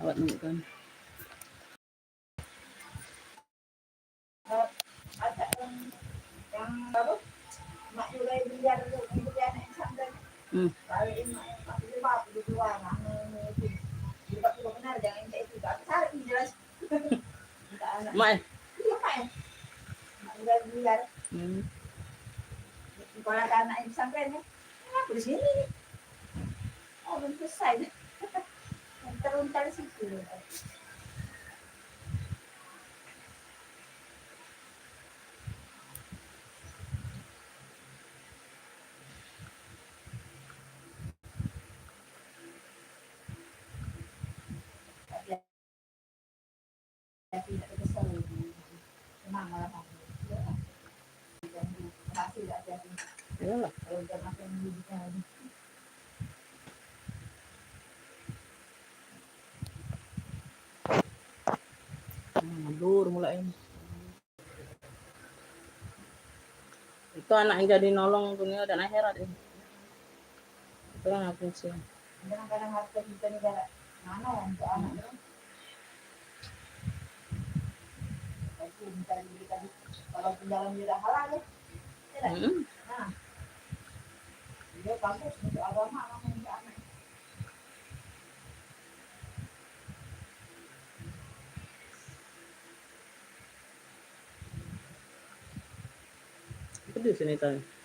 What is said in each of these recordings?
Awat kan. Ada yang baru mak juga biar itu dia anak sampai kalau ini mak itu bapak itu dua anak itu juga sudah benar jangan itu tapi cari jelas Mak apa ya mak juga biar kalau ada anak yang sampai nih aku di sini oh belum selesai teruntar situ tidak kesel tenang malah masih tidak jadi kalau udah makin hidupnya lagi mundur mulai. Itu anak yang jadi nolong dunia dan akhirat ini. Itu yang aku sih. Kadang-kadang harta kita negara mana untuk anak itu itu mencari diri tadi kalau jalan tidak halal ya tidak nah dia bagus untuk agama untuk anak itu di sini tadi.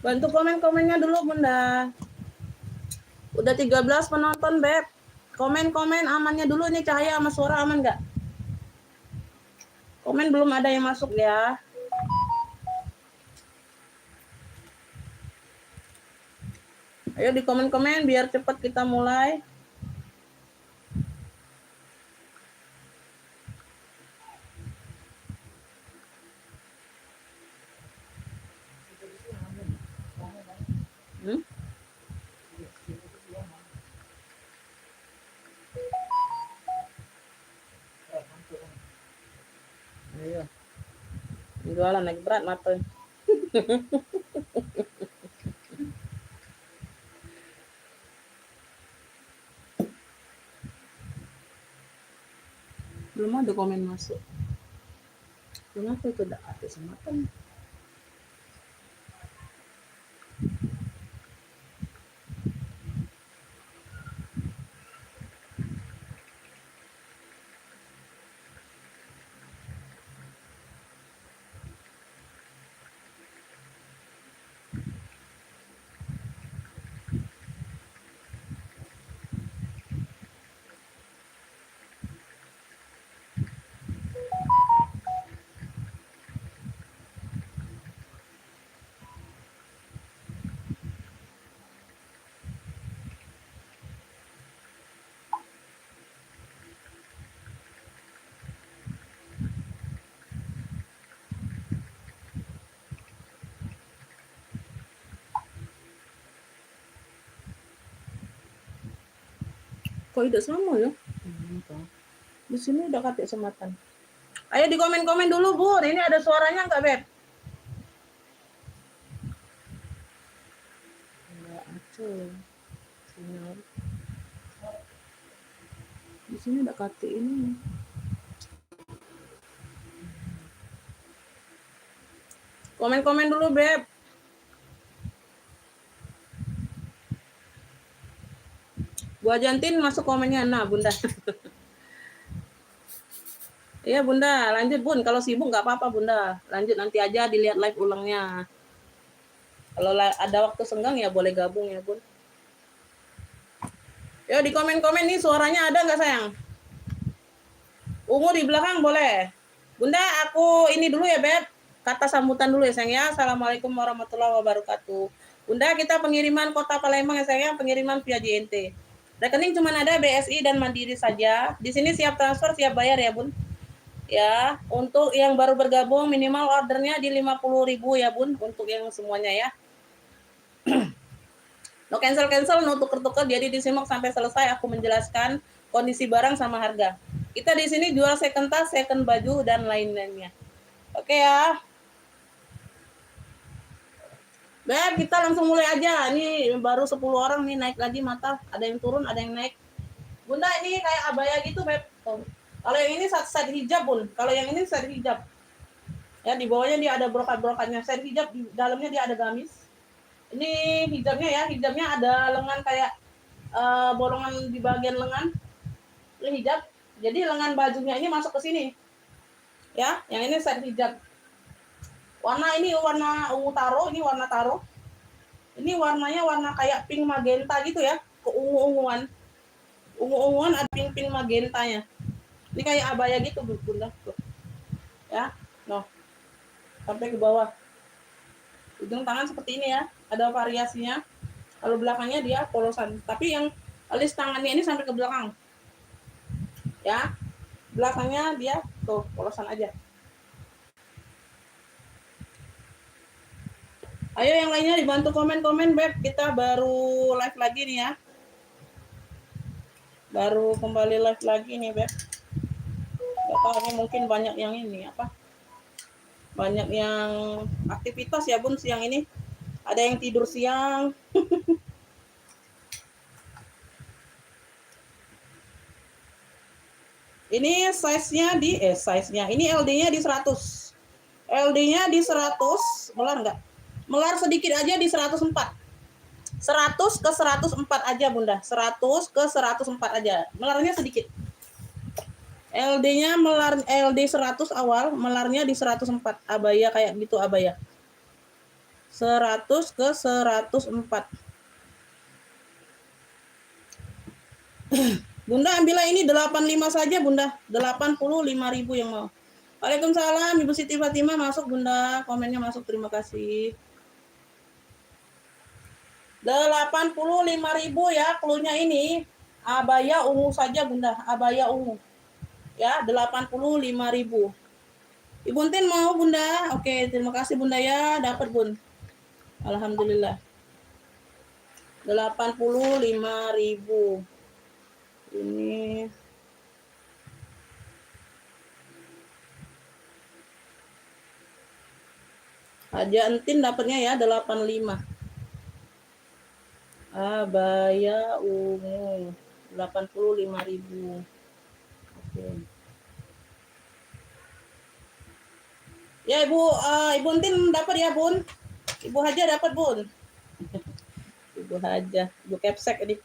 Bantu komen-komennya dulu Bunda. Udah 13 penonton Beb. Komen-komen amannya dulu nih, cahaya sama suara aman nggak? Komen belum ada yang masuk ya. Ayo di komen-komen biar cepat kita mulai. Hmm? Ayo. Jualan naik berat mata. Belum ada komen masuk. Kenapa itu tidak ada sematan? Kok tidak sama ya? Di sini udah katik sematan. Ayo di komen-komen dulu, Bun. Ini ada suaranya nggak, Beb? Enggak ada. Sinyal. Di sini udah katik ini. Komen-komen dulu, Beb. Bu Jantin masuk komennya. Nah, Bunda. Iya, Bunda. Lanjut, Bun. Kalau sibuk nggak apa-apa, Bunda. Lanjut nanti aja dilihat live ulangnya. Kalau ada waktu senggang ya boleh gabung ya, Bun. Yo, di komen-komen nih suaranya ada nggak, sayang? Ungu di belakang boleh. Bunda, aku ini dulu ya, Beb. Kata sambutan dulu ya, sayang ya. Assalamualaikum warahmatullahi wabarakatuh. Bunda, kita pengiriman Kota Palembang ya, sayang. Pengiriman via JNT. Rekening cuma ada BSI dan Mandiri saja. Di sini siap transfer, siap bayar ya, Bun. Ya, untuk yang baru bergabung minimal ordernya di 50.000 ya, Bun, untuk yang semuanya ya. No cancel, no tuker-tuker, jadi disimak sampai selesai aku menjelaskan kondisi barang sama harga. Kita di sini jual second tas, second baju dan lain-lainnya. Oke ya. Beb, kita langsung mulai aja. Ini baru 10 orang nih naik lagi mata. Ada yang turun, ada yang naik. Bunda, ini kayak abaya gitu, Beb. Kalau yang ini set hijab, Bun. Kalau yang ini set hijab. Ya, di bawahnya dia ada brokat-brokatnya. Set hijab, di dalamnya dia ada gamis. Ini hijabnya ya. Hijabnya ada lengan kayak bolongan di bagian lengan. Ini hijab. Jadi lengan bajunya ini masuk ke sini. Ya, yang ini set hijab. Warna ini warna ungu taro, ini warna taro. Ini warnanya warna kayak pink magenta gitu ya, keungu-unguan. Ungu-unguan ada pink-pink magentanya. Ini kayak abaya gitu, Bunda. Tuh. Ya, no. Sampai ke bawah. Ujung tangan seperti ini ya, ada variasinya. Kalau belakangnya dia polosan, tapi yang alis tangannya ini sampai ke belakang. Ya, belakangnya dia tuh polosan aja. Ayo yang lainnya dibantu komen-komen, Beb. Kita baru live lagi nih ya. Baru kembali live lagi nih, Beb. Gak tahu nih, mungkin banyak yang ini apa? Banyak yang aktivitas ya, Bun, siang ini. Ada yang tidur siang. Ini size-nya ini LD-nya di 100. LD-nya di 100, melar enggak? Melar sedikit aja di 104. 100 ke 104 aja, Bunda. 100 ke 104 aja. Melarnya sedikit. LD-nya melar LD 100 awal, melarnya di 104. Abaya kayak gitu abaya. 100 ke 104. Bunda ambillah ini 85 saja, Bunda. 85.000 yang mau. Waalaikumsalam, Ibu Siti Fatimah masuk, Bunda. Komennya masuk, terima kasih. 85.000 ya. Klunya ini abaya ungu saja Bunda, abaya ungu. Ya, 85.000. Ibu Tin mau Bunda? Oke, terima kasih Bunda ya, dapat Bun. Alhamdulillah. 85.000. Ini Haja Entin dapatnya ya 85. Abaya ungu 85.000. Oke. Ya Ibu Entin dapat ya Bun. Ibu Haja dapat Bun. Ibu Haja, Ibu Kepsek ini.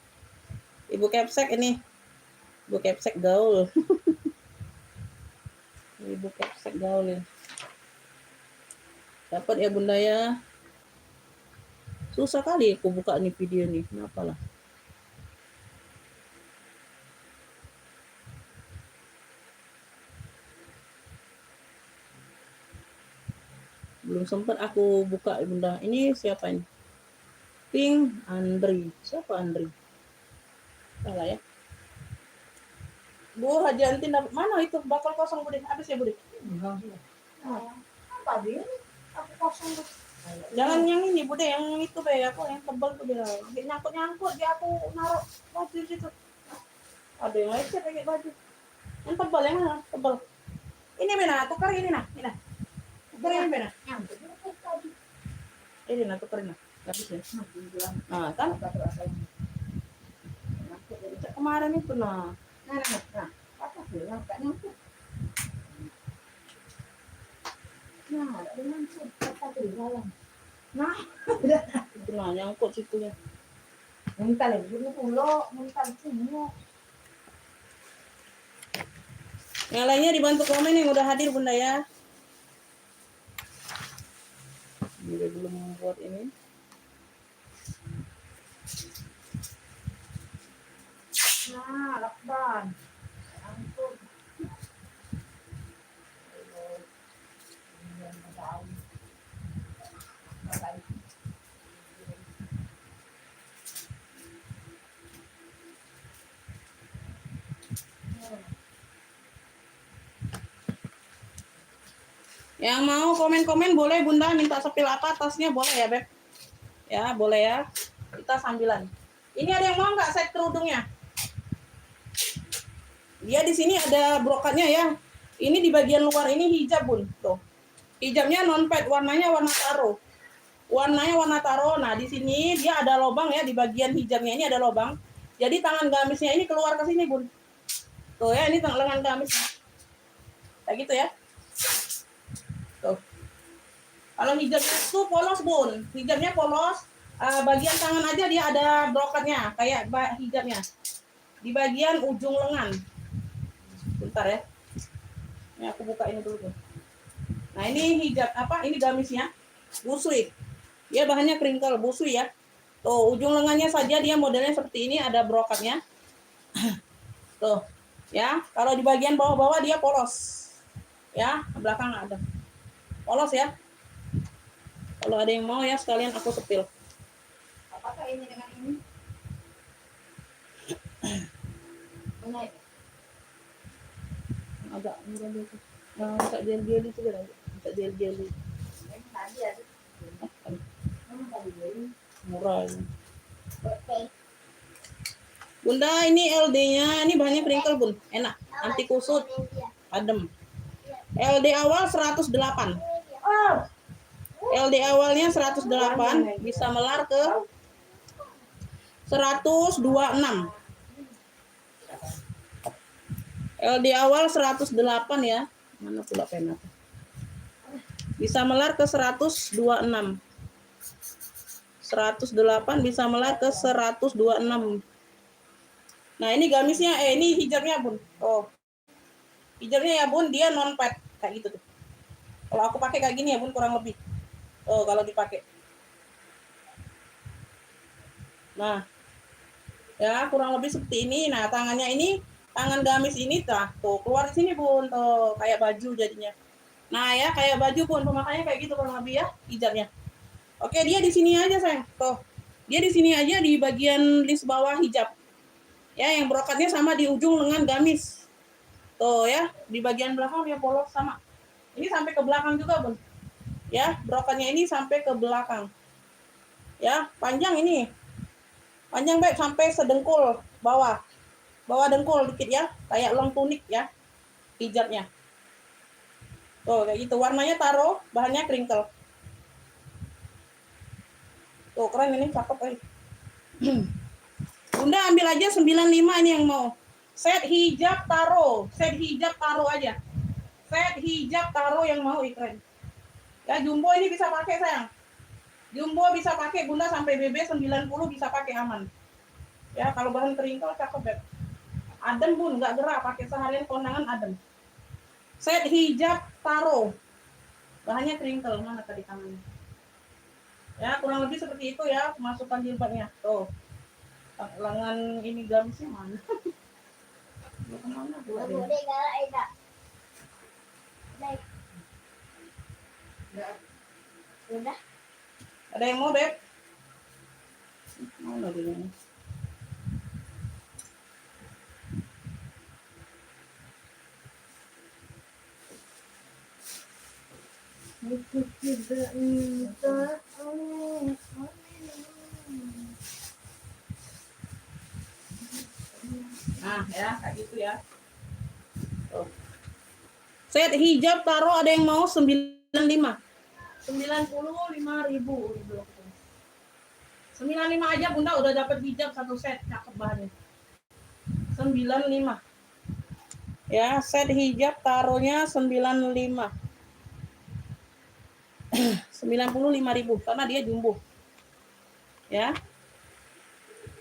Ibu Kepsek ini. Ibu Kepsek gaul. Ibu Kepsek gaul ya. Dapat ya Bunda ya. Susah kali aku buka nih video nih. Kenapa lah? Belum sempat aku buka Bunda. Ini siapa ini? Pink Andri. Siapa Andri? Salah ya. Bu Haji Antin dapat mana itu? Bakal kosong Budi. Habis ya Budi? Apa dia? Aku kosong tuh. Jangan yang ini Budi, yang itu be aku yang tebal tuh dia. Nyangkut dia aku naruh baju di situ. Ada yang lecet pakai baju. Yang tebal yang mana? Tebal. Ini Bena, tukar ini nah. Ini nah. Tukar ini Bena. Nyangkut tadi. Ini nah tukarin nah. Habis ya. Nah, kan kemarin itu nah. Nah, apa bilang gak nyangkut? Nah, ada nyangkut. Apa di dalam? Nah, Itu nah nyangkut situ ya. minta lagi dulu, minta semua. Yang lainnya dibantu komen yang udah hadir Bunda ya. Dia belum membuat ini. Nah, lakban. Nyangkut. Yang mau komen-komen boleh Bunda, minta sepil apa tasnya boleh ya Beb. Ya boleh ya. Kita sambilan. Ini ada yang mau nggak set kerudungnya? Dia di sini ada brokatnya ya. Ini di bagian luar ini hijab Bun. Tuh. Hijabnya non pad, warnanya warna taro. Warnanya warna taro. Nah di sini dia ada lubang ya, di bagian hijabnya ini ada lubang. Jadi tangan gamisnya ini keluar ke sini Bun. Tuh ya, ini lengan gamisnya. Kayak gitu ya. Tuh. Kalau hijabnya itu polos Bun, hijabnya polos, bagian tangan aja dia ada brokatnya kayak hijabnya di bagian ujung lengan. Bentar ya, ini aku buka ini dulu Bun. Nah ini hijab apa? Ini gamisnya, busui. Dia bahannya kringkel, busui ya. Tuh ujung lengannya saja dia modelnya seperti ini, ada brokatnya. Tuh ya, kalau di bagian bawah-bawah dia polos, ya belakang ada. Polos ya. Kalau ada yang mau ya sekalian aku sepil. Apakah ini dengan ini? Menaik. Agak murah gitu. Agak gel-gel itu kan. Agak gel-gel. Yang tadi ada. Tadi beli. Murah. Oke. Bunda ini LD-nya, ini bahannya kringkel Bun. Enak. Anti kusut. Adem. LD awal 108. Oh. LD awalnya 108 bisa melar ke 126. LD awal 108 ya. Mana pula pena? Bisa melar ke 126. 108 bisa melar ke 126. Nah, ini gamisnya ini hijabnya Bun. Oh. Hijabnya ya Bun, dia non pad kayak gitu tuh. Kalau aku pakai kayak gini ya Bun kurang lebih. Oh, kalau dipakai. Nah, ya kurang lebih seperti ini. Nah, tangannya ini, tangan gamis ini tuh keluar di sini Bun, tuh kayak baju jadinya. Nah, ya kayak baju Bun, pemakaiannya kayak gitu kurang lebih ya hijabnya. Oke, dia di sini aja sayang. Tuh. Dia di sini aja di bagian list bawah hijab. Ya, yang brokatnya sama di ujung lengan gamis. Tuh ya, di bagian belakang dia polos sama. Ini sampai ke belakang juga, Bun. Ya, brokatnya ini sampai ke belakang. Ya, panjang ini. Panjang baik sampai sedengkul bawah. Bawah dengkul dikit ya, kayak long tunik ya. Hijabnya. Tuh, kayak gitu. Warnanya taro, bahannya crinkle. Tuh, keren ini, cakep eh. Bunda ambil aja 95 ini yang mau. Set hijab taro, set hijab taro aja. Set hijab taro yang mau keren. Ya, jumbo ini bisa pakai sayang. Jumbo bisa pakai Bunda sampai BB 90 bisa pakai aman. Ya, kalau bahan crinkle cakep ya. Adem Bun, nggak gerak, pakai seharian kondangan adem. Set hijab taro. Bahannya crinkle, mana tadi tangannya? Ya, kurang lebih seperti itu ya, masukkan jilbabnya. Tuh. Lengan ini gamisnya mana? Kemana pula dia? Udah. Ada yang mau, Beb? Mana dia? Aku tidak minta nah ya, kayak gitu ya. Tuh. Set hijab taruh ada yang mau 95. 95.000. 95 aja Bunda udah dapat hijab satu set, cakep bahannya. 95. Ya, set hijab taruhnya 95. 95.000 karena dia jumbo. Ya.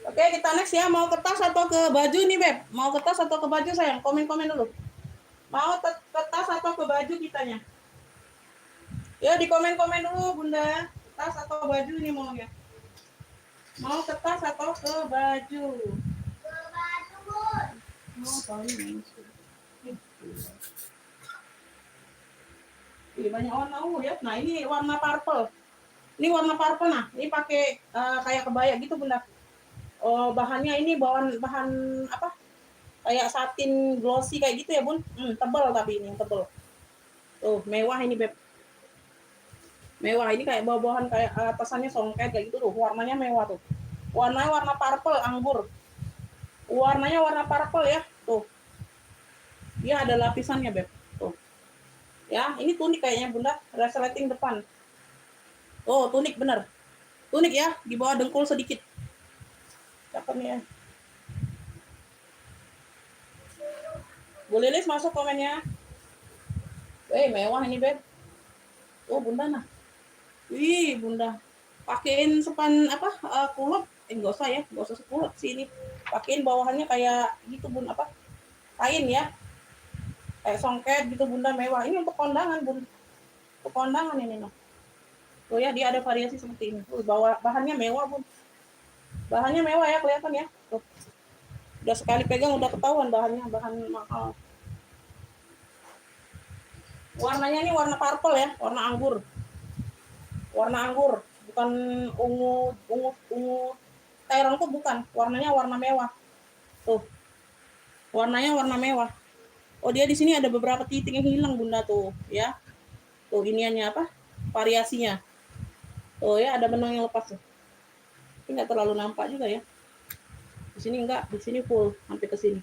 Oke, kita next ya. Mau ke tas atau ke baju nih, Beb? Mau ke tas atau ke baju sayang? Komen-komen dulu. Mau ke tas atau ke baju kitanya? Ya, di komen-komen dulu, Bunda. Tas atau baju nih mau ya? Mau ke tas atau ke baju? Ke baju, Bun. Mau kali ini banyak warna ungu ya. Nah, ini warna purple. Ini warna purple nah. Ini pakai kayak kebaya gitu, Bunda. Oh, bahannya ini bahan apa? Kayak satin glossy kayak gitu ya, Bun. Tebal tapi ini yang tebal. Tuh, mewah ini, Beb. Mewah ini kayak bawa-bawahan kayak atasannya songket kayak gitu tuh. Warnanya mewah tuh. Warnanya warna purple anggur. Warnanya warna purple ya. Tuh. Dia ada lapisannya, Beb. Tuh. Ya, ini tunik kayaknya, Bunda. Resleting depan. Oh, tunik bener. Tunik ya, di bawah dengkul sedikit. Cakep nih ya. Boleh Lis masuk komennya. Mewah ini, Beb. Oh, Bunda nah. Wih, Bunda. Pakein sepan apa? Kulot. Enggak usah ya, enggak usah sekulot sih ini. Pakein bawahannya kayak gitu, Bun, apa? Kain ya. Kayak songket gitu, Bunda, mewah. Ini untuk kondangan, Bun. Untuk kondangan ini, noh. Tuh ya, dia ada variasi seperti ini. Tuh, bahannya mewah, Bun. Bahannya mewah ya, kelihatan ya. Tuh. Udah sekali pegang udah ketahuan bahannya, bahan mahal. Warnanya ini warna purple ya, warna anggur. Warna anggur, bukan ungu terong tuh bukan. Warnanya warna mewah. Tuh. Warnanya warna mewah. Oh, dia di sini ada beberapa titik yang hilang, Bunda tuh, ya. Tuh, iniannya apa? Variasinya. Tuh ya, ada benang yang lepas tuh. Ini enggak terlalu nampak juga ya. Di sini enggak, di sini full sampai ke sini.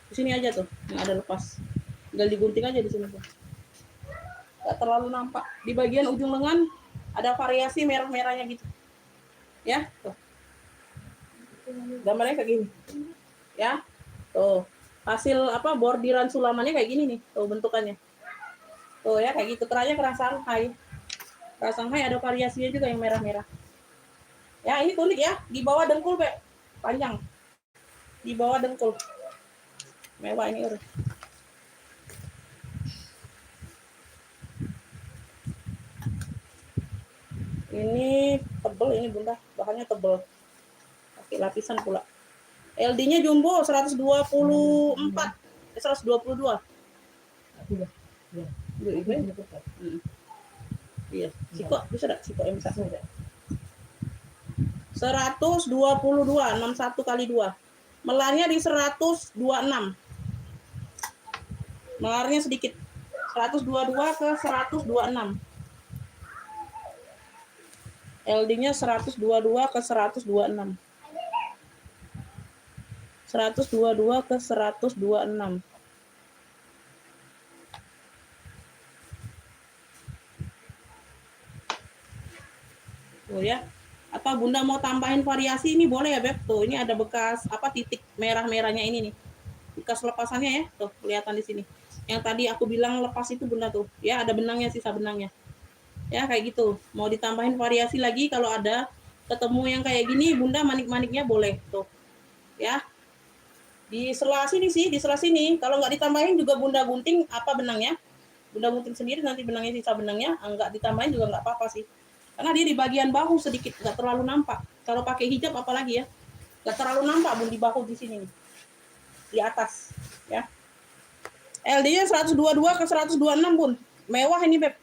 Di sini aja tuh yang ada lepas. Tinggal digunting aja di sini tuh. Enggak terlalu nampak. Di bagian ujung lengan ada variasi merah-merahnya gitu. Ya, tuh. Gambarnya kayak gini. Ya. Tuh. Hasil apa bordiran sulamannya kayak gini nih. Tuh bentukannya. Tuh ya kayak gitu. Kerahnya kerah Shanghai. Kerah Shanghai ada variasinya juga yang merah-merah. Ya, ini tunik ya. Di bawah dengkul, Be. Panjang. Di bawah dengkul. Mewah ini, urus. Ini tebel ini, Bunda. Bahannya tebel. Pakai lapisan pula. LD-nya jumbo 124. 122. Iya. Siko bisa enggak? Siko yang bisa. 122, 61 kali 2. Melarnya di 126. Melarnya sedikit. 122 ke 126. LD-nya 122 ke 126. 122 ke 126. Tuh ya. Atau Bunda mau tambahin variasi ini boleh ya, Beb. Tuh, ini ada bekas apa titik merah-merahnya ini nih. Bekas lepasannya ya. Tuh, kelihatan di sini. Yang tadi aku bilang lepas itu Bunda tuh. Ya, ada benangnya, sisa benangnya. Ya, kayak gitu. Mau ditambahin variasi lagi kalau ada ketemu yang kayak gini, Bunda manik-maniknya boleh tuh. Ya. Di sela sini sih, di sela sini. Kalau nggak ditambahin juga Bunda gunting apa benangnya. Bunda gunting sendiri nanti benangnya, sisa benangnya. Nggak ditambahin juga nggak apa-apa sih. Karena dia di bagian bahu sedikit, nggak terlalu nampak. Kalau pakai hijab apalagi ya, nggak terlalu nampak Bun di bahu di sini, di atas. Ya. LD-nya 122 ke 126 Bun. Mewah ini Beb.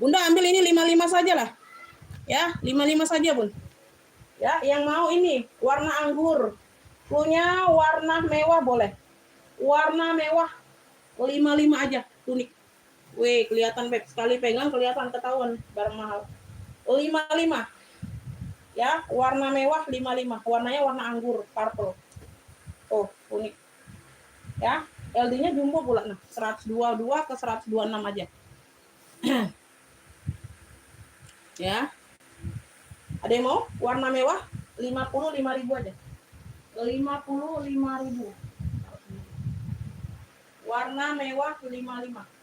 Bunda ambil ini 55 saja lah. Ya, 55 saja Bun. Ya, yang mau ini warna anggur. Punya warna mewah boleh. Warna mewah 55 aja tunik. Wih, kelihatan Beb. Sekali pegang kelihatan ketahuan barang mahal. 55. Ya, warna mewah 55. Warnanya warna anggur, purple. Oh, unik. Ya, LD-nya jumbo pula nah, 122 ke 126 aja. Ya. Ada yang mau warna mewah 55.000 aja. 55.000. Warna mewah 55.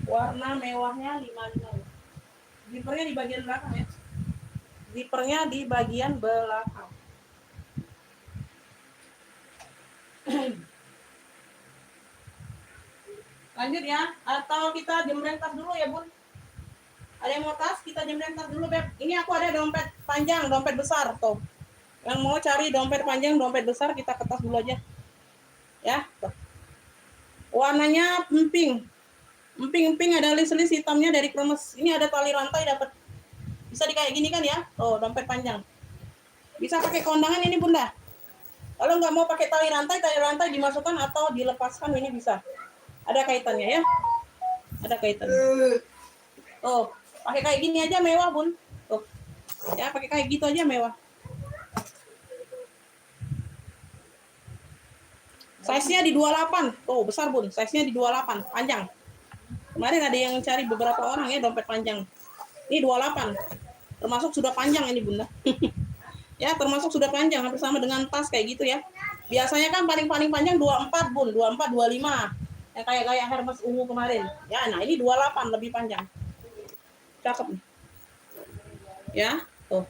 Warna mewahnya 55. Zippernya di bagian belakang ya. Zippernya di bagian belakang. Lanjut ya, atau kita jembreng tas dulu ya Bun. Ada yang mau tas, kita jembreng tas dulu Beb. Ini aku ada dompet panjang, dompet besar tuh. Yang mau cari dompet panjang, dompet besar, kita ke tas dulu aja. Ya, tuh. Warnanya emping. Emping-emping ada list-list hitamnya dari kremes. Ini ada tali rantai dapat. Bisa di kayak gini kan ya? Oh, dompet panjang. Bisa pakai kondangan ini Bunda. Kalau nggak mau pakai tali rantai dimasukkan atau dilepaskan ini bisa. Ada kaitannya ya? Ada kaitannya. Oh, pakai kayak gini aja mewah Bun. Tuh. Ya, pakai kayak gitu aja mewah. Size-nya di 28. Tuh, besar Bun. Size-nya di 28, panjang. Kemarin ada yang cari beberapa orang ya dompet panjang. Ini 28. Termasuk sudah panjang ini Bunda. Ya, termasuk sudah panjang hampir sama dengan tas kayak gitu ya. Biasanya kan paling panjang 24 Bun, 24 25. Yang kayak Hermes ungu kemarin. Ya, nah ini 28 lebih panjang. Cakep nih. Ya, tuh.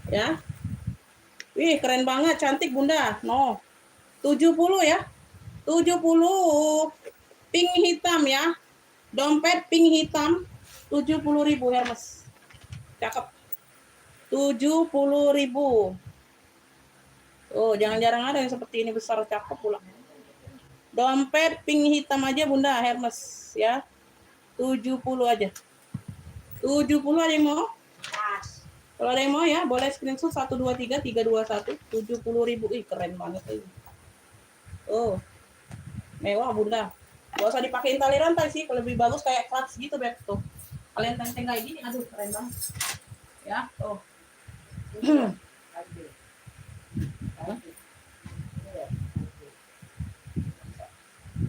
Ya. Wih, keren banget, cantik Bunda. No. 70 ya. 70 pink hitam ya. Dompet pink hitam 70.000 Hermes. Cakep. 70.000. Oh, jangan-jarang ada yang seperti ini besar cakep pula. Dompet pink hitam aja Bunda Hermes ya. 70 aja. 70 ada yang mau? Kalau ada yang mau ya, boleh screenshot 123 321 70.000. Ih, keren banget ini. Oh. Mewah Bunda. Gak usah dipakein tali rantai sih, lebih bagus kayak clutch gitu Beb tuh. Kalian tenteng kayak gini, aduh keren banget. Ya, tuh.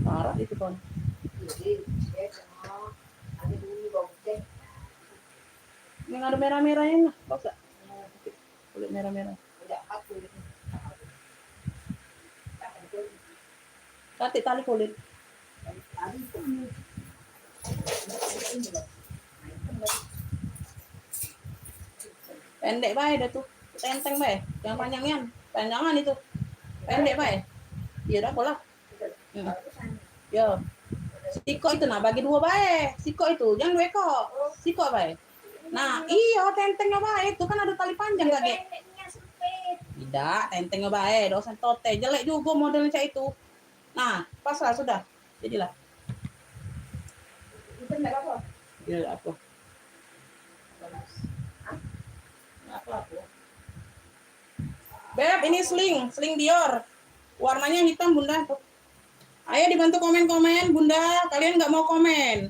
Parah itu kan. Yang ada merah-merahnya, bagus gak? Kulit merah-merah. Tati tali kulit. Pendek bae dah tuh. Tenteng bae. Yang panjangnya. Panjangan itu. Pendek bae. Iya dah pola. Ya. Siko itu nah bagi dua bae. Siko itu jangan dua ekor. Siko bae. Nah, iya tentengnya bae itu kan ada tali panjang gak, Ge? Tidak, tentengnya bae, dosen tote. Jelek juga modelnya itu. Nah, paslah sudah. Jadilah. Ya apa? Apa aku? Beb, ini sling Dior. Warnanya hitam, Bunda. Ayo dibantu komen-komen, Bunda. Kalian nggak mau komen.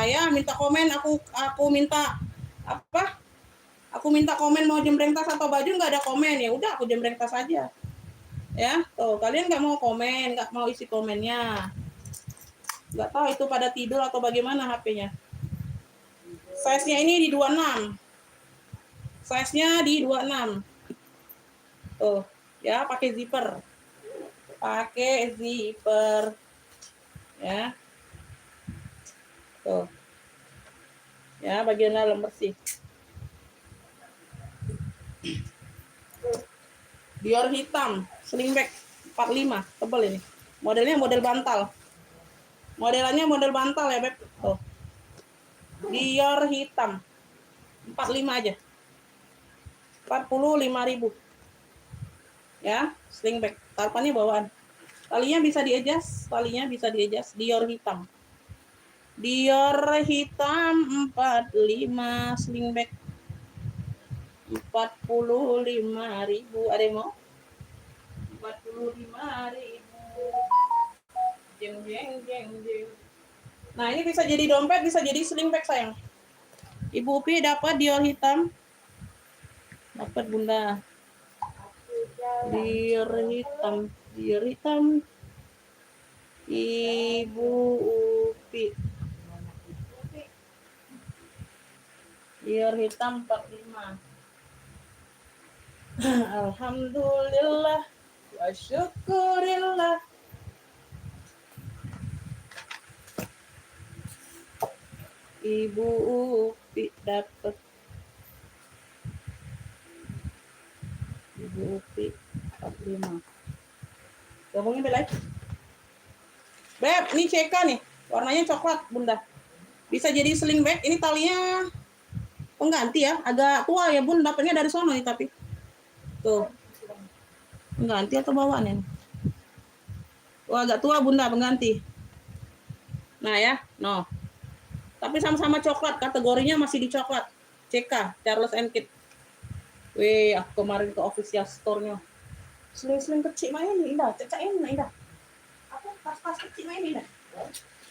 Ya, minta komen. Aku minta apa? Aku minta komen mau jembreng tas atau baju, nggak ada komen. Ya udah, aku jembreng tas aja. Ya, tuh kalian nggak mau komen, nggak mau isi komennya. Nggak tahu itu pada tidur atau bagaimana HP-nya. Size-nya ini di 26. Size-nya di 26. Tuh, ya pakai zipper. Pakai zipper. Ya. Tuh. Ya, bagian dalam bersih. Dior hitam, slingback 45, tebal ini. Modelnya model bantal. Modelannya model bantal ya, Beb. Tuh. Dior hitam. 45 aja. 45.000. Ya, slingback. Tarpannya bawaan. Talinya bisa di-adjust, Dior hitam. Dior hitam 45 slingback 45.000. Ada yang mau? 45.000. Jeng jeng jeng jeng. Nah, ini bisa jadi dompet, bisa jadi slingback sayang. Ibu Upi dapat Dior hitam. Dapat Bunda. Dior hitam. Ibu Upi. Dior hitam 45. Alhamdulillah wa syukurillah. Ibu Upi dapat. Ibu Upi 45. Gabungin belai. Beb, ini CK nih. Warnanya coklat, Bunda. Bisa jadi slingback. Ini talinya pengganti ya. Agak tua ya, Bun. Dapatnya dari sono nih tapi. Tuh. Pengganti atau bawaan ya? Wah, agak tua, Bunda, pengganti. Nah ya, no. Tapi sama-sama coklat, kategorinya masih di coklat. CK, Charles & Keith. Wih, aku kemarin ke official store-nya. Sling-sling kecil main ini indah, cecain indah. Apa tas-tas kecil main indah.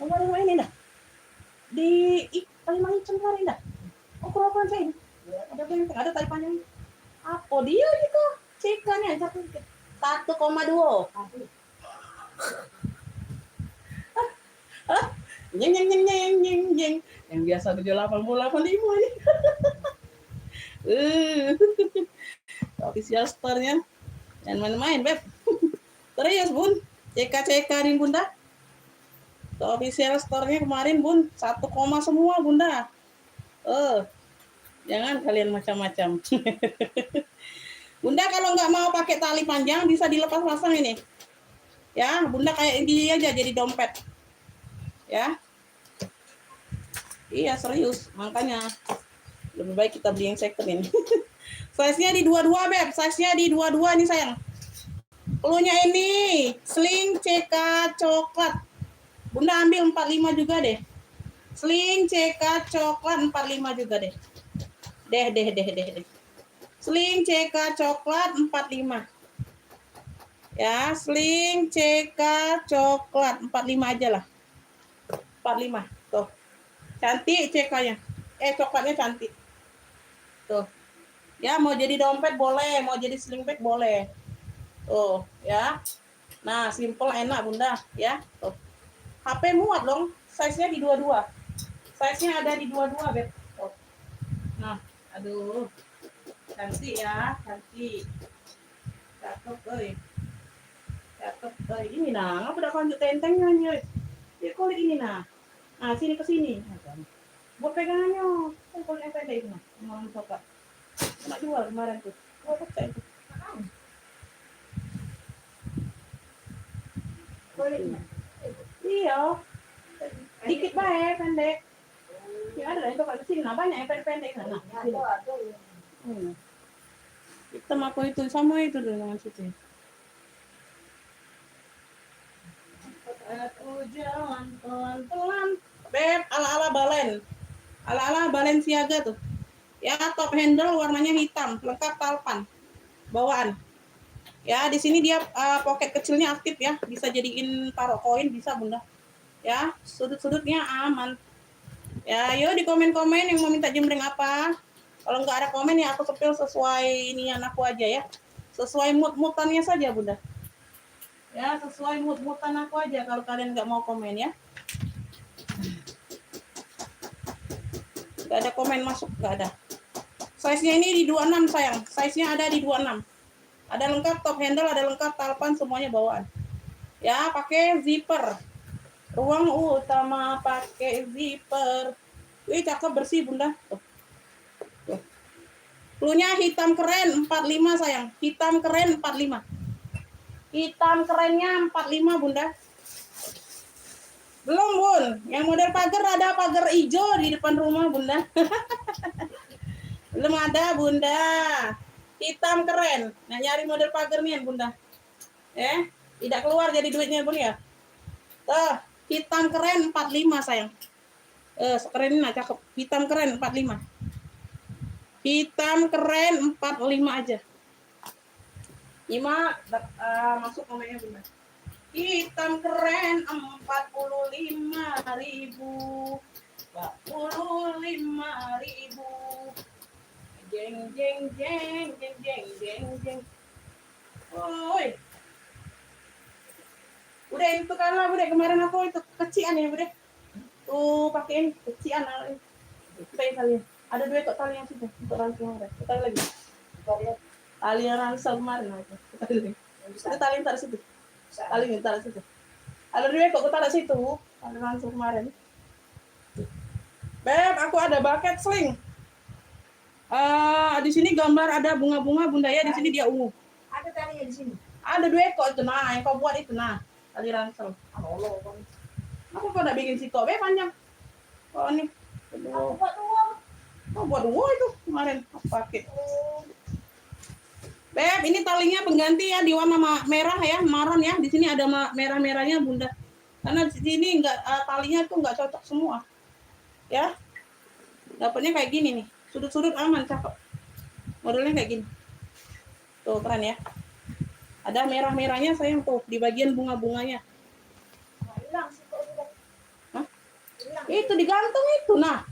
Kemarin main indah. Di tali main cengkar indah. Oh, kurang saya ini. Ada tali panjang. Apa dia gitu? CK-nya 1,2. Jeng. Yang biasa 788 ribu ini. Official store-nya. Dan main-main, Beb. Serius, Bun. CK nih, Bunda. Official store-nya kemarin, Bun. 1, semua, Bunda. Jangan kalian macam-macam. Bunda kalau nggak mau pakai tali panjang, bisa dilepas pasang ini. Ya, Bunda kayak ini aja jadi dompet. Ya. Iya, serius. Makanya lebih baik kita beli yang second ini. Size-nya di 22, Beb. Size-nya di 22 nih, sayang. Pelunya ini sling CK coklat. Bunda ambil 45 juga deh. Sling CK coklat 45 juga deh. Deh. Sling CK coklat 45. Ya, sling CK coklat 45 aja lah. 45. Tuh. Cantik CK-nya. Coklatnya cantik. Tuh. Ya, mau jadi dompet boleh, mau jadi slingbag boleh. Tuh, ya. Nah, simple enak, Bunda, ya. Tuh. HP muat dong. Size-nya di 22. Size-nya ada di 22, Beb. Tuh. Nah, aduh. Cantik ya, cantik. Cakep, euy. Cakep, euy. Ini nah, ngapa dak lanjut tentengnya nya. Ya kulit ini nah. Nah, sini ke sini. Buat pegangannya. Kulit yang pendek nah. Mau coba. Nak jual kemarin tuh. Oh, pecah itu. Kulitnya. Iya. Dikit baik, pendek. Ya ada yang coba ke sini. Nah, banyak yang pendek-pendek. Nah, hitam aku itu sama itu dengan situ. Aku jalan pelan-pelan. Beb, ala-ala balen. Ala-ala Balenciaga tuh. Ya, top handle warnanya hitam, lengkap talpan. Bawaan. Ya, di sini dia pocket kecilnya aktif ya, bisa jadiin taruh koin bisa Bunda. Ya, sudut-sudutnya aman. Ya, yuk di komen-komen yang mau minta jembreng apa. Kalau nggak ada komen ya aku sepil sesuai inian aku aja ya. Sesuai mood-moodannya saja Bunda. Ya, sesuai mood-moodan aku aja kalau kalian nggak mau komen ya. Nggak ada komen masuk, nggak ada. Size-nya ini di 26 sayang. Size-nya ada di 26. Ada lengkap top handle, ada lengkap talpan, semuanya bawaan. Ya, pakai zipper. Ruang utama pakai zipper. Wih, cakep bersih Bunda. Tuh. Tuh. Cluenya hitam keren 45 sayang. Hitam keren 45. Hitam kerennya 45 Bunda. Belum Bun. Yang model pagar ada pagar hijau di depan rumah Bunda. Belum ada Bunda. Hitam keren. Nah, nyari model pagar nih Bunda. Tidak keluar jadi duitnya Bun ya. Tuh, hitam keren 45 sayang. Sekeren ini cakep. Hitam keren 45. Hitam keren 45 aja. 5 masuk komennya Bunda. Hitam keren 45.000. 45.000. Jeng jeng jeng jeng jeng jeng jeng. Oi. Udah itu kan lah, udah kemarin aku itu kecian ya, udah. Tuh pakein kecian lah. Tali. Ada 2 kok tali yang situ untuk ransel udah. Kita lagi. Tali yang ransel kemarin aja. Itu tali yang taruh situ. Tali yang taruh situ. Ada 2 kok taruh situ. Tali ransel kemarin. Beb, aku ada bucket sling. Di sini gambar ada bunga-bunga Bunda ya, di sini dia ungu. Ada talinya di sini. Ada 2 kok itu nah, yang kau buat itu nah. Tali ransel. Aku kok udah bikin situ, Beb panjang. Oh ini. Aku buat uang. Oh buat uang itu kemarin aku pakai. Beb, ini talinya pengganti ya di warna merah ya, maron ya. Di sini ada merah-merahnya Bunda. Karena di sini talinya tuh nggak cocok semua. Ya. Dapatnya kayak gini nih. Sudut-sudut aman, cakep. Modelnya kayak gini. Tuh keren ya. Ada merah-merahnya sayang tuh di bagian bunga-bunganya. Nah, hilang sih kok udah. Hah? Hilang. Itu digantung itu nah.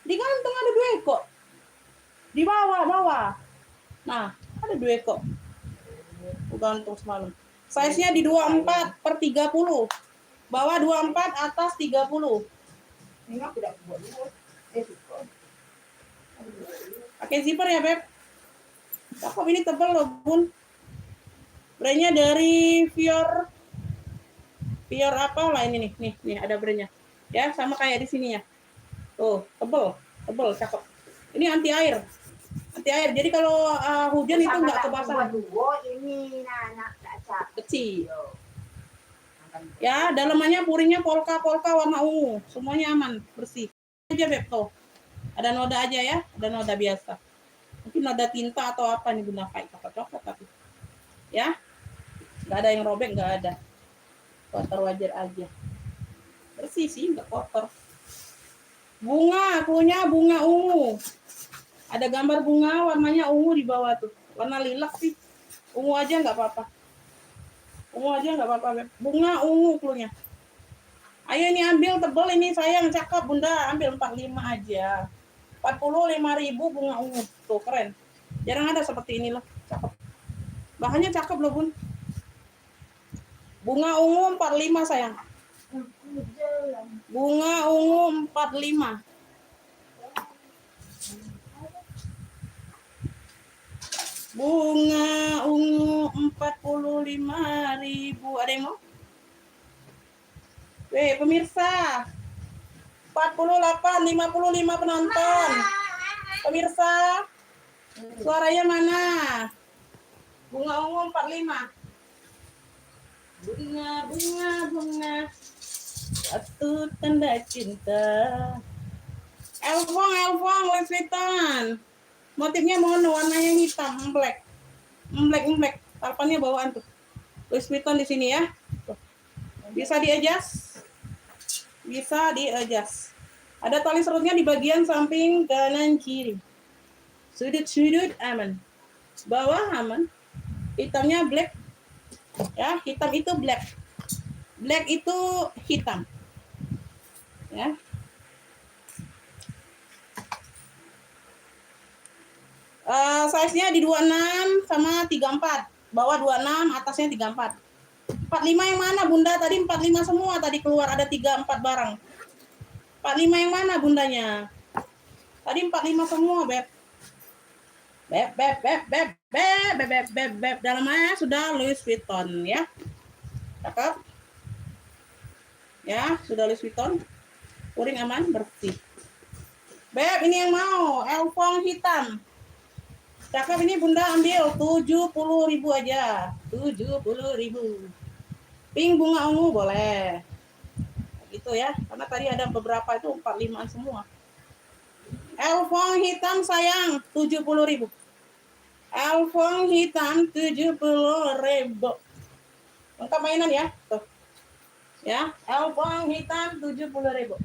Digantung ada 2 ekor. Di bawah. Nah, ada 2 ekor. Aku gantung semalam. Size-nya di 24/30. Bawah 24, atas 30. Memang tidak buat uang. Pakai zipper ya, Beb. Cakep ini tebal loh, Bun. Brandnya dari Fior apa lah ini nih. Nih ada brandnya. Ya, sama kayak di sini ya. Tuh, tebal, cakep. Ini anti air. Jadi kalau hujan itu enggak kebasahan. Ini anak cak Kecil. Ya, dalamannya puringnya polka warna ungu. Semuanya aman, bersih. Aja Beb tuh. Ada noda aja ya, ada noda biasa. Mungkin noda tinta atau apa nih Bunda kayak coklat tapi. Ya. Enggak ada yang robek, enggak ada. Kotor wajar aja. Bersih sih, enggak kotor. Bunga, punya bunga ungu. Ada gambar bunga warnanya ungu di bawah tuh. Warna lilac sih. Ungu aja enggak apa-apa. Beb. Bunga ungu klunya. Ayo ini ambil tebel ini sayang cakep Bunda, ambil 45 aja. 45.000 bunga ungu. Tuh keren. Jarang ada seperti ini loh, cakep. Bahannya cakep loh, Bun. Bunga ungu 45 sayang. Bunga ungu 45. Bunga ungu 45.000. Ada yang mau? Pemirsa. 48, 55 penonton. Pemirsa. Suaranya mana? Bunga ungu 45. Bunga. Satu tanda cinta. Elfong, Louis Vuitton. Motifnya mono, warnanya hitam, black. Talpannya bawaan tuh. Louis Vuitton di sini ya. Tuh. Bisa di-adjust. Ada tali serutnya di bagian samping kanan kiri. Sudut-sudut aman. Bawah aman. Hitamnya black. Ya, hitam itu black. Black itu hitam. Ya. Size-nya di 26 sama 34. Bawah 26, atasnya 34. 45 yang mana Bunda? Tadi 45 semua tadi keluar, ada 34 barang. 45 yang mana Bundanya? Tadi 45 semua, Beb. Beb. Dalamnya sudah Louis Vuitton ya. Cakep. Ya, sudah Louis Vuitton. Kuring aman, bersih. Beb, ini yang mau, Elfong hitam. Cakep, ini Bunda ambil 70.000 aja. 70.000. Pink bunga ungu boleh. Gitu ya, karena tadi ada beberapa itu 45 semua. Elfong hitam sayang, 70.000. Elfong hitam 70.000. Lengkap mainan ya, tuh. Ya, Elfong hitam 70.000.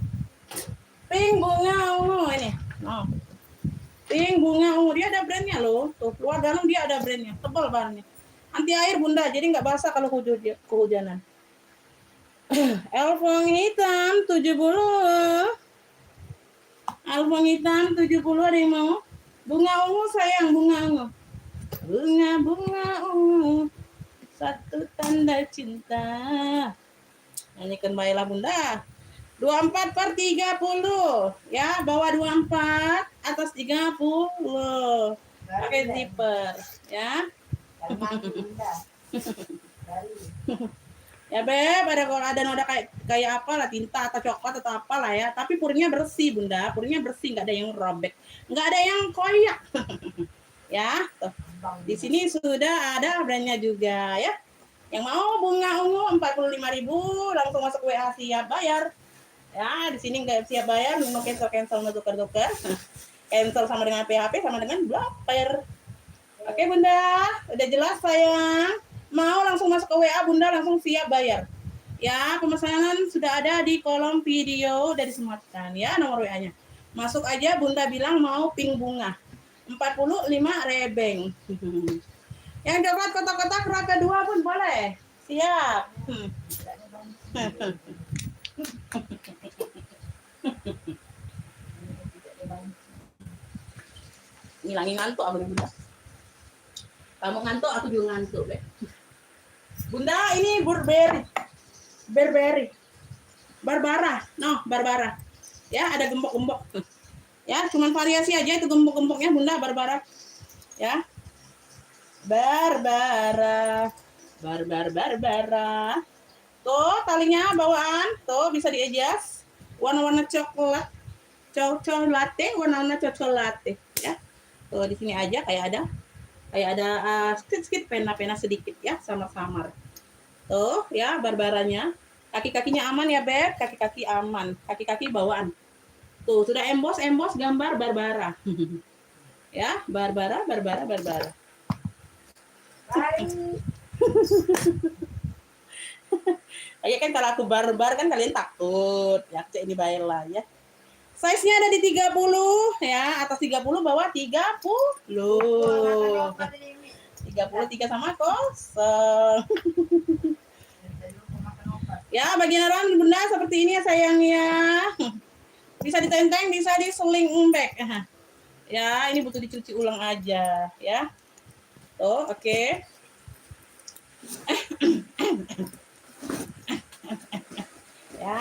Pink bunga ungu ini. Oh. Pink bunga ungu, dia ada brandnya loh. Tuh, luar dalam dia ada brandnya, tebal bahannya. Anti air Bunda, jadi nggak basah kalau kehujanan. Elfong hitam 70. Elfong hitam 70 ada yang mau? Bunga ungu sayang, bunga ungu. Bunga ungu. Satu tanda cinta. Nyanyikan baiklah Bunda. 24/30. Ya, bawah 24, atas 30. Pakai zipper, ya. Ya Beb, ada noda kayak apa lah, tinta atau coklat atau apalah ya. Tapi puringnya bersih Bunda, puringnya bersih, nggak ada yang robek, nggak ada yang koyak. Ya, tuh. Di sini sudah ada brandnya juga ya. Yang mau bunga ungu 45.000, langsung masuk WA siap bayar. Ya, di sini nggak siap bayar, mau cancel tukar. Cancel sama dengan PHP sama dengan blokir. Oke Bunda, udah jelas sayang. Mau langsung masuk ke WA Bunda, langsung siap bayar. Ya, pemesanan sudah ada di kolom video, udah disematkan ya nomor WA-nya. Masuk aja Bunda bilang mau pink bunga. 45 rebeng. Yang coklat kotak-kotak rak kedua pun boleh. Siap. Ngilangin ngantuk aku Bunda. Kamu ngantuk, aku juga ngantuk, Be. Bunda, ini Burberry. Barbara. Ya, ada gembok-gembok. Ya, cuman variasi aja itu gembok-gemboknya Bunda, Barbara. Ya. Barbara. Tuh, talinya bawaan. Tuh, bisa di-adjust. Warna-warna coklat. Warna-warna coklat. Ya. Tuh, di sini aja kayak ada sedikit pena sedikit ya, samar-samar. Tuh ya, barbaranya. Kaki-kakinya aman ya Beb, kaki-kaki aman, kaki-kaki bawaan. Tuh sudah emboss gambar Barbara. Ya, Barbara. Kayak kan kalau aku barbar kan kalian takut. Ya, cek ini baiklah ya. Size-nya ada di 30 ya, atas 30, bawah 30. 33 sama kosong. Ya, bagian orang Bunda seperti ini ya sayang ya. Bisa ditenteng, bisa diseling back. Ya, ini butuh dicuci ulang aja ya. Tuh, oke. Ya,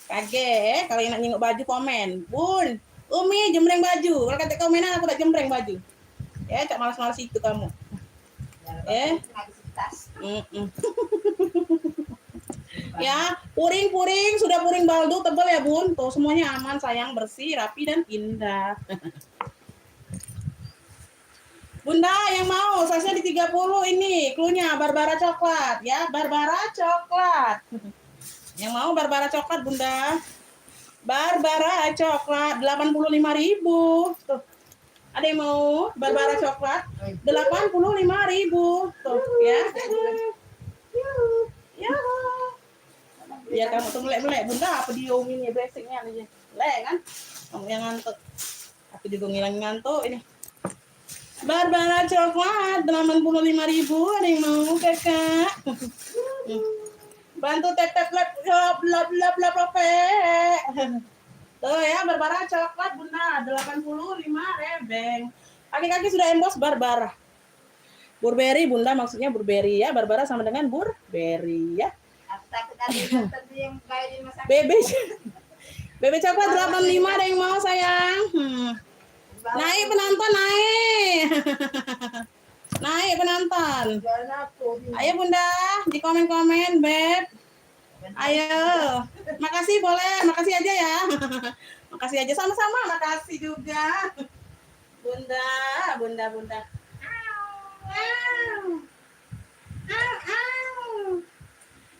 kaget kalau yang nengok baju komen. Bun, Umi jembreng baju. Kalau kata komenan aku udah jembreng baju. Ya, cak malas-malas itu kamu. Ya, puring sudah puring baldo tebal ya Bun. Tuh semuanya aman sayang, bersih, rapi dan indah. Bunda yang mau size-nya di 30 ini cluenya Barbara coklat ya, Barbara coklat. Yang mau Barbara coklat Bunda. Barbara coklat 85.000. Tuh. Ada yang mau Barbara coklat 85.000. Tuh ya. Ya. Ya kamu tuh melek Bunda, apa diomin ya basicnya aja. Le kan? Kamu yang ngantuk. Aku juga ngilang ngantuk ini. Barbara coklat 85.000, ada yang mau kakak? Bantu tetep bla bla bla bla bla. Tuh ya, Barbara coklat bunda 85 rebeng. Kaki-kaki sudah embos Barbara. Burberry bunda, maksudnya Burberry ya. Barbara sama dengan Burberry ya. Aku takut ada yang tadi yang kayak di masak. Bebe Bebe coklat 85, ada yang mau sayang? Naik penonton, naik. Naik penonton. Ayo bunda, di komen-komen Beb. Ayo. Makasih boleh, makasih aja ya. Makasih aja sama-sama, makasih juga. Bunda, bunda, bunda.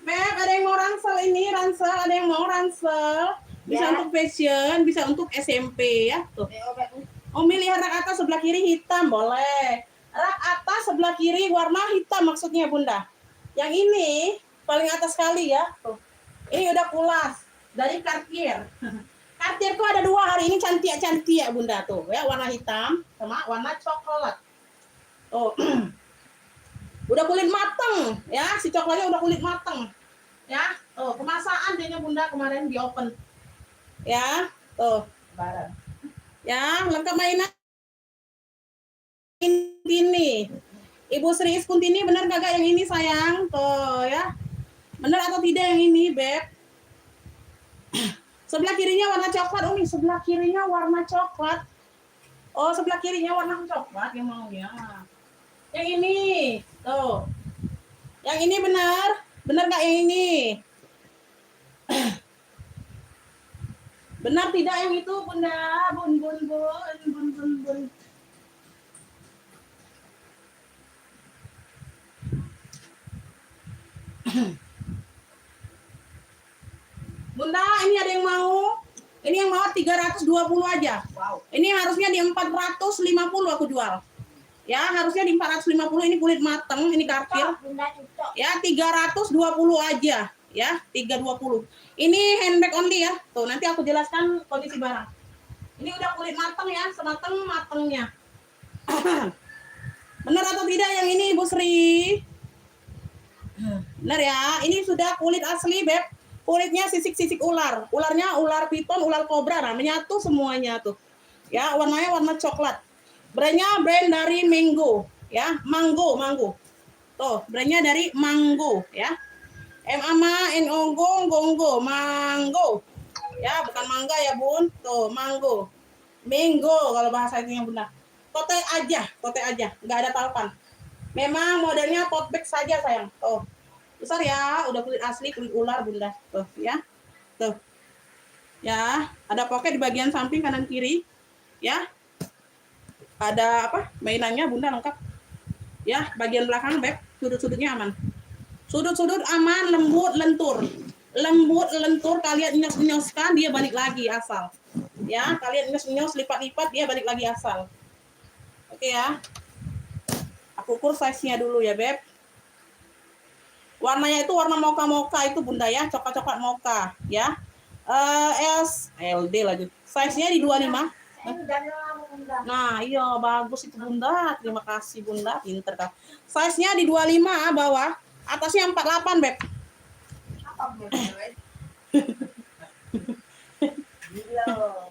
Beb, ada yang mau ransel ini, ransel, ada yang mau ransel. Bisa ya. Untuk fashion, bisa untuk SMP ya. Tuh. Oh, milih rak atas sebelah kiri hitam, boleh. Rak atas sebelah kiri warna hitam maksudnya bunda. Yang ini paling atas sekali ya. Tuh. Ini udah pulas dari Cartier. Cartier tuh ada 2 hari ini cantik ya bunda tuh ya, warna hitam sama warna coklat. Oh. Udah kulit mateng ya, si coklatnya udah kulit mateng. Ya, tuh kemasan dia bunda kemarin di open. Ya, tuh. Ya, lengkap mainan ini. Ibu Sri Iskuntini benar kagak yang ini sayang? Tuh ya. Benar atau tidak yang ini, Beb? Sebelah kirinya warna coklat, Umi. Sebelah kirinya warna coklat. Oh, sebelah kirinya warna coklat yang maunya. Yang ini, tuh. Yang ini benar? Benar nggak yang ini? Benar tidak yang itu, bunda? Bun. Bunda, ini ada yang mau? Ini yang mau 320 aja. Wow. Ini harusnya di 450 aku jual. Ya, harusnya di 450, ini kulit mateng, ini Cartier. Ya, 320 aja. Ya, 320. Ini handbag only ya. Tuh, nanti aku jelaskan kondisi barang. Ini udah kulit mateng ya, semateng-matengnya. Benar atau tidak yang ini, Ibu Sri? Benar ya, ini sudah kulit asli, Beb. Kulitnya sisik-sisik ular. Ularnya ular piton, ular kobra. Nah, menyatu semuanya tuh. Ya, warnanya warna coklat. Brandnya brand dari Mango. Ya, Mango. Tuh, brandnya dari Mango. Ya. Gonggo. Mango. Ya, bukan mangga ya, Bun. Tuh, Mango. Mango kalau bahasa itu yang benar. Tote aja. Nggak ada talpan. Memang modelnya tote bag saja, sayang. Tuh. Besar ya, udah kulit asli, kulit ular bunda. Tuh ya. Tuh. Ya, ada pocket di bagian samping kanan kiri. Ya. Ada apa? Mainannya bunda lengkap. Ya, bagian belakang Beb, sudut-sudutnya aman. Sudut-sudut aman, lembut, lentur, kalian nyos-nyoskan dia balik lagi asal. Ya, kalian nyos-nyos lipat-lipat dia balik lagi asal. Oke ya. Aku ukur size-nya dulu ya, Beb. Warnanya itu warna mocha itu bunda ya, coklat mocha ya. LD lagi. Size-nya di 25. Nah, iya bagus itu bunda. Terima kasih bunda, pinter kan. Size-nya di 25 bawah, atasnya 48, Beb.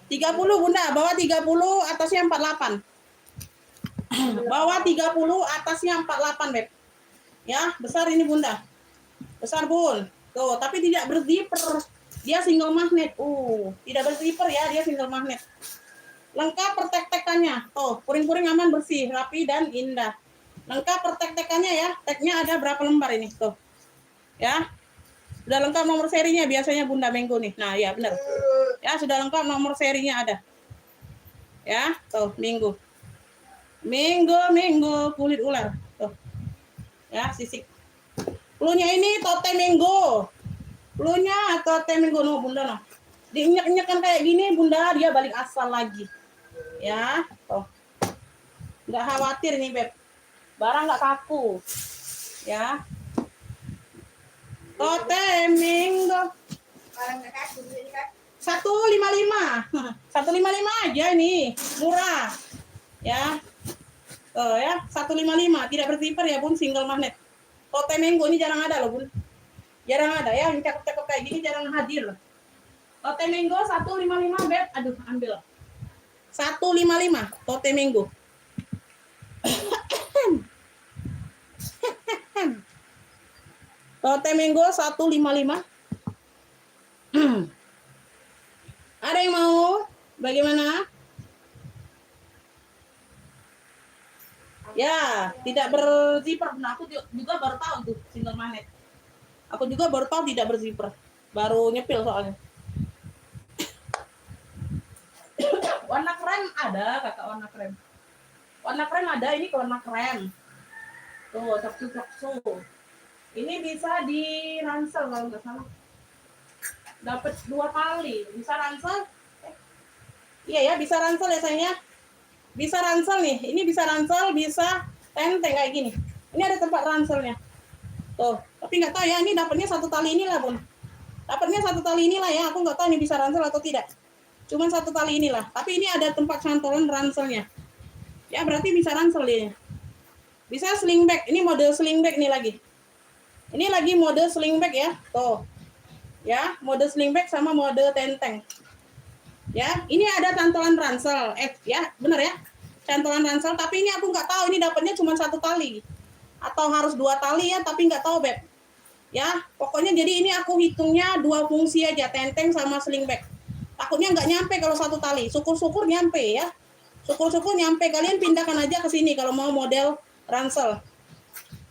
30 bunda, bawah 30, atasnya 48. Bawah 30, atasnya 48, Beb. Ya, besar ini bunda. Besar bun. Tuh, tapi tidak berzipper. Dia single magnet. Tidak berzipper ya, dia single magnet. Lengkap pertek-tekannya. Tuh, puring-puring aman, bersih, rapi dan indah. Lengkap pertek-tekannya ya. Tagnya ada berapa lembar ini? Tuh. Ya. Sudah lengkap nomor serinya biasanya bunda Mango nih. Nah, ya benar. Ya, sudah lengkap nomor serinya ada. Ya, tuh, Mango kulit ular. Tuh. Ya, sisik. Plunya ini tote Mango. Plunya tote Mango no bunda no. Diinjek-injekkan kayak gini bunda, dia balik asal lagi. Ya, tuh. Nggak khawatir nih Beb. Barang nggak kaku. Ya. Tote Mango. Barang nggak kaku ini kan. 155. 155 aja ini, murah. Ya. Ya, 155, tidak berzipper ya, Bun, single magnet. Tote Mango ini jarang ada loh, Bun. Jarang ada ya, yang cakep-cakep kayak gini jarang hadir loh. Tote Mango 155, Beb. Aduh, ambil. 155 Tote Mango. Tote Mango 155. Ada yang mau? Bagaimana? Ya, tidak berzipper. Nah, aku juga baru tahu tuh single magnet. Aku juga baru tahu tidak berzipper. Baru nyepil soalnya. Warna krem ada, kakak, warna krem. Warna krem ada, ini warna krem. Tuh, coksu. Ini bisa di ransel kalau nggak salah. Dapat 2 kali. Bisa ransel? Iya ya, bisa ransel ya sayangnya. Bisa ransel nih. Ini bisa ransel, bisa tenteng kayak gini. Ini ada tempat ranselnya. Tuh, tapi nggak tahu ya, ini dapatnya 1 tali inilah, Bun. Dapatnya 1 tali inilah ya. Aku nggak tahu ini bisa ransel atau tidak. Cuman 1 tali inilah. Tapi ini ada tempat cantolan ranselnya. Ya, berarti bisa ransel dia. Bisa sling bag. Ini mode sling bag nih lagi. Ini lagi mode sling bag ya. Tuh. Ya, mode sling bag sama mode tenteng. Ya, ini ada cantolan ransel. Ya, bener ya. Cantolan ransel, tapi ini aku nggak tahu ini dapatnya cuma 1 tali. Atau harus 2 tali ya, tapi nggak tahu, Beb. Ya, pokoknya jadi ini aku hitungnya 2 fungsi aja, tenteng sama sling bag. Takutnya nggak nyampe kalau 1 tali. Syukur-syukur nyampe ya. Syukur-syukur nyampe. Kalian pindahkan aja ke sini kalau mau model ransel.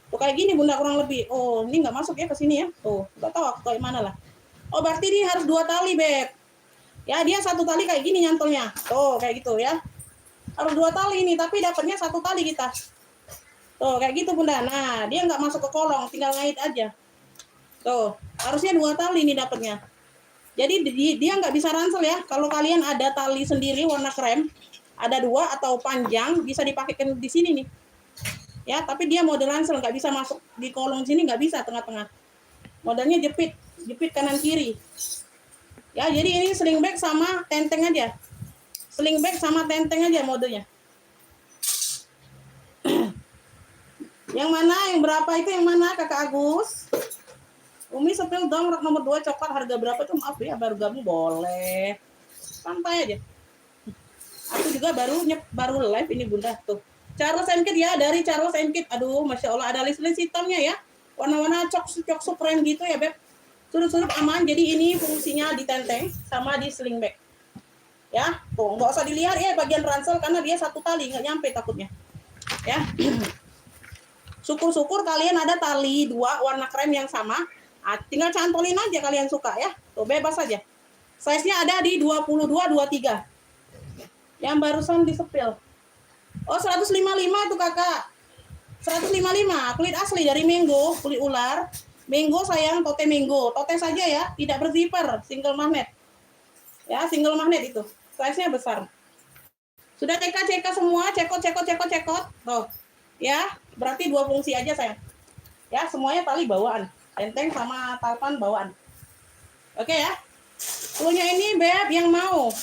Tuh kayak gini, Bunda, kurang lebih. Oh, ini nggak masuk ya ke sini ya. Tuh, nggak tahu aku kayak mana lah. Oh, berarti ini harus 2 tali, Beb. Ya, dia 1 tali kayak gini nyantolnya. Tuh, kayak gitu ya. Harus 2 tali ini, tapi dapatnya 1 tali kita. Tuh, kayak gitu, Bunda. Nah, dia nggak masuk ke kolong, tinggal ngait aja. Tuh, harusnya 2 tali ini dapatnya. Jadi dia nggak bisa ransel ya. Kalau kalian ada tali sendiri warna krem, ada 2 atau panjang, bisa dipakaikan di sini nih. Ya, tapi dia mode ransel, nggak bisa masuk di kolong sini, nggak bisa tengah-tengah. Modelnya jepit kanan kiri. Ya, jadi ini sling bag sama tenteng aja. Sling bag sama tenteng aja modenya. Yang mana? Yang berapa itu yang mana, Kakak Agus? Umi sepil dong, rak nomor 2 coklat harga berapa tuh? Maaf ya, baru gabung boleh. Santai aja. Aku juga baru live ini, Bunda. Tuh. Charles & Kit ya, dari Charles & Kit. Aduh, Masya Allah, ada list-list hitamnya ya. Warna-warna cok keren gitu ya, Beb. Sudut-sudut aman, jadi ini fungsinya di tenteng sama di sling bag. Ya, tuh, nggak usah dilihat ya bagian ransel karena dia 1 tali, nggak nyampe takutnya. Ya. Syukur-syukur kalian ada tali 2 warna krem yang sama. Tinggal cantolin aja kalian suka ya. Tuh, bebas aja. Size-nya ada di 22, 23. Yang barusan disepil. Oh, 155 tuh, Kakak. 155, kulit asli dari Mango, kulit ular. Mango sayang, Tote Mango. Tote saja ya, tidak berzipper, single magnet. Ya, single magnet itu. Size-nya besar. Sudah CK semua, cekot. Tuh. Ya, berarti 2 fungsi aja sayang. Ya, semuanya tali bawaan. Tenteng sama talpan bawaan. Oke ya. Punya ini, Beb, yang mau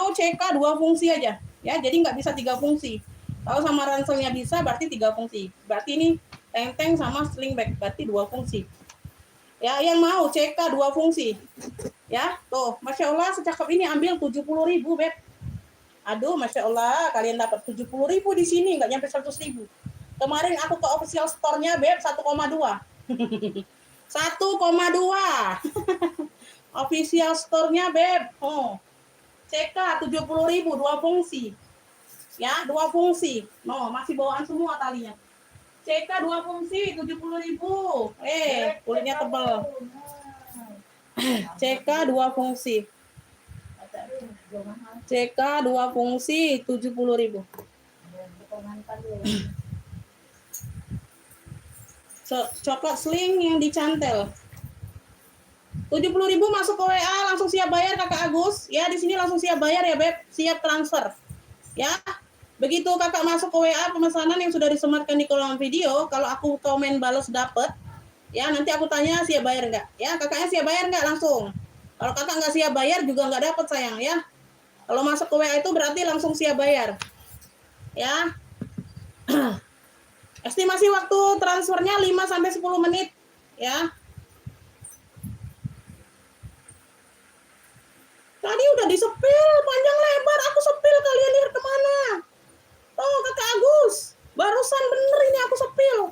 CK 2 fungsi aja. Ya, jadi nggak bisa 3 fungsi. Kalau sama ranselnya bisa, berarti 3 fungsi. Berarti ini tenteng sama sling bag, berarti 2 fungsi. Ya, yang mau CK 2 fungsi. Ya, tuh, Masya Allah, secakep ini ambil 70.000, Beb. Aduh, Masya Allah, kalian dapat 70.000 di sini, nggak nyampe 100.000. Kemarin aku ke official store-nya, Beb, 1,2. 1,2. Official store-nya, Beb. Oh. CK 70.000, 2 fungsi. Ya, 2 fungsi. No, masih bawaan semua talinya. CK 2 fungsi 70.000. Kulitnya tebal. CK 2 fungsi. CK 2 fungsi 70.000. Coklat sling yang dicantel. 70.000 masuk ke WA, langsung siap bayar, Kakak Agus. Ya, di sini langsung siap bayar ya, Beb. Siap transfer. Ya. Begitu Kakak masuk ke WA pemesanan yang sudah disematkan di kolom video, kalau aku komen balas dapat, ya nanti aku tanya siap bayar enggak. Ya, Kakaknya siap bayar enggak langsung. Kalau kakak nggak siap bayar juga nggak dapat sayang ya. Kalau masuk ke WA itu berarti langsung siap bayar. Ya. Estimasi waktu transfernya 5-10 menit ya. Tadi udah disepil panjang lebar, aku sepil, kalian lihat kemana? Oh kakak Agus, barusan bener ini aku sepil.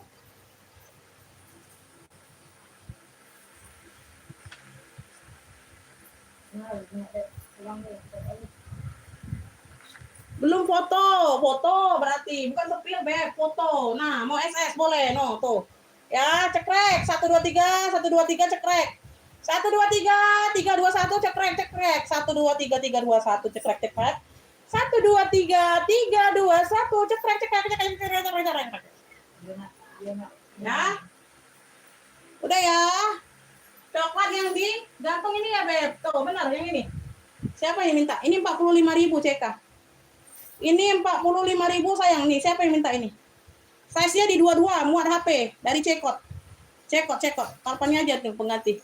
Belum foto berarti bukan sepil beb, foto. Nah mau SS boleh, no tuh. Ya cekrek 123 cekrek. 123 321 cekrek 123 321 cekrek 123 321 cekrek. Ya udah ya. Coklat yang di gantung ini ya beb, tuh benar yang ini. Siapa yang minta? Ini 45.000 CK. Ini 45.000 sayang nih. Siapa yang minta ini? Size-nya di 22, muat HP dari Cekot. Karpannya aja tuh pengganti.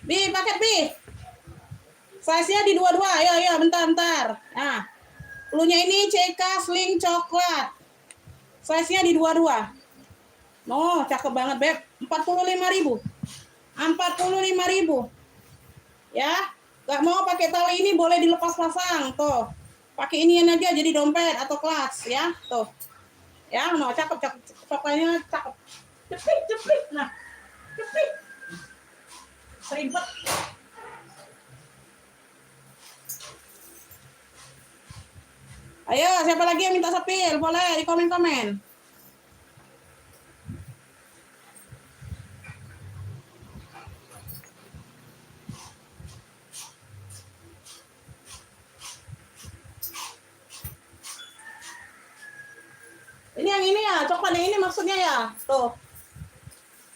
Bi, paket Bi. Size-nya di 22. Ayo, bentar. Nah. Pelunya ini CK Sling coklat. Size-nya di 22. No, cakep banget, Beb. 45.000. 45.000. Ya. Gak mau pakai tali ini boleh dilepas pasang tuh. Pakai inian aja jadi dompet atau kelas ya tuh. Ya, no cakep coklatnya cakep. Cepit. Nah. Cepit. Seribet. Ayo, siapa lagi yang minta sepil? Boleh di komen-komen. Ini yang ini ya, coklat yang ini maksudnya ya. Tuh.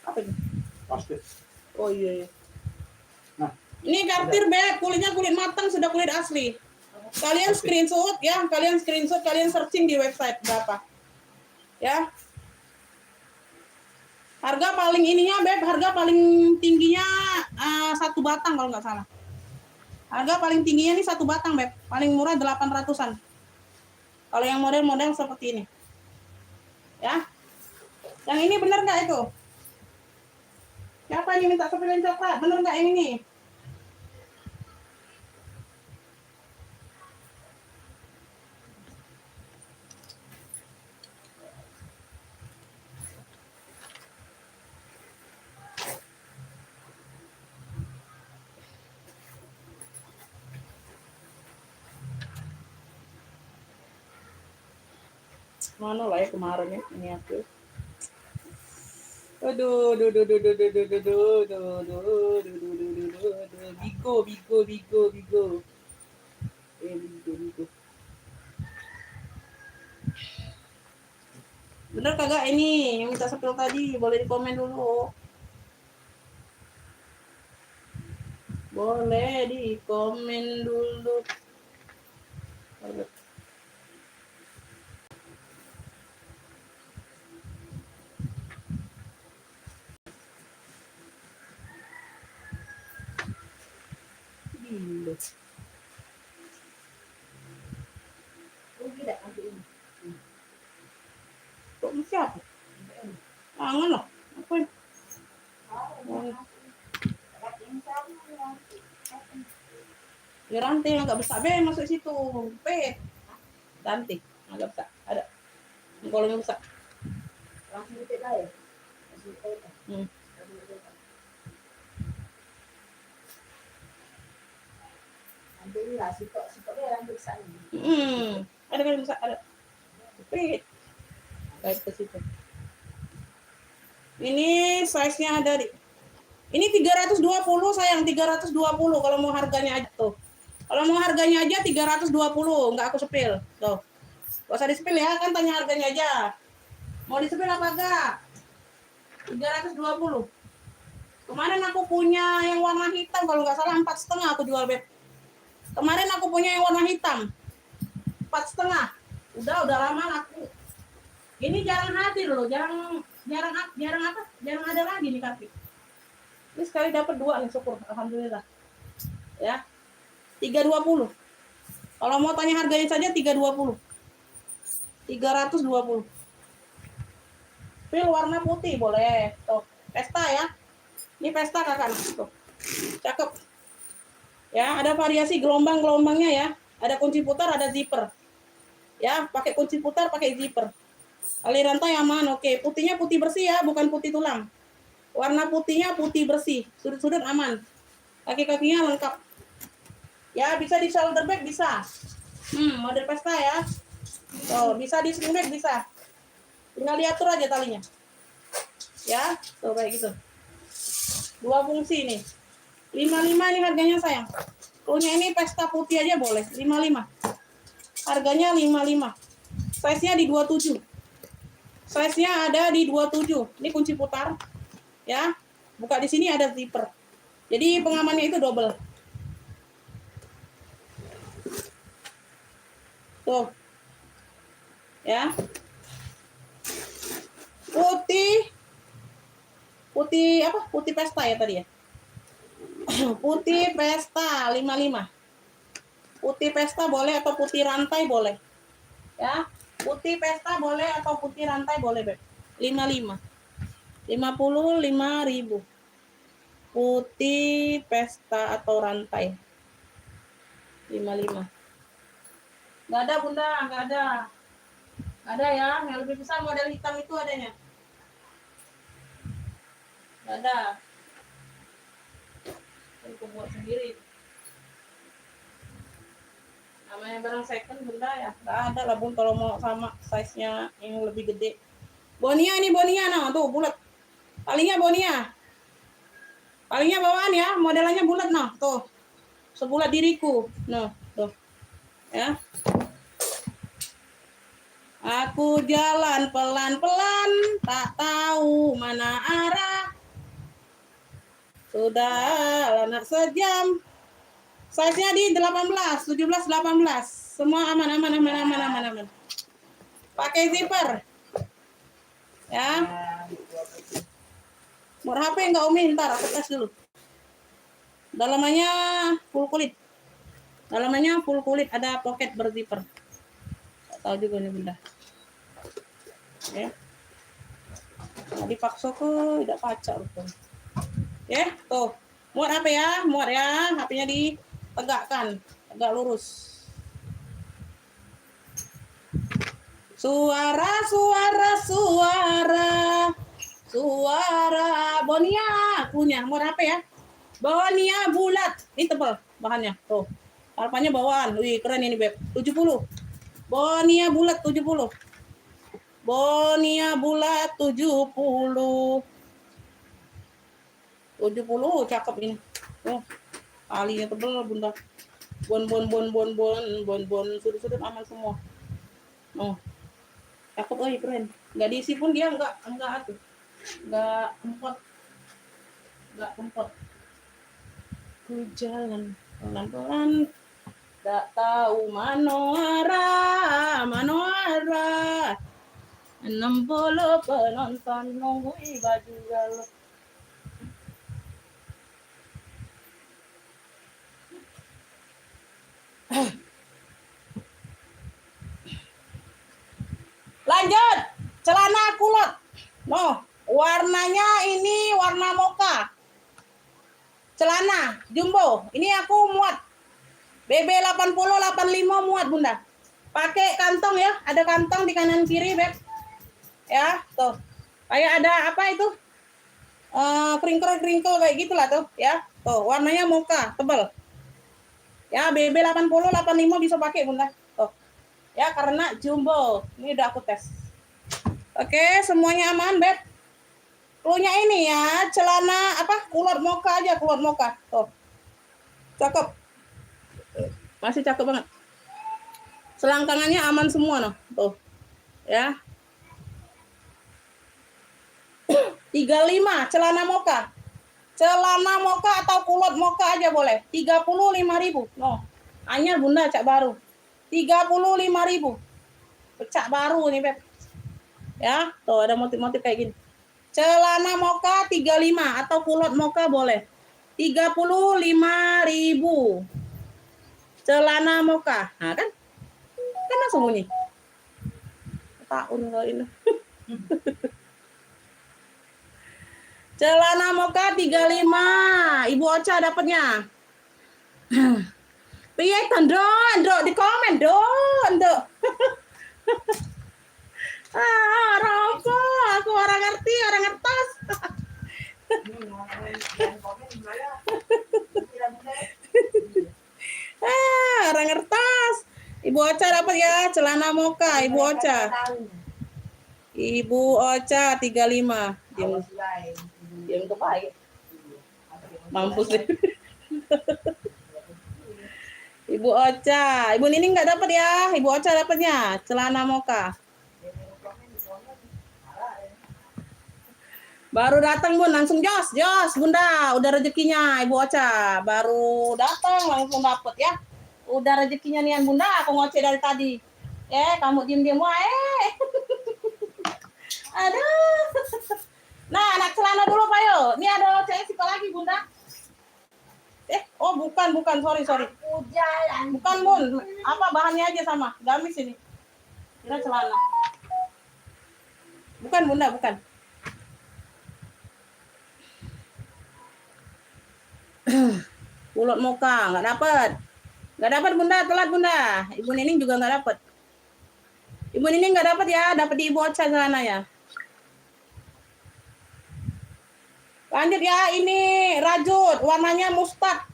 Apa ini? Pasti. Oh iya. Nah, ini gartir beb, kulitnya kulit matang, sudah kulit asli. Kalian screenshot ya, kalian searching di website berapa. Ya. Harga paling ininya beb, harga paling tingginya 1 batang kalau nggak salah. Harga paling tingginya nih 1 batang beb, paling murah 800-an. Kalau yang model-model seperti ini. Ya. Yang ini benar nggak itu? Siapa yang minta sepilin coklat? Benar nggak yang ini? Mana lah ya kemarin ya ini aku. Aduh. Bigo. Bigo. Bener kagak ini yang minta sepil tadi? Boleh di komen dulu. Boleh di komen dulu. Gila. Kok siapa? Tangan loh. Apa ini? Ya rantai nggak besar be masuk situ be rantai nggak besar ada kolongnya besar Langsung titik lain. Alhamdulillah, sikok dia lanjut sana. Ada kan besar ada be baik ke situ. Ini size-nya ada di ini 320 sayang, 320 kalau mau harganya aja tuh. Kalau mau harganya aja 320, nggak aku sepil. Tuh. Gak usah disepil ya, kan tanya harganya aja. Mau disepil apa enggak? 320. Kemarin aku punya yang warna hitam, kalau nggak salah 4,5 aku jual beb. Kemarin aku punya yang warna hitam 4,5. Udah lama laku. Ini jarang hadir loh, jarang ada lagi nih karpet. Ini sekali dapat 2 nih, syukur. Alhamdulillah. Ya. 320. Kalau mau tanya harganya saja 320. 320. Pil warna putih boleh. Tuh, pesta ya. Ini pesta kakak. Tuh. Cakep. Ya, ada variasi gelombang-gelombangnya ya. Ada kunci putar, ada zipper. Ya, pakai kunci putar, pakai zipper. Tali rantai aman, oke. Putihnya putih bersih ya, bukan putih tulang. Warna putihnya putih bersih, sudut-sudut aman. Kaki-kakinya lengkap. Ya, bisa di shoulder bag bisa. Model pesta ya. Tuh, bisa di sling bag bisa. Tinggal diatur aja talinya. Ya, tuh kayak gitu. 2 fungsi nih. 55 ini harganya sayang. Punya ini pesta putih aja boleh, 55. Harganya 55. Size-nya di 27. Size-nya ada di 27. Ini kunci putar. Ya. Buka di sini ada zipper. Jadi pengamannya itu double. Tuh. Ya. Putih apa? Putih pesta ya tadi ya. Putih pesta 55. Putih pesta boleh atau putih rantai boleh. Ya. Putih pesta boleh atau putih rantai boleh, Beb. 55. 55.000. Putih pesta atau rantai. 55. Enggak ada, Bunda, enggak ada. Ada ya, yang lebih besar model hitam itu adanya. Enggak ada. Aku buat sendiri. Namanya barang second, Bunda ya. Enggak ada lah, Bun, kalau mau sama size-nya yang lebih gede. Bonia ini Bonia nah, tuh bulat. Palingnya Bonia. Palingnya bawaan ya, modelannya bulat nah, tuh. Sebulat diriku. Nah, tuh. Ya. Aku jalan pelan-pelan, tak tahu mana arah. Sudah anak sejam. Size-nya di 18, 17, 18. Semua aman. Pakai zipper. Ya. Mau HP enggak Umi? Ntar aku tes dulu. Dalamannya full kulit. Dalamannya full kulit, ada pocket berzipper. Tahu juga nih Bunda. Ya. Nah, dipaksa ke tidak pacar tuh. Ya, tuh. Muat HP ya, muat ya. HP-nya ditegakkan, tegak lurus. Suara Bonia punya muat HP ya. Bonia bulat. Ini tebal bahannya. Tuh. Alpanya bawaan. Wih, keren ini, Beb. 70. Bonia bulat 70. Bonia bulat 70. 70 cakep ini. Oh, talinya tebel Bunda. Bon sudut-sudut aman semua. Oh. Cakep keren. Enggak diisi pun dia enggak atuh. Enggak kempot. Ku jalan pelan-pelan. Tak tahu mano arah. 60 penonton nungguin baju galau. Lanjut, celana kulot. No, warnanya ini warna mocha. Celana jumbo. Ini aku muat. BB 80 85 muat, Bunda. Pakai kantong ya, ada kantong di kanan kiri, Beb. Ya, tuh. Kayak ada apa itu? Kringkel kayak gitulah tuh, ya. Tuh, warnanya mocha, tebal. Ya, BB 80 85 bisa pakai, Bunda. Tuh. Ya, karena jumbo. Ini udah aku tes. Oke, semuanya aman, Beb. Punya ini ya, celana apa? Kulot mocha aja, kulot mocha. Tuh. Cakep. Masih cakep banget. Selangkangannya aman semua noh. Tuh. Ya. 35 celana mocha. Celana mocha atau kulot mocha aja boleh. 35.000. No. Anyar Bunda cak baru. 35.000. Cak baru nih, Beb. Ya, tuh ada motif-motif kayak gini. Celana moka 35 atau kulot moka boleh. 35.000. Celana moka. Nah, kan? Kan langsung bunyi. Tahun kalau ini. Celana moka 35. Ibu Ocha dapatnya. Piye Ndok di komen Ndok. Rokok, aku orang ngerti, orang ngertos. Orang ngertos. Ibu Ocha dapat ya celana moka, Ibu Ocha. Ibu Ocha 35. Diam ke pagi. Mampus deh. Ibu Ocha, Ibu Nining nggak dapat ya, Ibu Ocha dapatnya celana moka. Baru datang Bun, langsung jos, Bunda, udah rezekinya Ibu Ocha, baru datang langsung dapat ya. Udah rezekinya nih Bunda, aku ngoceh dari tadi. Kamu diem-diem wae. Aduh. Nah, anak celana dulu Pak yo. Ini ada CS lagi Bunda. Oh bukan, sorry. Bukan Bun, apa bahannya aja sama, gamis ini. Kira celana. Bukan Bunda, bukan. Kulot moka, nggak dapat Bunda, telat Bunda. Ibu Nining juga nggak dapat. Ibu Nining nggak dapat ya, dapat di Ibu Ocha celana ya. Lanjut ya, ini rajut, warnanya mustard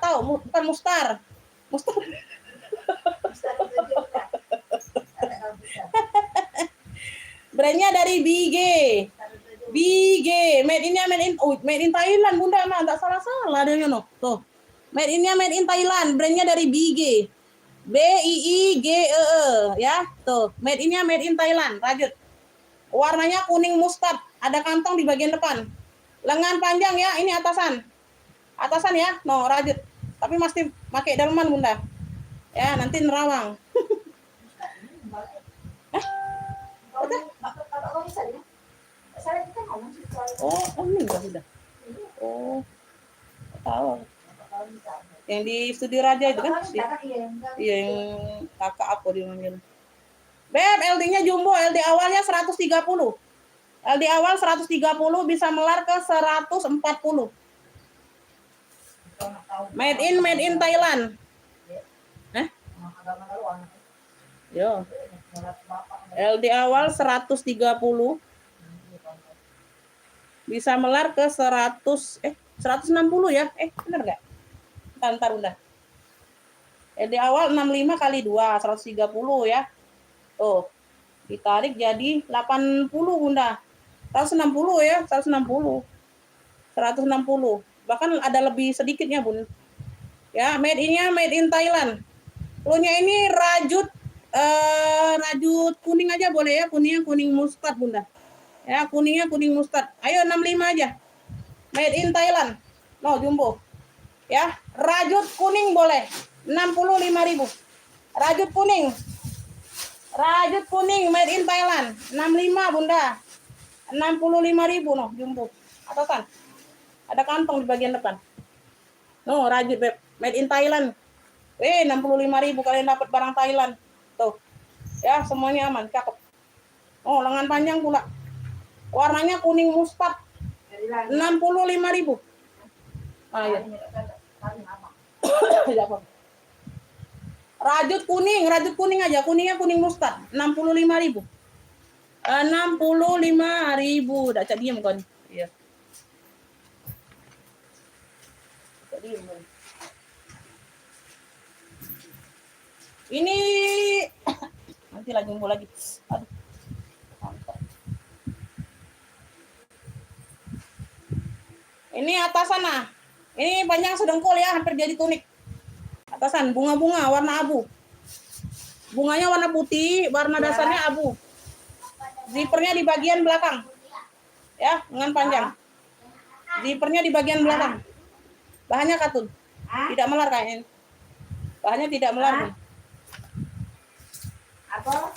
tahu, bukan mustar. Brandnya dari BG, made in Thailand Bunda, mah nggak salah dia no. Tuh, made in Thailand, brandnya dari BG, BIIGE ya, tuh, made in Thailand, rajut. Warnanya kuning mustard, ada kantong di bagian depan. Lengan panjang ya, ini atasan ya, no rajut. Tapi mesti pakai daleman Bunda. Ya, nanti nerawang. Oh, ini enggak sudah. Oh, tahu. Yang di Studio Raja itu kan? Iya, yang kakak apa dia manggil. Beb, LD-nya jumbo, LD awalnya 130. LD awal 130 bisa melar ke 140. Made in Thailand. Yo. LD awal 130 bisa melar ke 160 ya. Benar enggak? Bentar Bunda. LD awal 65 kali 2 130 ya. Tuh. Ditarik jadi 80 Bunda. 160 ya, 160. Bahkan ada lebih sedikitnya Bun. Ya, made in Thailand. Punya ini rajut kuning aja boleh ya, kuningnya kuning mustard Bunda. Ya, kuningnya kuning mustard. Ayo 65 aja. Made in Thailand. No, jumbo. Ya, rajut kuning boleh. 65.000. Rajut kuning made in Thailand. 65 Bunda. 65.000 no, jumbo. Atasan. Ada kantong di bagian depan. No, rajut Beb. Made in Thailand. 65.000 kalian dapat barang Thailand. Tuh. Ya, semuanya aman, cakep. Oh, lengan panjang pula. Warnanya kuning mustard. 65.000. Iya. Tidak apa. Rajut kuning aja. Kuningnya kuning mustard. 65.000. 65.000. Dah cak diam kan. Iya. Cak diam kan. Ini nanti lagi jumbo lagi. Aduh. Ini atasan nah. Ini panjang sedengkul ya, hampir jadi tunik. Atasan bunga-bunga warna abu. Bunganya warna putih, warna dasarnya abu. Zippernya di bagian belakang. Ya, lengan panjang. Zippernya di bagian belakang. Bahannya katun. Tidak melar kayaknya. Bahannya tidak melar. Apa?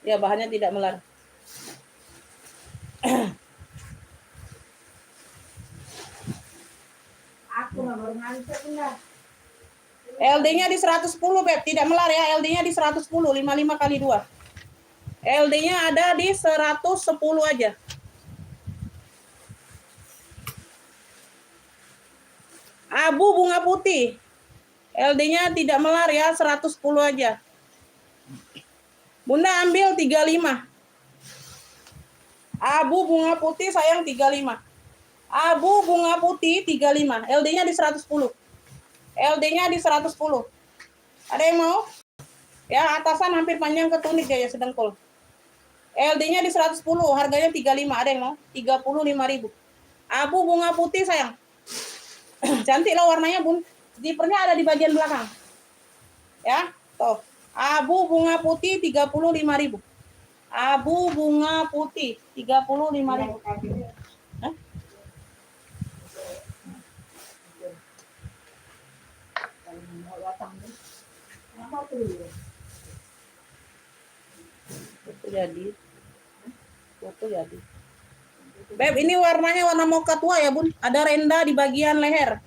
Ya, bahannya tidak melar. Aku nggak baru ngantuk Bunda. LD-nya di 110, Beb. Tidak melar ya. LD-nya di 110, 55 kali 2. LD-nya ada di 110 aja. Abu bunga putih. LD-nya tidak melar ya, 110 aja. Bunda ambil 35. Abu bunga putih sayang 35. Abu bunga putih 35. LD-nya di 110. LD-nya di 110. Ada yang mau? Ya, atasan hampir panjang ke tunik ya sedengkul. LD-nya di 110, harganya 35. Ada yang mau? 35.000. Abu bunga putih sayang. Cantik lah warnanya, Bun. Zippernya ada di bagian belakang. Ya, tuh. Abu bunga putih 35.000. Abu bunga putih 35.000. Hah? Itu jadi. Itu jadi. Beb, ini warnanya warna mocha tua ya, Bun. Ada renda di bagian leher.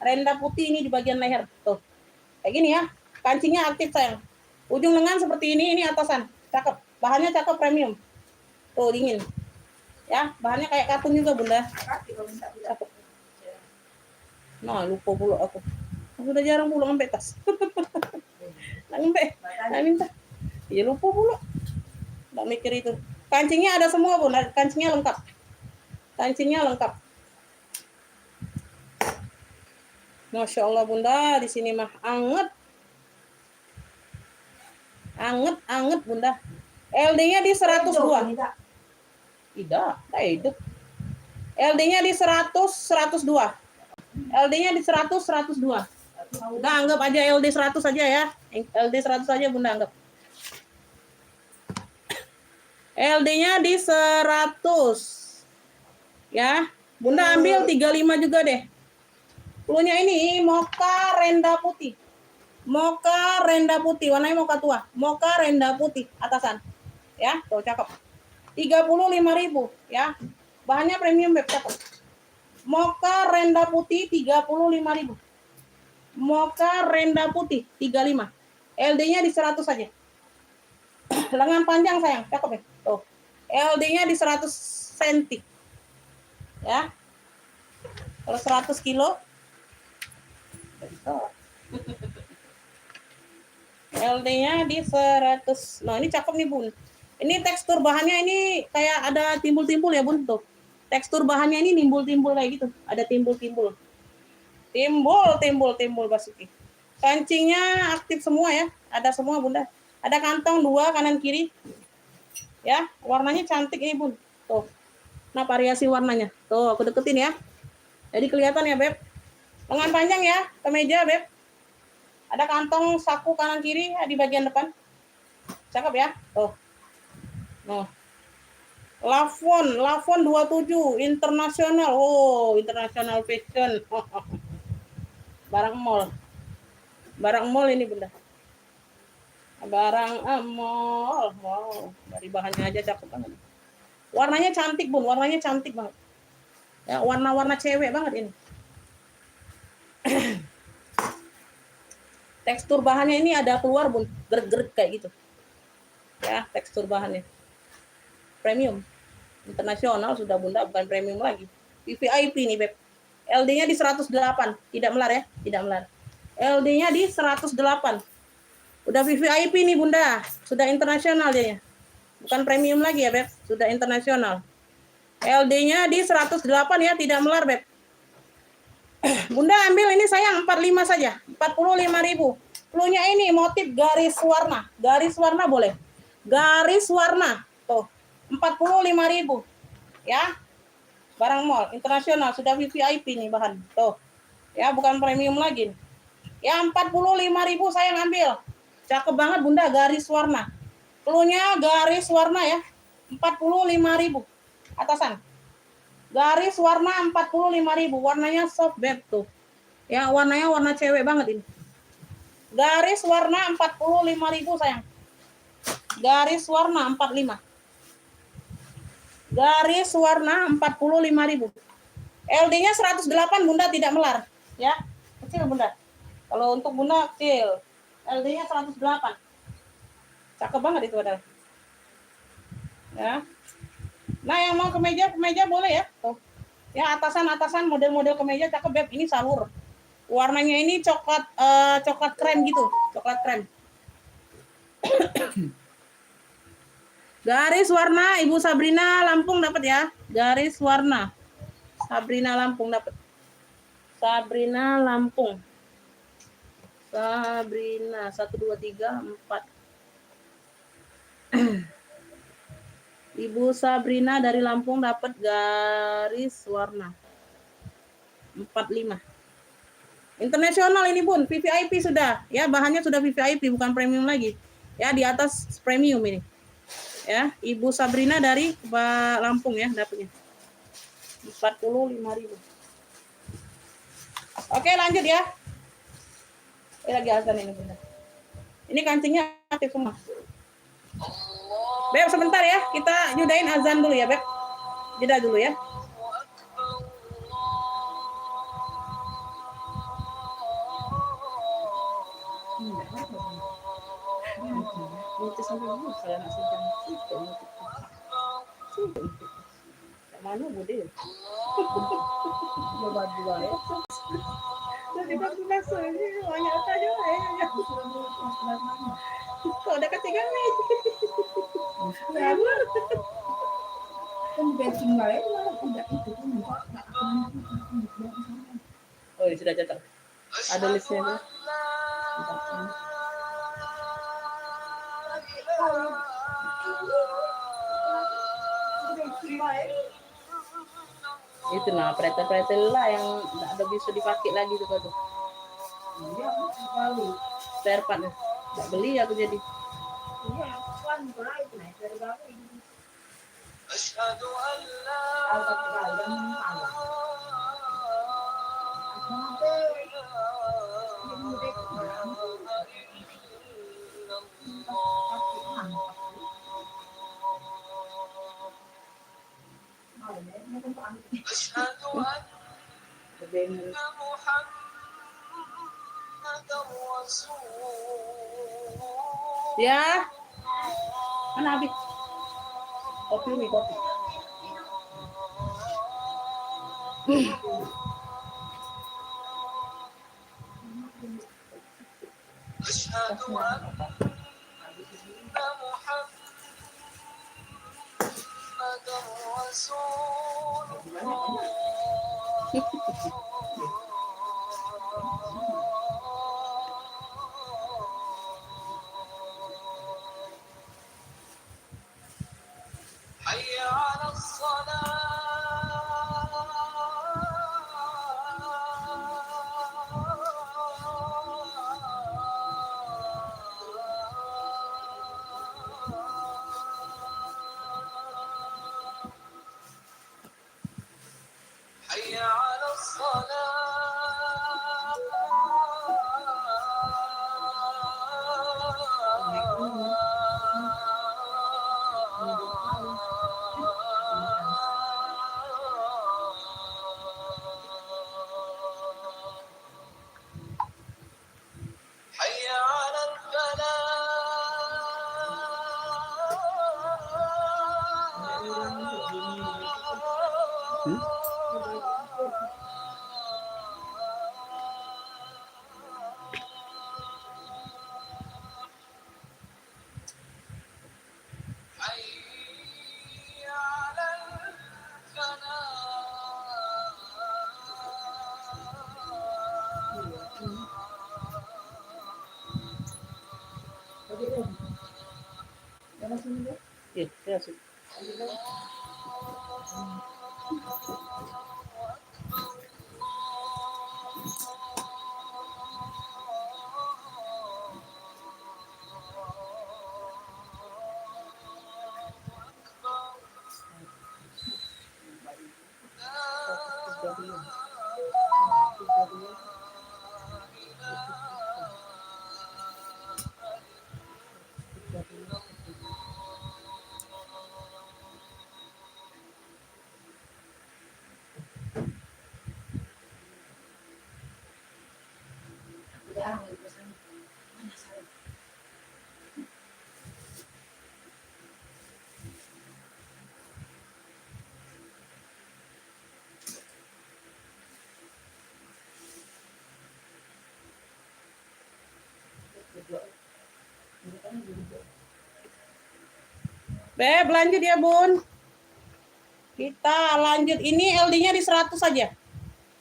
Renda putih ini di bagian leher. Tuh. Kayak gini ya. Kancingnya aktif sayang. Ujung lengan seperti ini atasan. Cakep. Bahannya cakep premium. Tuh, dingin. Ya, bahannya kayak katun juga, Bunda. Cakep. Nah, lupa pula aku. Aku udah jarang pulang sampai tas. Nggak minta. Ya lupa pula. Nggak mikir itu. Kancingnya ada semua, Bun. Kancingnya lengkap. Kancingnya lengkap. Masya Allah, Bunda. Di sini mah anget. Anget, Bunda. LD-nya di 102. Tidak, hidup. LD-nya di 102. LD-nya di 102. Udah anggap aja LD 100 aja ya. LD 100 aja Bunda anggap. LD-nya di 100. Ya. Bunda ambil 35 juga deh. Cluenya ini mocha renda putih. Mocha renda putih, warnanya mocha tua. Mocha renda putih atasan. Ya, tuh cakep. 35.000 ya. Bahannya premium, Beb, cakep. Mocha renda putih 35.000. Mocha renda putih 35. LD-nya di 100 saja. Lengan panjang sayang, cakep ya. Tuh. LD-nya di 100 cm. Ya. Kalau 100 kilo LD-nya di 100. Nah, ini cakep nih, Bun. Ini tekstur bahannya ini kayak ada timbul-timbul ya, Bun, tuh. Tekstur bahannya ini nimbul-timbul kayak gitu. Ada timbul-timbul. Timbul Basuki. Kancingnya aktif semua ya. Ada semua, Bunda. Ada kantong 2 kanan kiri. Ya, warnanya cantik ini, Bun. Tuh. Nah, variasi warnanya. Tuh, aku deketin ya. Jadi kelihatan ya, Beb. Lengan panjang ya, kemeja, Beb. Ada kantong saku kanan kiri di bagian depan. Cakep ya. Tuh. Noh. Lavon 27 internasional. Oh, internasional fashion. Barang mall ini, Bunda. Barang mall. Wow, dari bahannya aja cakep banget. Warnanya cantik, Bun. Warnanya cantik banget. Ya, warna-warna cewek banget ini. Tekstur bahannya ini ada keluar, Bun. Gerak-gerak kayak gitu. Ya, tekstur bahannya. Premium. Internasional sudah, Bunda, bukan premium lagi. VVIP nih, Beb. LD-nya di 108. Tidak melar ya? Tidak melar. LD-nya di 108. Udah VVIP nih, Bunda. Sudah internasional dia. Bukan premium lagi ya, Beb. Sudah internasional. LD-nya di 108 ya, tidak melar, Beb. Bunda ambil ini sayang 45 saja. 45.000. Cluenya ini motif garis warna. Garis warna boleh. Garis warna. Tuh. 45.000. Ya. Barang mall internasional sudah VVIP nih bahan. Tuh. Ya, bukan premium lagi. Ya, 45.000 sayang ambil. Cakep banget, Bunda, garis warna. Cluenya garis warna ya. 45.000. Atasan. Garis warna 45.000. Warnanya soft, Beb, tuh. Ya, warnanya warna cewek banget ini. Garis warna 45.000 sayang. Garis warna 45. Garis warna 45.000. LD-nya 108 Bunda, tidak melar. Ya, kecil Bunda. Kalau untuk Bunda kecil. LD-nya 108. Cakep banget itu ada. Ya. Nah, yang mau kemeja boleh ya. Tuh. Ya, atasan model-model kemeja cakep Beb. Ini salur. Warnanya ini coklat krem gitu, coklat krem. Garis warna Ibu Sabrina Lampung dapat ya. Garis warna Sabrina Lampung dapat. Sabrina Lampung. Sabrina 1 2 3 4. Ibu Sabrina dari Lampung dapat garis warna 45. Internasional ini Bun, VVIP sudah. Ya, bahannya sudah VVIP bukan premium lagi. Ya, di atas premium ini. Ya, Ibu Sabrina dari Lampung ya dapatnya. 45.000. Oke, lanjut ya. Ini lagi azan ini Bunda. Ini kancingnya aktif semua. Beb sebentar ya, kita nyudahin azan dulu ya Beb. Jeda dulu ya. Mana bude? Coba dua ya. Jadi baru masuk ini banyak saja ya. Kok ada ketiga nih? Kan bensin balik udah itu tuh enggak Oh, sudah catat. Ada listnya tuh. Itu nah pretel-pretel lah yang nggak ada bisa dipakai lagi tuh tuh. Iya, kali. Spare part nggak beli aku jadi. Iya, kan mulai itu naik dari bawah ini. Asyhadu an la asyhadu anna Muhammadar Rasulullah. Ya. Mana habis? Kopi nih, kopi. Asyhadu anna Muhammadar Rasulullah. Hayya 'alas salah. Hayya 'alas salah. Hayya 'alal Iya, ya sih. sarang lagi pesan. Mana sarang? Beb, lanjut ya, Bun. Kita lanjut. Ini LD-nya di 100 saja.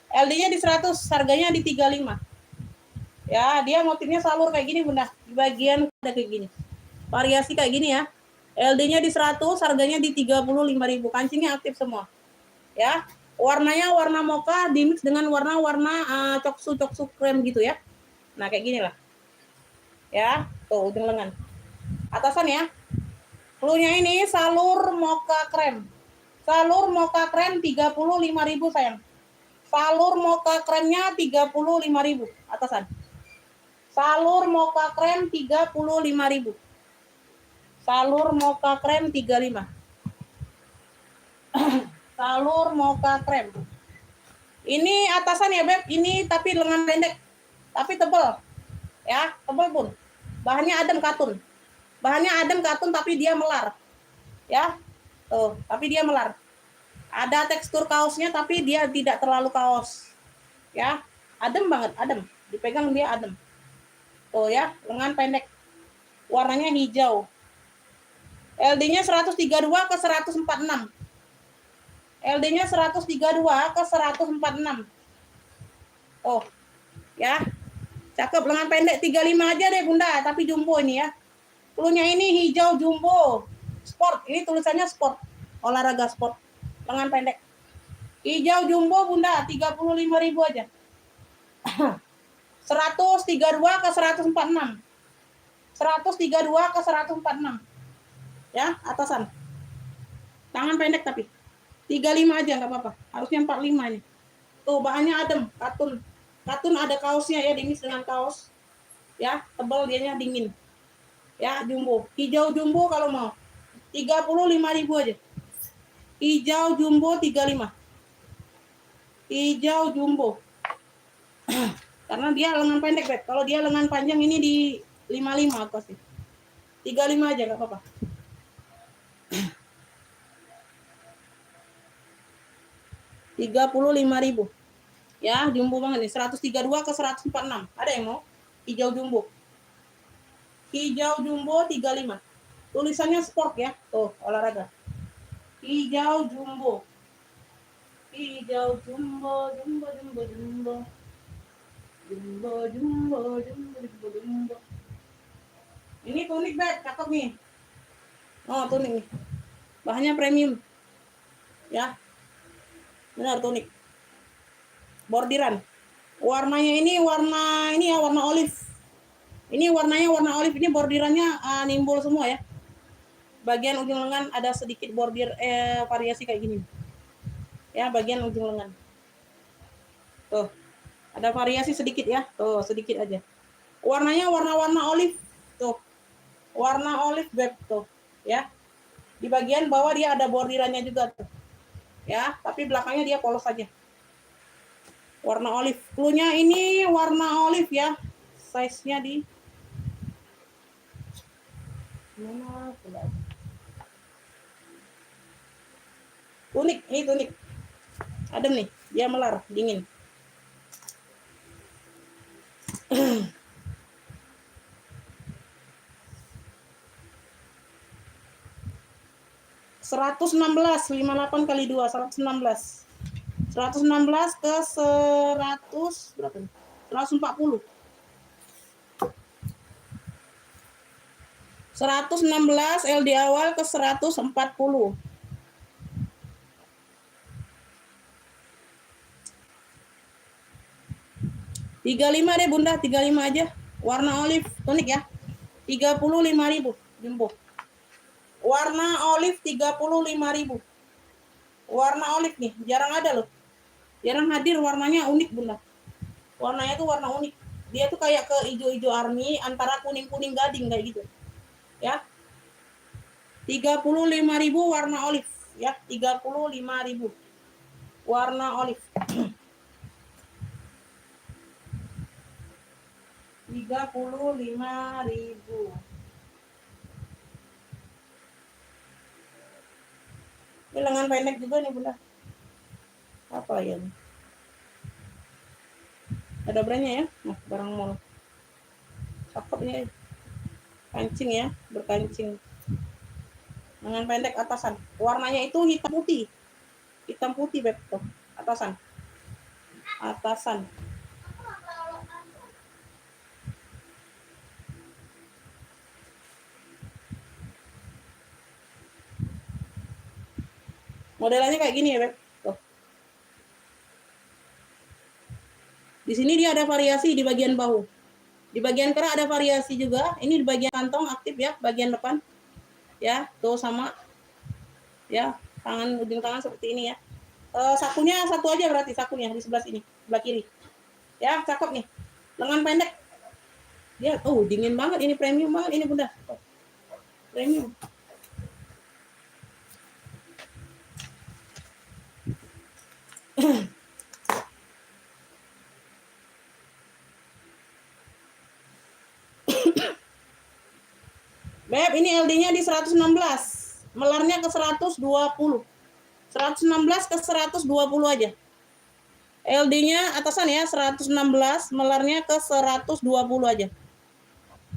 LD-nya di 100, harganya di 35. Ya, dia motifnya salur kayak gini, Bunda. Di bagian ada kayak gini. Variasi kayak gini ya. LD-nya di 100, harganya di 35.000. Kancingnya aktif semua. Ya. Warnanya warna mocha dimix dengan warna-warna coksu krem gitu ya. Nah, kayak gini lah. Ya, tuh ujung lengan. Atasan ya. Cluenya ini salur mocha krem. Salur mocha krem 35.000 sayang. Salur mocha kremnya 35.000 atasan. Salur mocha krem 35.000. Salur mocha krem 35. Salur mocha krem. Ini atasan ya, Beb. Ini tapi lengan pendek. Tapi tebal. Ya, tebal, Bun. Bahannya adem katun. Bahannya adem katun tapi dia melar. Ya. Tuh, tapi dia melar. Ada tekstur kaosnya tapi dia tidak terlalu kaos. Ya. Adem banget, adem. Dipegang dia adem. Tuh ya, lengan pendek. Warnanya hijau. LD-nya 132 ke 146. LD-nya 132 ke 146. Oh, ya. Cakep, lengan pendek 35 aja deh, Bunda, tapi jumbo ini ya. Cluenya ini hijau jumbo. Sport, ini tulisannya sport. Olahraga sport. Lengan pendek. Hijau jumbo, Bunda, 35.000 aja. 132 ke 146. 132 ke 146. Ya, atasan. Tangan pendek tapi. 35 aja nggak apa-apa. Harusnya 45 ini. Tuh bahannya adem, katun. Katun ada kaosnya ya, dimix dengan kaos. Ya, tebal dianya dingin. Ya, jumbo. Hijau jumbo kalau mau. 35.000 aja. Hijau jumbo 35. Hijau jumbo. Karena dia lengan pendek, Beb. Kalau dia lengan panjang ini di 55 aku sih. 35 aja nggak apa-apa. 35.000. Ya, jumbo banget nih. 132 ke 146. Ada yang mau? Hijau jumbo. Hijau jumbo 35. Tulisannya sport ya. Tuh, olahraga. Hijau jumbo. Hijau jumbo, jumbo, jumbo, jumbo. Jumbo, jumbo, jumbo, jumbo, jumbo. Ini tunik, Beb. Cakep nih. Oh, tunik nih. Bahannya premium. Ya. Benar, tunik. Bordiran. Warnanya ini warna olive. Ini warnanya warna olive, ini bordirannya nimbul semua ya. Bagian ujung lengan ada sedikit bordir variasi kayak gini. Ya, bagian ujung lengan. Tuh. Ada variasi sedikit ya. Tuh, sedikit aja. Warnanya warna-warna olive. Tuh. Warna olive, Beb, tuh. Ya. Di bagian bawah dia ada bordirannya juga tuh. Ya, tapi belakangnya dia polos saja. Warna olive. Cluenya ini warna olive ya. Size-nya di mana? Tunik, ini tunik. Adem nih, dia melar, dingin. (116) 58 kali 2, 116. 116 ke 100 berapa nih? 140. 116 LD awal ke 140. 35 deh, Bunda, 35 aja. Warna olive, tunik ya. 35.000 jumbo. Warna olive 35.000. Warna olive nih, jarang ada loh. Jarang hadir, warnanya unik, Bunda. Warnanya tuh warna unik. Dia tuh kayak ke hijau-hijau army antara kuning-kuning gading kayak gitu. Ya. 35.000 warna olive ya, 35.000. Warna olive. 35.000. Ini lengan pendek juga nih Bunda. Apa ya? Ada brandnya ya. Nah, barang mall. Cakep nih. Kancing ya, berkancing. Lengan pendek atasan. Warnanya itu hitam putih. Hitam putih Beb tuh. Atasan. Atasan. Modelannya kayak gini ya, Beb. Tuh. Di sini dia ada variasi di bagian bahu. Di bagian kerah ada variasi juga. Ini di bagian kantong aktif ya, bagian depan. Ya, tuh sama. Ya, tangan ujung tangan seperti ini ya. Sakunya satu aja berarti sakunya di sebelah sini, sebelah kiri. Ya, cakep nih. Lengan pendek. Dia, dingin banget ini, premium banget ini Bunda. Tuh. Premium. Beb, ini LD-nya di 116. Melarnya ke 120. 116 ke 120 aja. LD-nya atasan ya, 116. Melarnya ke 120 aja.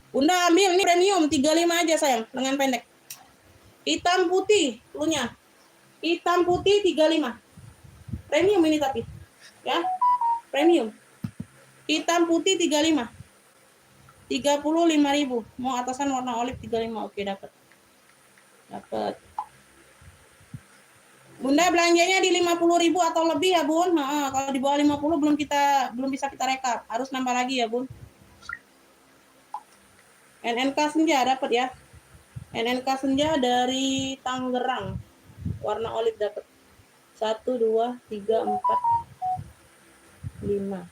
Bunda ambil, ini premium. 35 aja sayang, lengan pendek. Hitam putih, lunya. Hitam putih 35. Premium ini tapi. Ya, premium. Hitam putih 35. 35.000. Mau atasan warna olive 35. Oke, dapat. Dapat. Bunda belanjanya di 50.000 atau lebih ya, Bun. Nah, kalau di bawah 50 belum bisa kita rekap. Harus nambah lagi ya, Bun. NNK Senja dapat ya. NNK Senja dari Tangerang. Warna olive dapat. 1 2 3 4 5.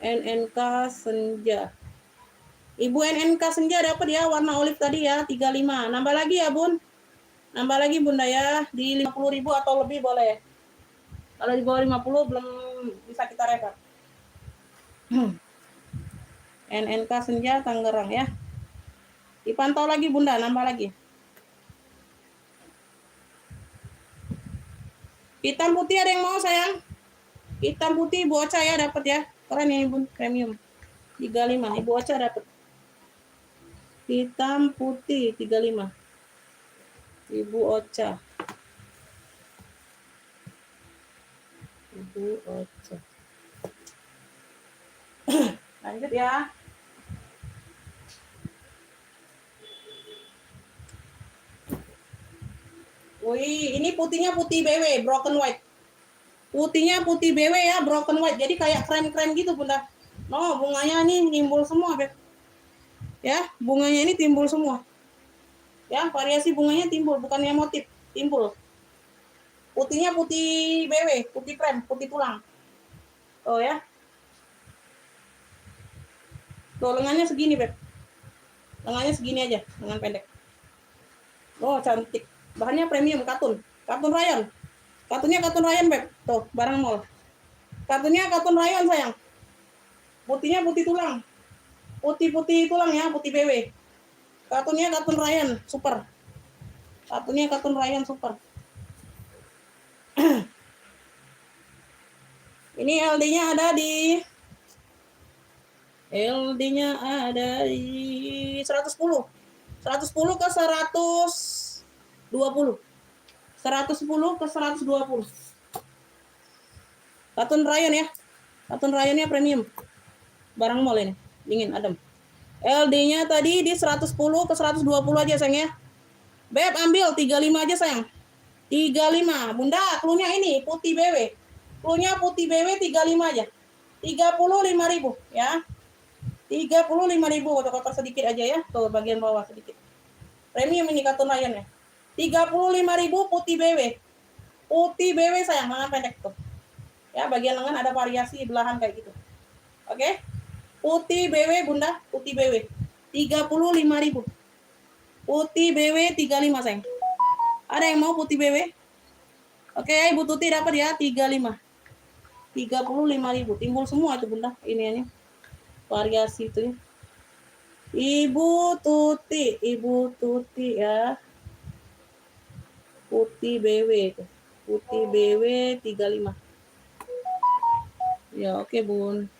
NNK Senja. Ibu NNK Senja dapat ya warna olive tadi ya 35. Nambah lagi ya Bun. Nambah lagi Bunda ya di 50.000 atau lebih boleh. Kalau di bawah 50 belum bisa kita rekap. NNK Senja Tangerang ya. Dipantau lagi Bunda, nambah lagi. Hitam putih ada yang mau sayang? Hitam putih Ibu Ocha ya dapat ya. Keren ini Bun, premium. 35 Ibu Ocha dapat. Hitam putih 35. Ibu Ocha. Ibu Ocha. Lanjut ya. Wih, ini putihnya putih BW, broken white. Putihnya putih BW ya, broken white. Jadi kayak krem-krem gitu, Bunda. No, bunganya nih timbul semua, Beb. Ya, bunganya ini timbul semua. Ya, variasi bunganya timbul, bukannya motif, timbul. Putihnya putih BW, putih krem, putih tulang. Oh ya. Tuh, lengannya segini, Beb. Lengannya segini aja, lengan pendek. Oh, cantik. Bahannya premium, katun. Katun rayon. Katunnya katun rayon, Beb. Tuh, barang mall. Katunnya katun rayon, sayang. Putihnya putih tulang. Putih-putih tulang ya, putih BW. Katunnya katun rayon, super. Katunnya katun rayon, super. Ini LD-nya ada di 110. 110 ke 120. 110 ke 120. Katun rayon ya. Katun rayonnya premium. Barang mall ini. Dingin, adem. LD-nya tadi di 110 ke 120 aja sayang ya. Beb ambil 35 aja sayang. 35. Bunda, klunya ini putih BW. Klunya putih BW 35 aja. 35.000 ya. 35.000 kotor-kotor sedikit aja ya. Tuh bagian bawah sedikit. Premium ini katun rayon ya. 35.000 putih BW. Putih BW sayang, lengan pendek tuh. Ya, bagian lengan ada variasi belahan kayak gitu. Oke. Putih BW Bunda, putih BW. 35.000. Putih BW 35 sayang. Ada yang mau putih BW? Oke, Ibu Tuti dapat ya 35. 35.000. Timbul semua itu Bunda iniannya. Variasi itu ya. Ibu Tuti ya. Putih BW itu. Putih BW 35. Ya, oke, Bun.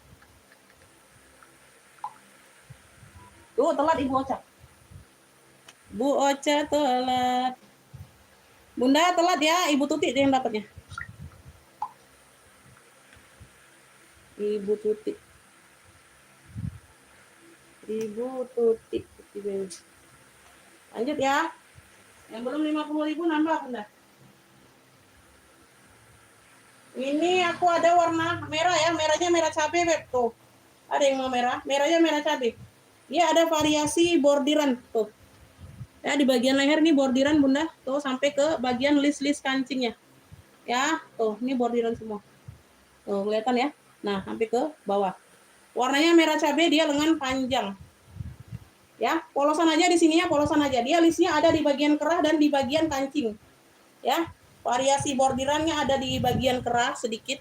Tuh, telat Ibu Ocha. Bu Ocha telat. Bunda telat ya, Ibu Tuti yang dapatnya. Ibu Tuti. Putih BW. Lanjut ya. Yang belum 50.000 nambah, Bunda. Ini aku ada warna merah ya, merahnya merah cabai, Beb. Tuh. Ada yang mau merah, merahnya merah cabai. Dia ada variasi bordiran tuh. Ya, di bagian leher nih bordiran, Bunda. Tuh sampai ke bagian list-list kancingnya. Ya, tuh, ini bordiran semua. Tuh, kelihatan ya. Nah, sampai ke bawah. Warnanya merah cabai, dia lengan panjang. Ya, polosan aja di sininya, polosan aja. Dia listnya ada di bagian kerah dan di bagian kancing. Ya, variasi bordirannya ada di bagian kerah sedikit,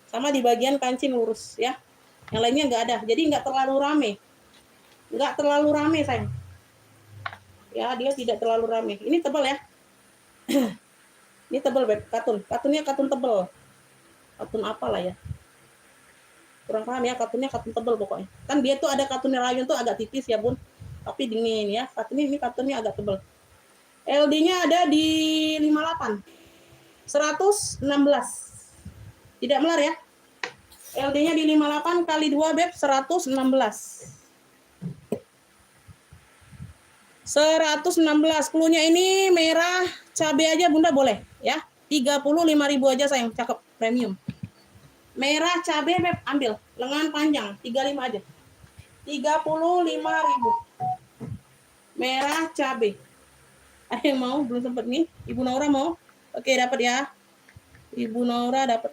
sama di bagian kancing lurus ya. Yang lainnya nggak ada, jadi nggak terlalu rame sayang. Ya, dia tidak terlalu rame. Ini tebal ya. Ini tebal, Beb. Katunnya katun tebal. Katun apalah ya, kurang paham ya. Katunnya katun tebal pokoknya. Kan dia tuh ada katunnya rayon tuh agak tipis ya, Bun, tapi dingin ya. Ini katunnya agak tebal. LD-nya ada di 58. 116. Tidak melar ya. LD-nya di 58 kali 2, Beb, 116. 116. Klunya ini merah cabai aja, Bunda, boleh ya. 35.000 aja sayang, cakep, premium. Merah cabai, Beb, ambil. Lengan panjang, 35 aja. 35.000. Merah cabai. Ada yang mau? Belum sempet nih. Ibu Naura mau? Oke, dapat ya. Ibu Naura dapat.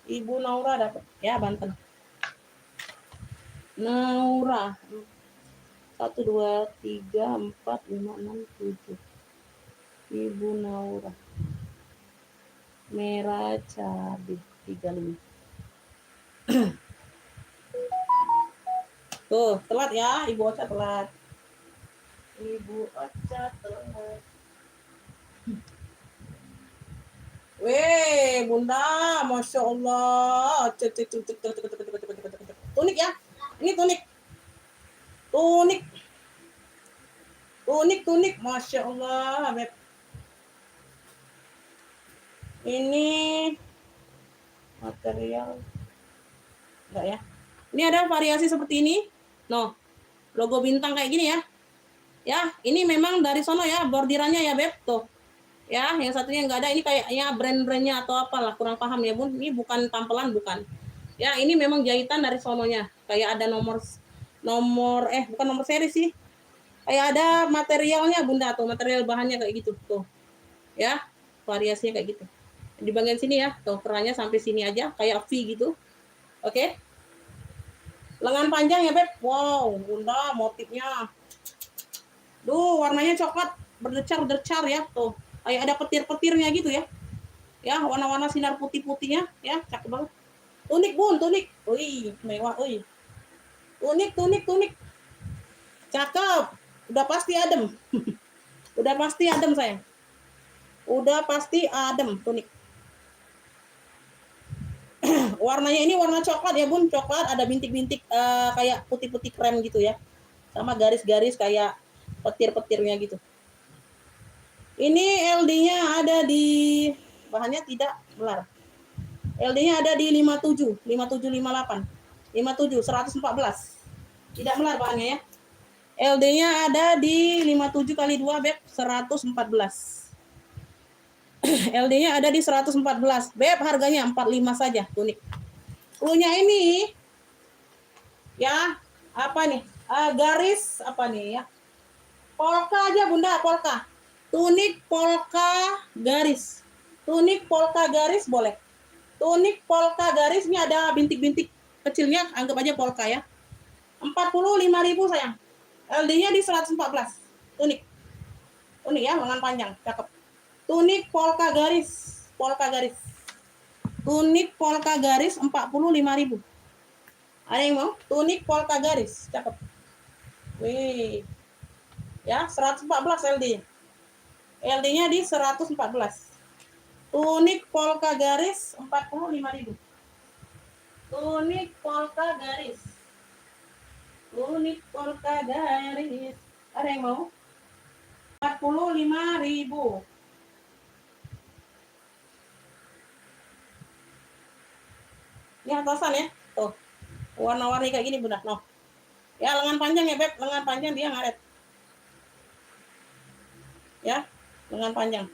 Ibu Naura dapat ya, Banten. Naura. 1 2 3 4 5 6 7. Ibu Naura. Merah cabai 35. Tuh, telat ya, Ibu Ocha telat. Ibu Ocha telat. Weh, Bunda, Masya Allah. Tunik ya, ini tunik. Tunik, Masya Allah, Beb. Ini material, enggak ya. Ini ada variasi seperti ini. No, logo bintang kayak gini ya. Ya, ini memang dari sono ya, bordirannya ya, Beb. Tuh. Ya, yang satunya enggak ada. Ini kayaknya brand-brandnya atau apalah, kurang paham ya, Bun. Ini bukan tampelan, bukan. Ya, ini memang jahitan dari sononya. Kayak ada nomor bukan nomor seri sih. Kayak ada materialnya, Bunda, tuh, material bahannya kayak gitu, tuh. Ya, variasinya kayak gitu. Di bagian sini ya, tuh, kerahnya sampai sini aja, kayak V gitu. Oke. Lengan panjang ya, Beb. Wow, Bunda, motifnya. Duh, warnanya coklat, berdecar-decar ya, tuh. Kayak ada petir-petirnya gitu ya. Ya, warna-warna sinar putih-putihnya, ya, cakep banget. Tunik, Bun, tunik. Wih, mewah, wih. Tunik. Cakep. Udah pasti adem. Udah pasti adem, sayang. Udah pasti adem, tunik. Warnanya ini warna coklat ya, Bun, coklat, ada bintik-bintik kayak putih-putih krem gitu ya, sama garis-garis kayak petir-petirnya gitu. Ini LD-nya ada di, bahannya tidak melar. LD-nya ada di 57, 5758, 57, 114. Tidak melar bahannya ya. LD-nya ada di 57 kali 2, Beb, 114. LD-nya ada di 114. Beb, harganya 45 saja, tunik. Klunya ini ya, apa nih? Garis apa nih ya? Polka aja, Bunda, polka. Tunik polka garis. Tunik polka garis boleh. Tunik polka garis ini ada bintik-bintik kecilnya, anggap aja polka ya. 45.000 sayang. LD-nya di 114. Tunik. Tunik ya, lengan panjang, cakep. Tunik polka garis. Tunik polka garis 45.000. Ada yang mau? Tunik polka garis, cakep. Wih. Ya, 114 LD. LD-nya di 114. Tunik polka garis 45.000. Tunik polka garis. Tunik polka garis. Ada yang mau? 45.000. Ini atasan ya. Tuh. Warna-warni kayak gini Bunda. No. Ya, lengan panjang ya, Beb. Lengan panjang dia ngaret. Ya, lengan panjang.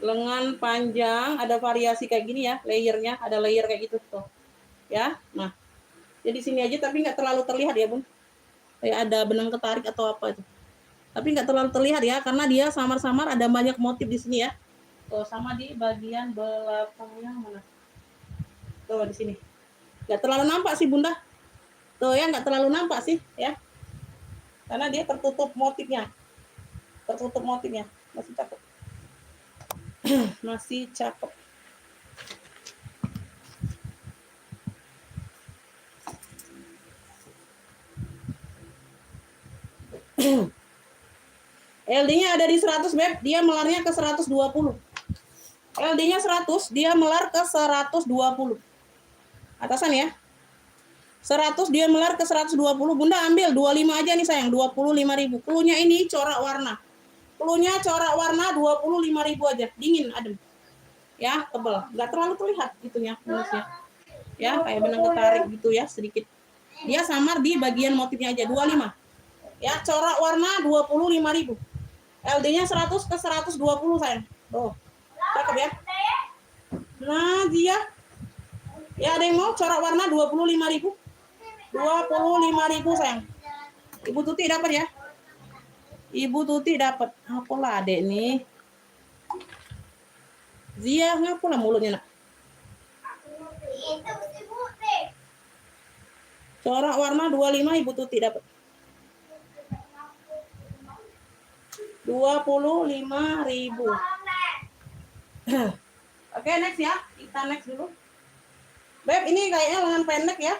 Lengan panjang, ada variasi kayak gini ya, layernya, ada layer kayak gitu tuh. Ya, nah. Jadi sini aja tapi nggak terlalu terlihat ya, Bun. Kayak ada benang ketarik atau apa itu. Tapi nggak terlalu terlihat ya, karena dia samar-samar ada banyak motif di sini ya. Tuh, sama di bagian belakangnya mana? Tuh, di sini. Nggak terlalu nampak sih, Bunda. Tuh ya, nggak terlalu nampak sih, ya. Karena dia tertutup motifnya. Tertutup motifnya. Masih cakep. Masih cakep. LD-nya ada di 100, Beb. Dia melarnya ke 120. LD-nya 100, dia melar ke 120. Atasan ya. 100 dia melar ke 120. Bunda ambil 25 aja nih sayang, 25.000. Cluenya ini corak warna. Cluenya corak warna 25.000 aja. Dingin, adem. Ya, tebal. Enggak terlalu terlihat itunya, minusnya. Ya, kayak benang ketarik gitu ya, sedikit. Dia samar di bagian motifnya aja, 25. Ya, corak warna 25.000. LD-nya 100 ke 120 sayang. Tuh. Cakep ya. Nah, dia. Ya, ada yang mau corak warna 25.000. 25.000 sayang. Ibu Tuti dapat ya. Ibu Tuti dapat. Apalah adek nih. Zia ngapalah mulutnya nak. Corak warna 25 Ibu Tuti dapat. 25.000. Oke, next ya. Kita next dulu. Beb, ini kayaknya lengan pendek ya.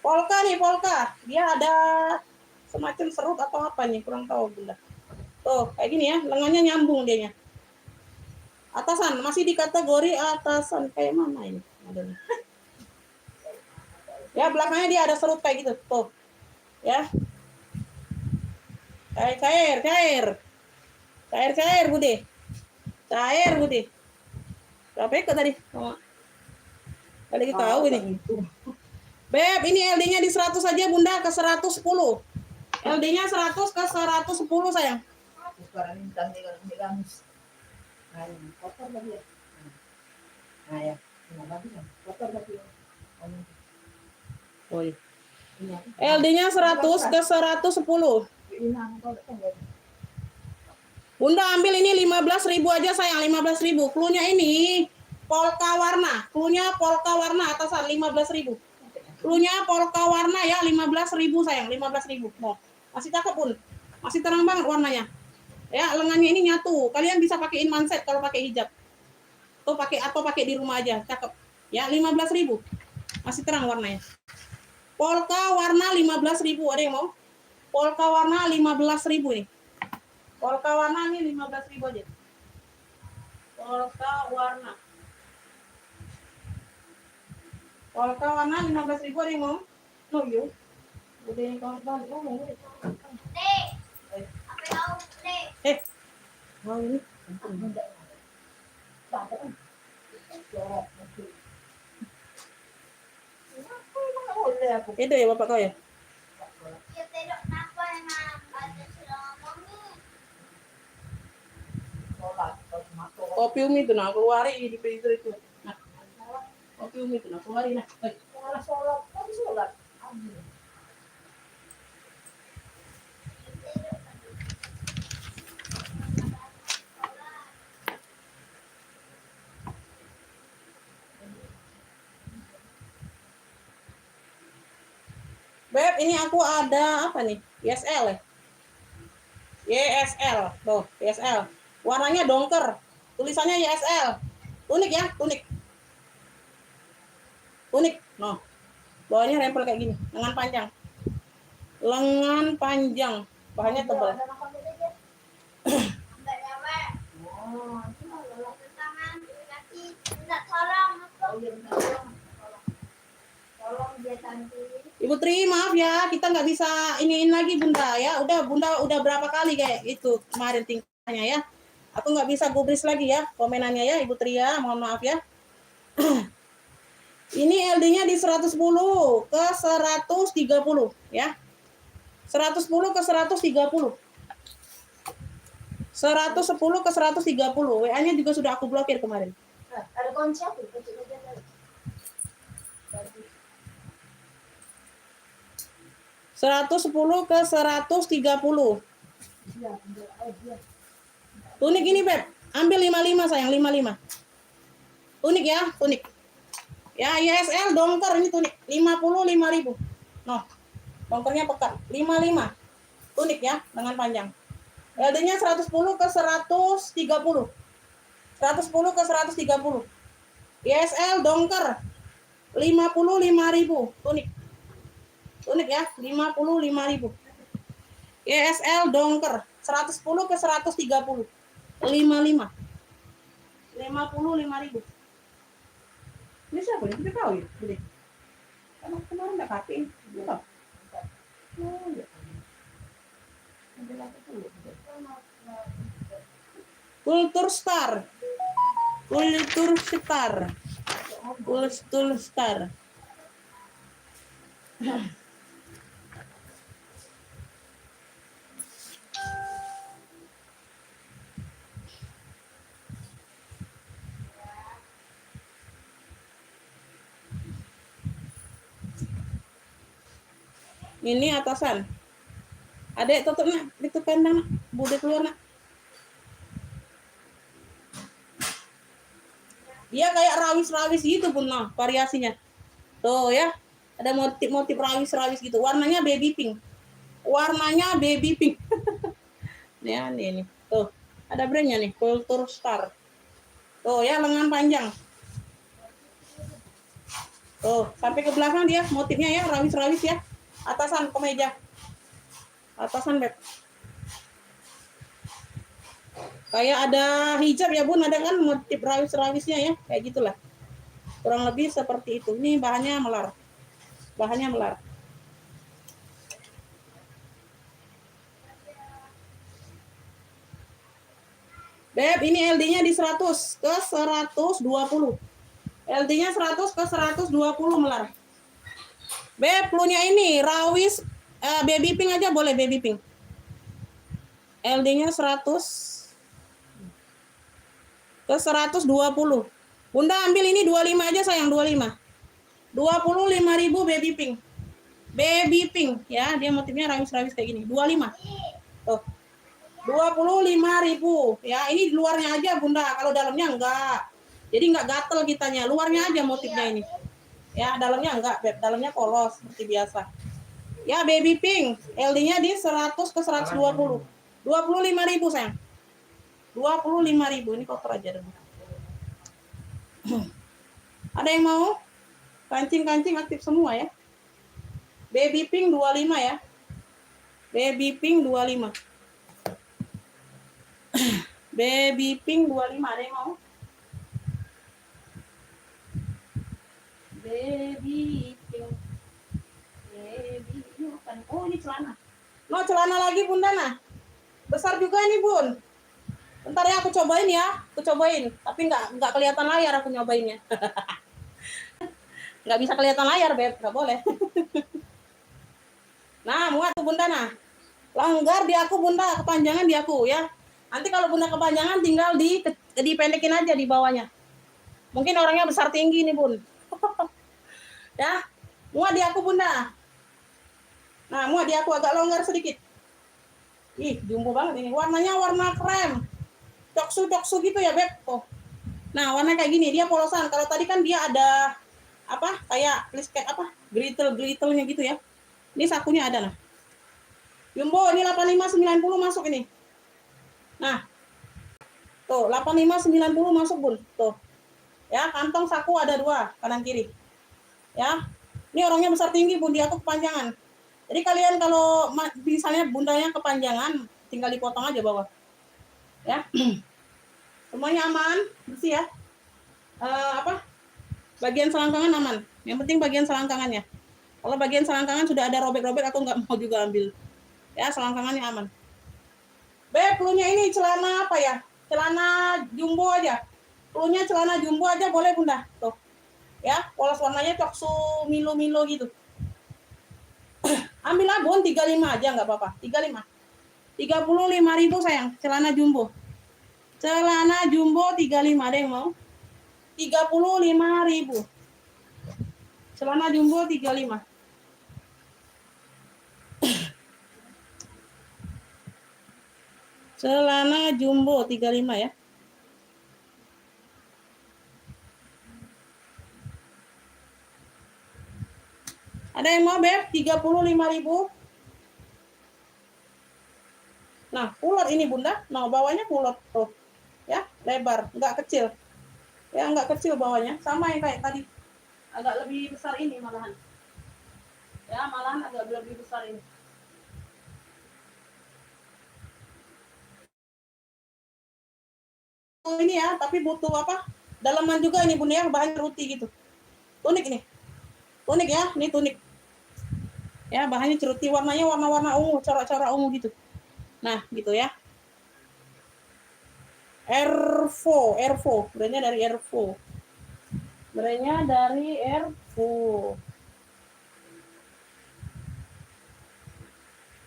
Polka nih, polka. Dia ada semacam serut atau apa nih, kurang tahu Bunda. Tuh, kayak gini ya, lengannya nyambung dianya. Atasan, masih di kategori atasan. Kayak mana ini? Ya, belakangnya dia ada serut kayak gitu. Tuh. Ya. Cair, cair. Cair, cair, Budi. Cair, Budi. Berapa ekor tadi? Oh. Kali kita tahu ini. Beb, ini LD-nya di 100 aja Bunda, ke 110. LD-nya 100 ke 110 sayang. Sekarang ini tante kalau digamus. Nah, kotor lagi ya. Nah ya, ini lagi kan. Kotor lagi. Oh, iya. LD-nya 100 ke 110. Bunda ambil ini 15.000 aja sayang, 15.000. Cluenya ini polka warna. Cluenya polka warna atasan 15.000. Cluenya polka warna ya 15.000 sayang, 15.000. Mau. Masih cakep Bun. Masih terang banget warnanya. Ya, lengannya ini nyatu. Kalian bisa pakaiin manset kalau pakai hijab. Tuh pakai atau pakai di rumah aja, cakep. Ya, 15.000. Masih terang warnanya. Polka warna 15.000, ada yang mau? Polka warna 15.000 nih. Polka warna nih 15.000 aja. Polka warna. Polka warna 15.000, ada yang mau? No, yuk. Udah yang kawan-kawan ngomong. Mau ini? Itu ya bapak kau ya? Kopi umi itu nak keluarin di pintu itu. Nah, kopi umi itu nak keluarin nah. Sholat. Beb, ini aku ada apa nih? YSL ya? YSL. Tuh, YSL. Warnanya dongker. Tulisannya YSL. Tunik ya, tunik. Tunik. Noh. Bawahnya rempel kayak gini, lengan panjang. Lengan panjang. Bahannya tebal. Ada makan beda dia. Enggak nyampe. Oh, itu kalau tangan kaki enggak tolong. Oh, iya benar. Tolong dia cantik. Ibu Tri, maaf ya, kita nggak bisa iniin lagi Bunda ya. Bunda udah berapa kali kayak itu kemarin tingkahnya ya. Aku nggak bisa gubris lagi ya komenannya ya Ibu Tri ya, mohon maaf ya. Ini LD-nya di 110 ke 130 ya. 110 ke 130. 110 ke 130. WA-nya juga sudah aku blokir kemarin. Nah, ada kunci aku, kunci aja tadi. 110 ke 130. Iya, iya. Tunik ini, Beb. Ambil 55 sayang, 55. Tunik ya, tunik. Ya, YSL dongker ini tunik 55.000. Noh. Dongkernya pekat 55. Tunik ya, lengan panjang. LD-nya 110 ke 130. 110 ke 130. YSL dongker 55.000. Tunik. Tunik ya, 55.000. YSL dongker 110 ke 130. 55. 55.000. Ini siapa? Ini kita tahu ya, Bude. Karena kemarin nggak katiin, belum. Oh, ya. Ambil aku dulu. Kultur Star. Kultur Star. Kultur Star. Ini atasan. Adek tutup nak, itu kandang nak. Bude keluar nak. Dia kayak rawis-rawis gitu pun nah, variasinya. Tuh ya, ada motif-motif rawis-rawis gitu. Warnanya baby pink. Warnanya baby pink. Ya, ini. Tuh, ada brandnya nih, Kultur Star. Tuh ya, lengan panjang. Tuh, sampai ke belakang dia motifnya ya, rawis-rawis ya. Atasan kemeja. Atasan, Beb. Kayak ada hijab ya Bun, ada kan motif rawis-rawisnya ya, kayak gitulah. Kurang lebih seperti itu. Ini bahannya melar. Bahannya melar. Beb, ini LD-nya di 100 ke 120. LD-nya 100 ke 120 melar. Beb, flu-nya ini rawis baby pink aja boleh, baby pink. LD-nya 100 ke 120. Bunda ambil ini 25 aja sayang, 25. 25.000 baby pink. Baby pink ya, dia motifnya rawis-rawis kayak gini. 25. Tuh. 25.000 ya, ini luarnya aja Bunda, kalau dalamnya enggak. Jadi enggak gatel kitanya, luarnya aja motifnya ini. Ya, dalamnya enggak, Beb. Dalamnya polos seperti biasa. Ya, baby pink. LD-nya di 100 ke 120. 25.000 sayang. 25.000. Ini kotor aja dulu. Ada yang mau? Kancing-kancing aktif semua ya. Baby pink 25 ya. Baby pink 25. Baby pink 25. Ada yang mau? Baby pink. Baby pink. Oh, ini celana. No, celana lagi Bunda nah. Besar juga nih Bun. Bentar ya aku cobain ya. Aku cobain. Tapi nggak kelihatan layar aku nyobainnya. Nggak bisa kelihatan layar, Beb. Nggak boleh. Nah, muat tuh Bunda nah. Langgar di aku Bunda, kepanjangan di aku ya. Nanti kalau Bunda kepanjangan tinggal dipendekin aja di bawahnya. Mungkin orangnya besar tinggi nih Bun. Ya, muat di aku Bunda. Nah, muat di aku agak longgar sedikit. Ih, jumbo banget ini. Warnanya warna krem. Coksu gitu ya, Beb. Oh. Nah, warna kayak gini, dia polosan. Kalau tadi kan dia ada apa? Kayak plisket apa? Gritel-gritelnya gitu ya. Ini sakunya ada nah. Jumbo ini 85 90 masuk ini. Nah, tuh 8590 masuk Bun. Tuh. Ya, kantong saku ada 2 kanan kiri. Ya. Ini orangnya besar tinggi Bun, dia tuh kepanjangan. Jadi kalian kalau misalnya bundanya kepanjangan, tinggal dipotong aja bawah. Ya. Semuanya aman, bersih ya. Bagian selangkangan aman. Yang penting bagian selangkangannya. Kalau bagian selangkangan sudah ada robek-robek, aku nggak mau juga ambil. Ya, selangkangannya aman. Beb, pelunya ini celana apa ya? Celana jumbo aja. Pelunya celana jumbo aja boleh Bunda. Tuh. Ya, polos warnanya coksu milo-milo gitu. Ambil lah Bun, 35 aja nggak apa-apa. 35. 35.000 sayang, celana jumbo. Celana jumbo 35, ada yang mau? 35.000. Celana jumbo 35. Celana jumbo 35 ya. Ada yang mau Beb? 35.000. Nah, kulot ini Bunda. Nah, bawahnya kulot tuh. Ya, lebar, enggak kecil. Ya, enggak kecil bawahnya. Sama yang kayak tadi. Agak lebih besar ini malahan. Ya, malahan agak lebih besar ini. Ini ya, tapi butuh apa? Dalaman juga ini Bunda ya, bahan ruti gitu. Tunik ini. Tunik ya, ini tunik. Ya, bahannya ceruti, warnanya warna-warna ungu, corak-corak ungu gitu. Nah, gitu ya. Ervo, brandnya dari Ervo. Brandnya dari Ervo.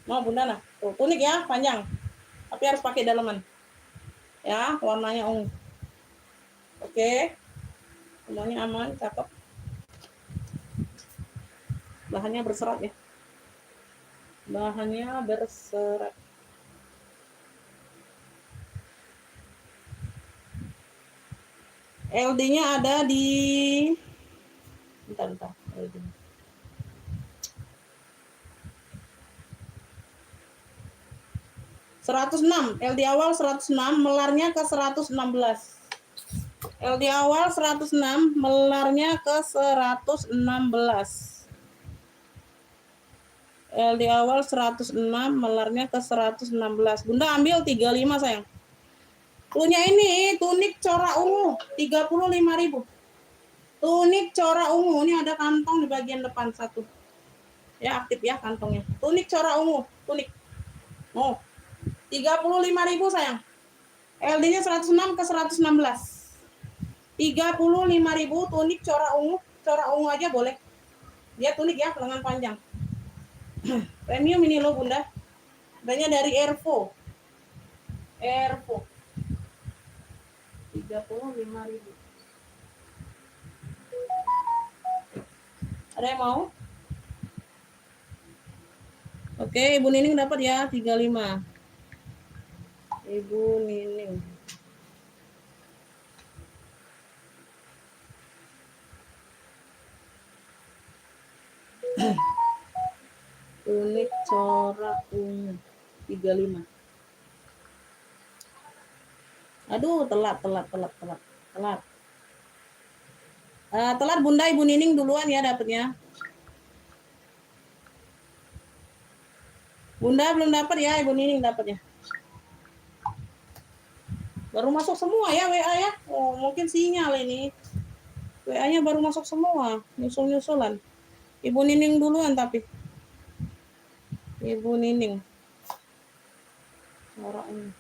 Mau Bunda nah, tuh tunik ya, panjang. Tapi harus pakai dalaman. Ya, warnanya ungu. Oke. Semuanya aman, cakep. Bahannya berserat ya. Bahannya berserat. LD-nya ada di bentar. LD. LD awal 106, melarnya ke 116. LD awal 106, melarnya ke 116. LD awal 106, melarnya ke 116. Bunda ambil 35 sayang. Punya ini tunik corak ungu 35.000. Tunik corak ungu, ini ada kantong di bagian depan satu. Ya, aktif ya kantongnya. Tunik corak ungu, tunik. Oh. 35.000 sayang. LD-nya 106 ke 116. 35.000 tunik corak ungu aja boleh. Dia tunik ya, lengan panjang. Premium ini loh Bunda. Brandnya dari Ervo. 35.000. Ada yang mau? Oke, Ibu Nining dapat ya 35. Ibu Nining. Tunik corak ungu 35. Aduh, telat. Telat Bunda, Ibu Nining duluan ya dapatnya. Bunda belum dapat ya, Ibu Nining dapatnya. Baru masuk semua ya WA ya. Oh, mungkin sinyal ini. WA-nya baru masuk semua, nyusul-nyusulan. Ibu Nining duluan tapi. Ibu Nining. Corak ini.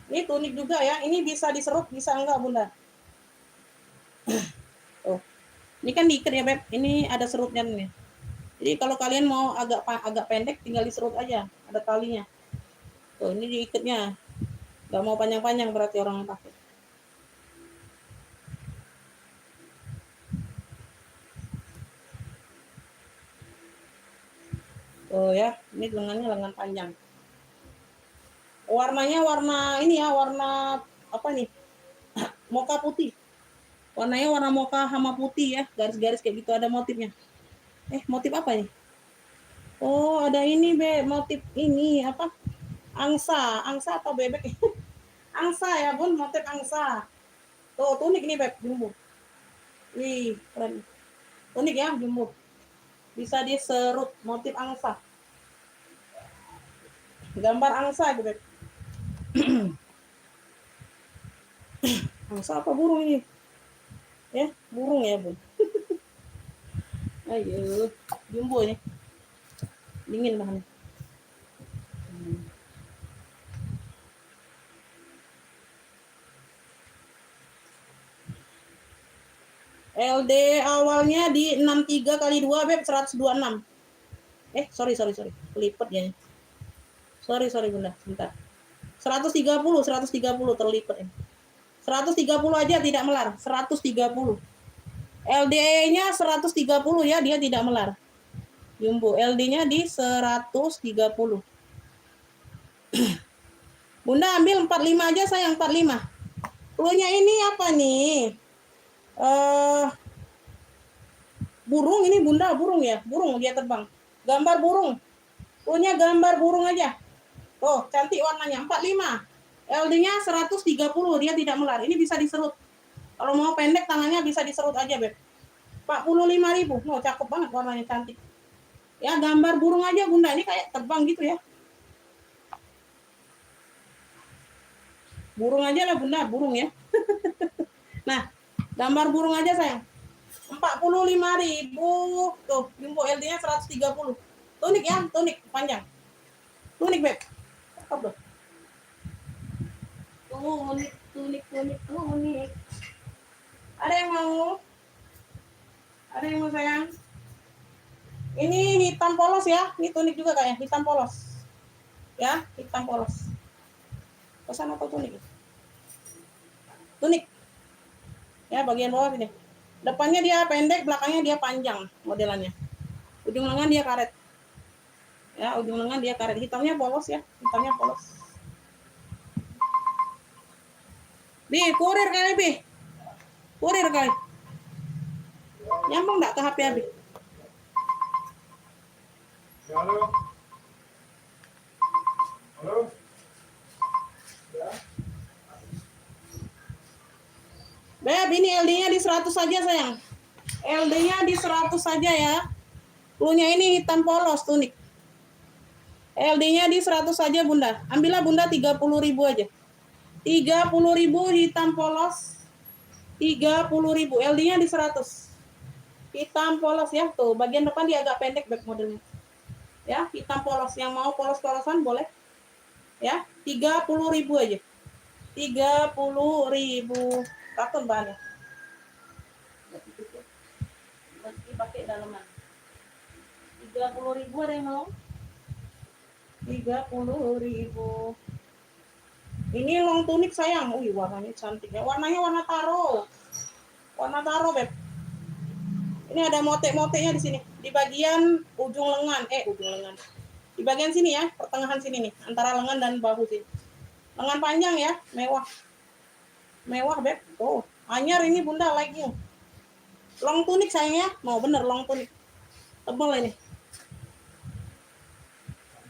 Ini tunik juga ya. Ini bisa diserut, bisa enggak Bunda? Oh. Ini kan diikat ya Beb. Ini ada serutnya nih. Jadi kalau kalian mau agak pendek tinggal diserut aja. Ada talinya. Tuh, ini diikatnya. Enggak mau panjang-panjang berarti orang yang pakai. Oh ya, ini lengannya lengan panjang. Warnanya warna ini ya, warna apa nih? Mocha putih. Warnanya warna mocha sama putih ya, garis-garis kayak gitu ada motifnya. Motif apa ini? Oh, ada ini, Beb. Motif ini apa? Angsa atau bebek? Angsa ya, Bun, motif angsa. Tuh, tunik nih, Beb, jumbo. Wih, keren. Tunik ya, jumbo. Bisa diserut, motif angsa. Gambar angsa itu, Beb. Angsa apa burung ini? Ya, burung ya, Bun. Ayo, jumbo ini. Dingin bahannya. LD awalnya di 63 kali 2, Beb, 126. Sorry. Kelipet ya. Sorry, Bunda. Sebentar. 130 terlipat ini. 130 aja tidak melar. 130. LD-nya 130 ya, dia tidak melar. Jumbo, LD-nya di 130. Bunda ambil 45 aja sayang, 45. Cluenya ini apa nih? Burung ini, Bunda, burung ya. Burung dia terbang. Gambar burung. Cluenya gambar burung aja. Oh, cantik warnanya. 45. LD-nya 130, dia tidak melar. Ini bisa diserut. Kalau mau pendek tangannya bisa diserut aja, Beb. 45.000. Oh, cakep banget warnanya, cantik. Ya, gambar burung aja, Bunda. Ini kayak terbang gitu ya. Burung aja lah, Bunda, burung ya. Nah, gambar burung aja, sayang. 45.000. Tuh, jumbo, LD-nya 130. Tunik ya, tunik panjang. Tunik, Beb. Cakep loh. Tunik. Ada yang mau? Ada yang mau, sayang? Ini hitam polos ya. Ini tunik juga kayak hitam polos. Ya, hitam polos. Pesan atau tunik? Tunik. Ya, bagian bawah ini. Depannya dia pendek, belakangnya dia panjang modelannya. Ujung lengan dia karet. Ya, ujung lengan dia karet. Hitamnya polos ya. Hitamnya polos. Bi, kurir kali, Bi. Kurir kali. Nyambung enggak ke HP Abi? Halo. Beb, ini LD-nya di 100 saja, sayang. LD-nya di 100 saja ya. Cluenya ini hitam polos, tunik. LD-nya di 100 saja, Bunda. Ambillah, Bunda, 30.000 aja. 30.000 hitam polos. 30.000. LD-nya di 100. Hitam polos ya. Tuh, bagian depan dia agak pendek, Beb, modelnya. Ya, hitam polos. Yang mau polos-polosan boleh. Ya, 30.000 aja. 30.000. Katun bahannya. Nanti pakai dalaman. 30.000 ada yang mau? 30.000. Ini long tunik, sayang. Wih, warnanya cantik ya. Warnanya warna taro. Warna taro, Beb. Ini ada motek-moteknya di sini. Di bagian ujung lengan. Ujung lengan. Di bagian sini ya, pertengahan sini nih, antara lengan dan bahu sini. Lengan panjang ya, mewah. Mewah, Beb. Oh, anyar ini, Bunda, like you. Long tunik, sayang ya. Mau bener long tunik. Tebal ini.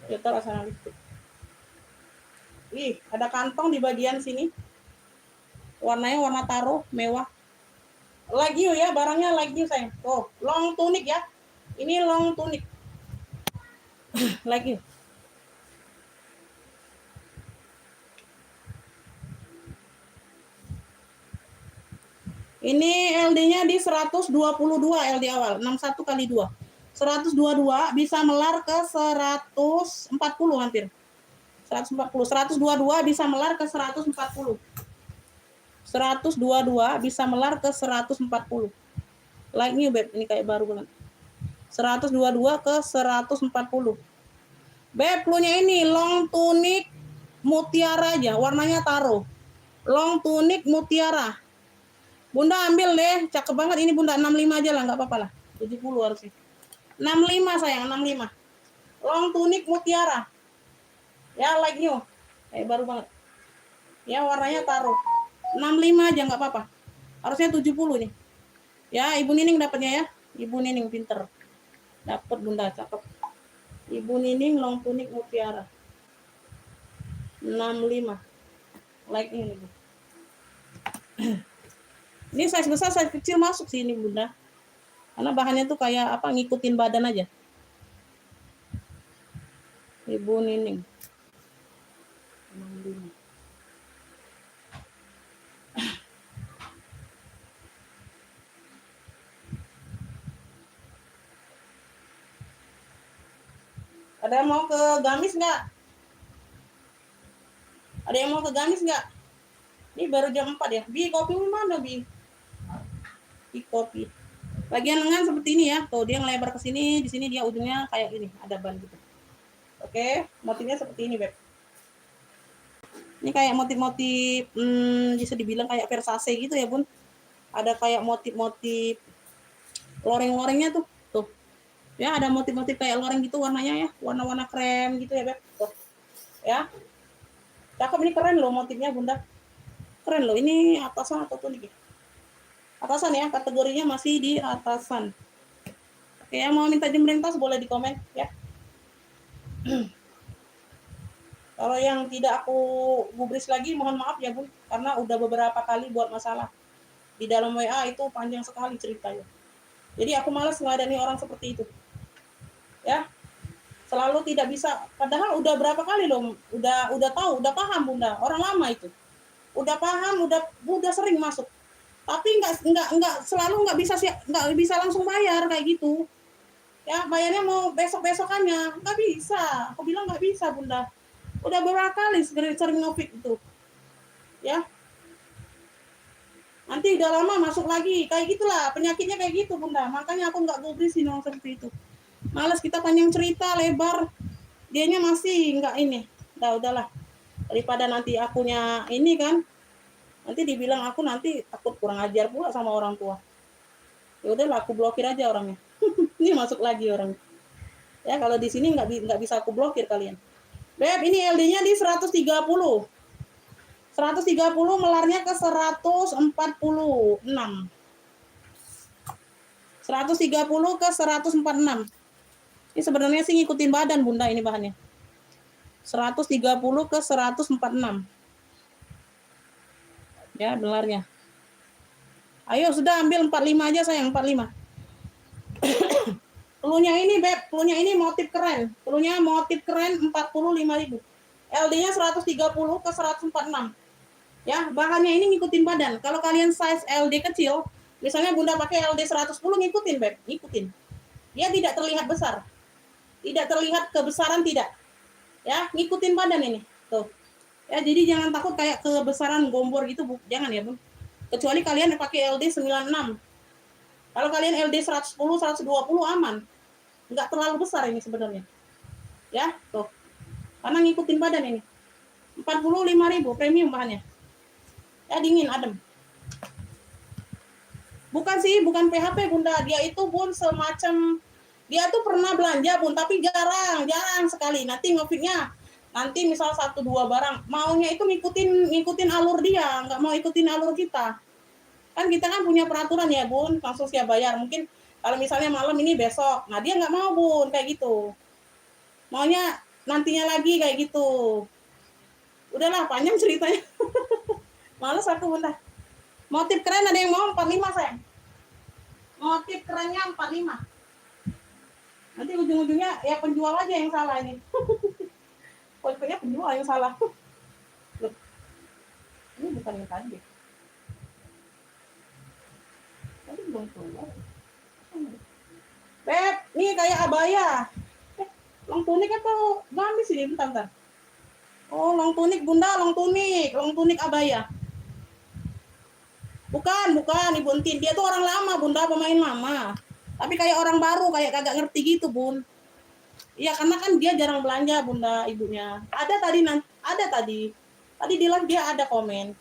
Ya, taruh sana dikit. Ih, ada kantong di bagian sini. Warnanya warna taro, mewah. Like you ya, barangnya like you, sayang. Oh, long tunik ya. Ini long tunik. Like you. Ini LD-nya di 122 LD awal, 61 kali 2. 122 bisa melar ke 140 hampir. 140. 122 bisa melar ke 140. 122 bisa melar ke 140. Like new, Beb, ini kayak baru banget. 122 ke 140. Beb, cluenya ini long tunik mutiara aja, warnanya taro. Long tunik mutiara. Bunda ambil deh, cakep banget ini, Bunda. 65 aja lah, nggak apa-apa lah. 70 harusnya. 65, sayang, 65. Long tunik mutiara. Ya, like new. Baru banget. Ya, warnanya taro. 65 aja, nggak apa-apa. Harusnya 70 nih. Ya, Ibu Nining dapatnya ya. Ibu Nining pinter. Dapat bunda, cakep. Ibu Nining long tunik mutiara 65 like ini Bu. Ini size besar, size kecil masuk sih ini bunda, karena bahannya tuh kayak apa, ngikutin badan aja. Ibu Nining 65. Ada yang mau ke gamis nggak? Ada yang mau ke gamis nggak? Ini baru jam 4 ya. Bi, kopi mana Bi? Bi kopi. Bagian lengan seperti ini ya. Tuh dia ngelebar ke sini, di sini dia ujungnya kayak ini, ada ban gitu. Oke, motifnya seperti ini, Beb. Ini kayak motif-motif bisa dibilang kayak Versace gitu ya, Bun. Ada kayak motif-motif loreng-lorengnya tuh. Tuh. Ya, ada motif-motif kayak loreng gitu warnanya ya, warna-warna krem gitu ya, Beb. Tuh. Ya. Cakep, ini keren loh motifnya, Bunda. Keren loh, ini atasan atau tunik ya? Atasan ya, kategorinya masih di atasan. Oke, yang mau minta jembreng tas boleh di komen ya. Kalau yang tidak aku gubris lagi, mohon maaf ya Bun, karena udah beberapa kali buat masalah. Di dalam WA itu panjang sekali ceritanya. Jadi aku malas ngeladani orang seperti itu. Ya. Selalu tidak bisa, padahal udah berapa kali loh, udah tahu, udah paham Bunda, orang lama itu. Udah paham, udah sering masuk. Tapi nggak selalu nggak bisa langsung bayar kayak gitu. Ya, bayarnya mau besok-besokannya, nggak bisa. Aku bilang nggak bisa Bunda. Udah beberapa kali sering ngefit itu. Ya. Nanti udah lama masuk lagi. Kayak gitulah, penyakitnya kayak gitu Bunda. Makanya aku nggak gubrisin orang seperti itu. Males kita panjang cerita lebar. Dianya masih nggak ini. Udahlah. Daripada nanti akunya ini kan. Nanti dibilang aku nanti takut kurang ajar pula sama orang tua. Ya udahlah, aku blokir aja orangnya. Ini masuk lagi orang. Ya, kalau di sini nggak bisa aku blokir kalian. Beb, ini LD-nya di 130. 130 melarnya ke 146. 130 ke 146. Ini sebenarnya sih ngikutin badan Bunda ini bahannya. 130 ke 146. Ya, melarnya. Ayo sudah ambil 45 aja sayang, 45. Pelunya ini Beb, pelunya ini motif keren. Pelunya motif keren 45.000. LD-nya 130 ke 146. Ya, bahannya ini ngikutin badan. Kalau kalian size LD kecil, misalnya Bunda pakai LD 110 ngikutin Beb, ngikutin. Dia tidak terlihat besar. Tidak terlihat kebesaran tidak. Ya, ngikutin badan ini. Tuh. Ya, jadi jangan takut kayak kebesaran gombor gitu, Bu. Jangan ya, Bun. Kecuali kalian pakai LD 96. Kalau kalian LD 110, 120 aman. Enggak terlalu besar ini sebenarnya. Ya, tuh. Karena ngikutin badan ini. 45.000 premium bahannya. Ya, dingin, adem. Bukan PHP Bunda. Dia itu Bun semacam, dia tuh pernah belanja Bun, tapi jarang sekali. Nanti ngefitnya nanti misal 1-2 barang, maunya itu ngikutin alur dia, nggak mau ikutin alur kita. Kan kita kan punya peraturan ya Bun, langsung siap bayar. Mungkin kalau misalnya malam ini besok, nah dia nggak mau Bun kayak gitu. Maunya nantinya lagi kayak gitu. Udahlah panjang ceritanya. Males aku Bunda. Motif keren ada yang mau 45 sayang. Motif kerennya 45. Nanti ujung-ujungnya ya penjual aja yang salah ini. Pokoknya penjual yang salah. Loh, ini bukan yang tadi. Tadi belum keluar. Beb, ini kayak abaya. Long tunik atau gamis ini? Bentar. Oh, long tunik Bunda, long tunik abaya. Bukan Ibu Entin. Dia tuh orang lama Bunda, pemain lama. Tapi kayak orang baru, kayak kagak ngerti gitu Bun. Iya, karena kan dia jarang belanja Bunda ibunya. Ada tadi. Tadi di live dia ada komen.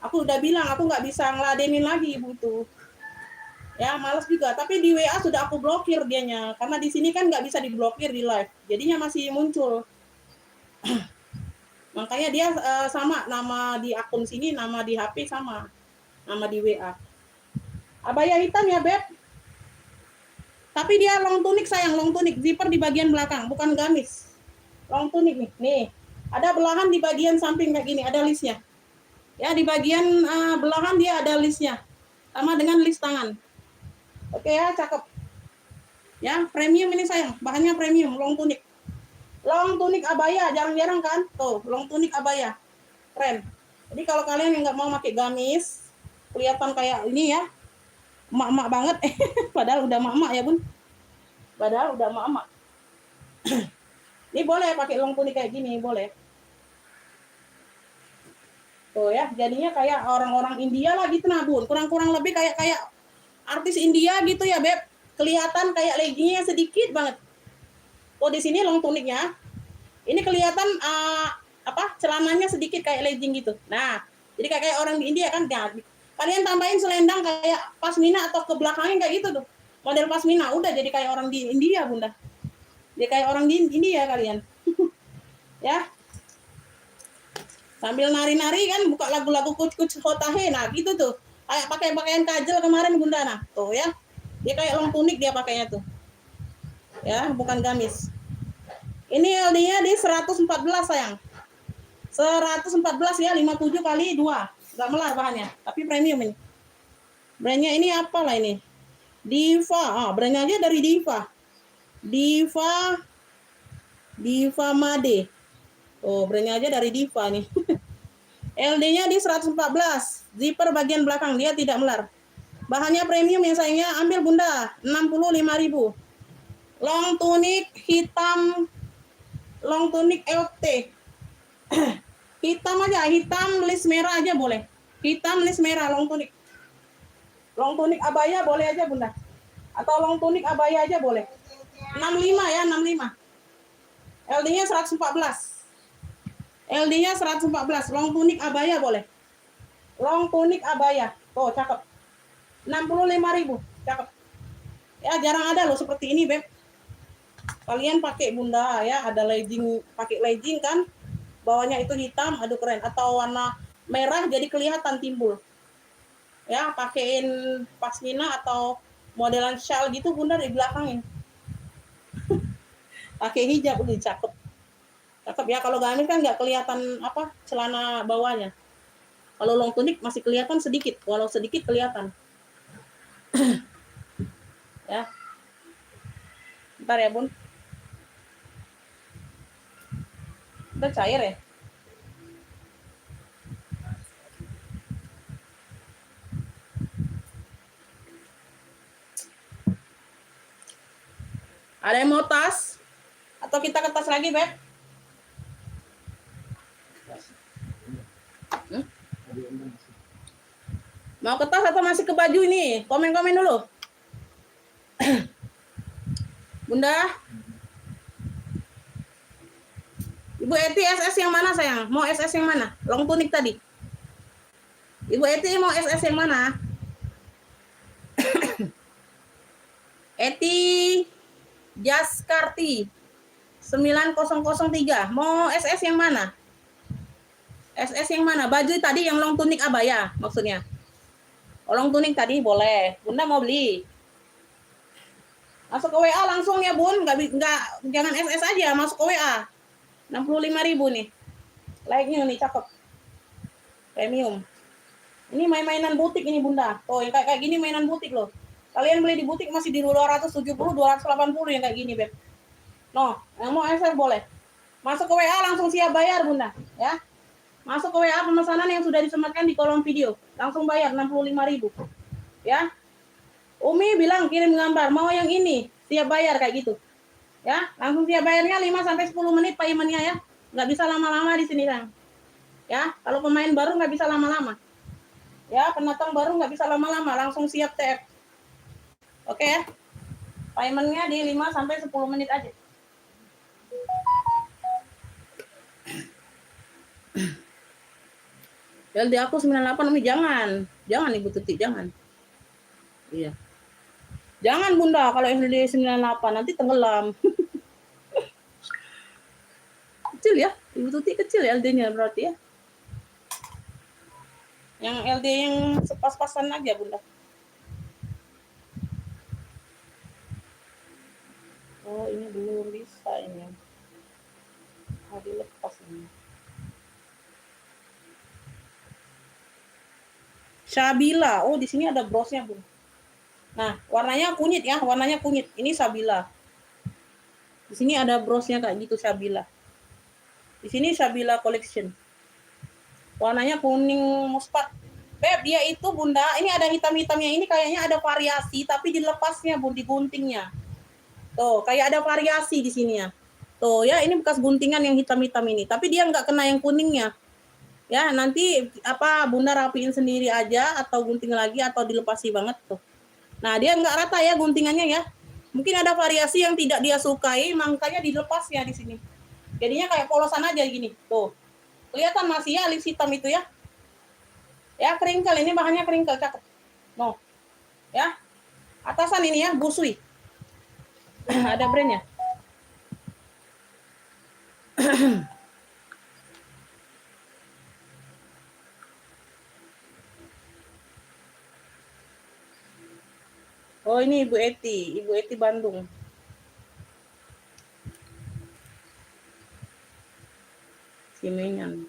Aku udah bilang aku nggak bisa ngeladenin lagi ibu itu. Ya, malas juga. Tapi di WA sudah aku blokir dianya. Karena di sini kan nggak bisa diblokir di live. Jadinya masih muncul. Makanya dia sama nama di akun sini, nama di HP sama. Nama di WA. Abaya hitam ya, Beb. Tapi dia long tunik sayang, long tunik, zipper di bagian belakang, bukan gamis. Long tunik nih. Nih, ada belahan di bagian samping kayak gini, ada listnya. Ya, di bagian belahan dia ada listnya. Sama dengan list tangan. Oke ya, cakep. Ya, premium ini sayang, bahannya premium, long tunik. Long tunik abaya, jarang-jarang kan? Tuh, long tunik abaya. Keren. Jadi kalau kalian yang nggak mau pakai gamis, kelihatan kayak ini ya, emak-emak banget. Padahal udah emak-emak ya, Bun. Padahal udah emak-emak. Ini boleh pakai long tunik kayak gini, boleh. Tuh ya, jadinya kayak orang-orang India lah gitu nah, Bun. Kurang-kurang lebih kayak artis India gitu ya, Beb. Kelihatan kayak leggingnya sedikit banget. Oh, di sini long tuniknya. Ini kelihatan celananya sedikit kayak legging gitu. Nah, jadi kayak orang di India kan. Nah, kalian tambahin selendang kayak pasmina atau ke belakangnya kayak gitu tuh. Model pasmina udah jadi kayak orang di India, Bunda. Jadi kayak orang di India kalian. Ya. Sambil nari-nari kan buka lagu-lagu kuc-kuc hotahe. Nah, gitu tuh. Kayak pakai pakaian kajal kemarin Bunda nah. Tuh ya. Dia kayak long tunik dia pakainya tuh. Ya, bukan gamis. Ini LD-nya di 114 sayang. 114 ya, 57 kali 2. Enggak melar bahannya, tapi premium ini. Brandnya ini apalah ini? Diva. Brandnya aja dari Diva. Diva Made. Oh, brandnya aja dari Diva nih. LD-nya di 114. Zipper bagian belakang dia tidak melar. Bahannya premium ya sayangnya, ambil Bunda, 65.000. Long tunik hitam, long tunik LT. Hitam aja, hitam list merah aja boleh. Hitam list merah long tunik. Long tunik abaya boleh aja Bunda. Atau long tunik abaya aja boleh. 65 ya, 65. LD-nya 114. LD-nya 114. Long tunik abaya boleh. Long tunik abaya. Tuh, cakep. 65.000. Cakep. Ya, jarang ada loh seperti ini, Beb. Kalian pakai Bunda ya, ada legging, pakai legging kan? Bawahnya itu hitam, aduh keren. Atau warna merah jadi kelihatan timbul. Ya, pakein pasmina atau modelan shawl gitu Bunda di belakangin. Pakai hijab udah cakep. Cakep ya, kalau gamis kan nggak kelihatan celana bawahnya. Kalau long tunik masih kelihatan sedikit, walau sedikit kelihatan. Ya. Bentar ya, Bun. Udah cair ya? Ada yang mau tas? Atau kita ke tas lagi, Beb? Mau ke tas atau masih ke baju ini? Komen-komen dulu. Bunda? Ibu Eti SS yang mana sayang? Mau SS yang mana? Long tunik tadi. Ibu Eti mau SS yang mana? Eti Jaskarti 9003. Mau SS yang mana? SS yang mana? Baju tadi yang long tunik abaya maksudnya. Oh, long tunik tadi boleh. Bunda mau beli. Masuk ke WA langsung ya, Bun. Enggak jangan SS aja, masuk ke WA. 65.000 nih. Like-nya nih cakep. Premium. Ini mainan butik ini Bunda. Oh, yang kayak gini mainan butik loh. Kalian beli di butik masih di 270, 280 yang kayak gini, Beb. No, yang mau SS boleh. Masuk ke WA langsung siap bayar, Bunda, ya. Masuk ke WA pemesanan yang sudah disematkan di kolom video. Langsung bayar 65.000. Ya. Umi bilang kirim gambar, mau yang ini, siap bayar kayak gitu. Ya, langsung siap bayarnya 5 sampai 10 menit paymentnya ya. Nggak bisa lama-lama di sini, Kang. Ya, kalau pemain baru nggak bisa lama-lama. Ya, pendatang baru nggak bisa lama-lama, langsung siap TF. Oke ya. Paymentnya di 5 sampai 10 menit aja. LD aku 98 Umi, jangan. Jangan Ibu Tuti, jangan. Iya. Jangan Bunda kalau LD 98 nanti tenggelam. Kecil ya, Ibu Tuti kecil ya LD-nya berarti ya. Yang LD yang sepas-pasan aja Bunda. Sabila. Oh, di sini ada brosnya, Bun. Nah, warnanya kunyit ya, warnanya kunyit. Ini Sabila. Di sini ada brosnya kayak gitu Sabila. Di sini Sabila Collection. Warnanya kuning muspat. Beb, dia itu Bunda, ini ada hitam-hitamnya, ini kayaknya ada variasi tapi dilepasnya Bun, diguntingnya. Tuh, kayak ada variasi di sini ya. Tuh ya, ini bekas guntingan yang hitam-hitam ini, tapi dia nggak kena yang kuningnya. Ya, nanti apa Bunda rapiin sendiri aja atau gunting lagi atau dilepasi banget tuh. Nah, dia nggak rata ya guntingannya ya. Mungkin ada variasi yang tidak dia sukai, makanya dilepasnya di sini. Jadinya kayak polosan aja gini. Tuh. Kelihatan masih ya lip hitam itu ya. Ya, keringkel ini bahannya keringkel cakep. No. Ya. Atasan ini ya, Busui. Ada brandnya. Oh, ini Ibu Eti Bandung. Simenyan.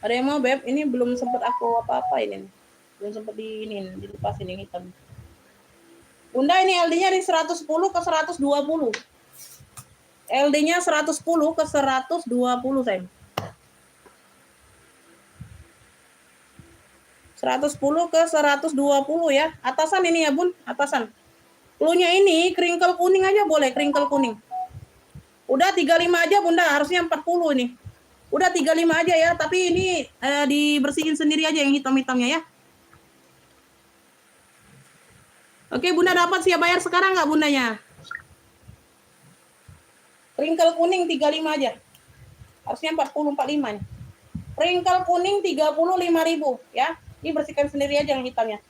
Ada yang mau Beb? Ini belum sempat aku apa-apa ini. Belum sempat dilepasin yang hitam. Bunda ini LD-nya di 110 ke 120. LD-nya 110 ke 120 sayang. 110 ke 120 ya. Atasan ini ya Bun, atasan. Cluenya ini kringkel kuning aja boleh, kringkel kuning. Udah 35 aja Bunda, harusnya 40 ini. Udah 35 aja ya, tapi ini dibersihin sendiri aja yang hitam-hitamnya ya. Oke, Bunda dapat siap bayar sekarang nggak Bundanya? Kringkel kuning 35 aja. Harusnya 40 45 nih. Kringkel kuning 35.000 ya. Ini bersihkan sendiri aja yang hitamnya.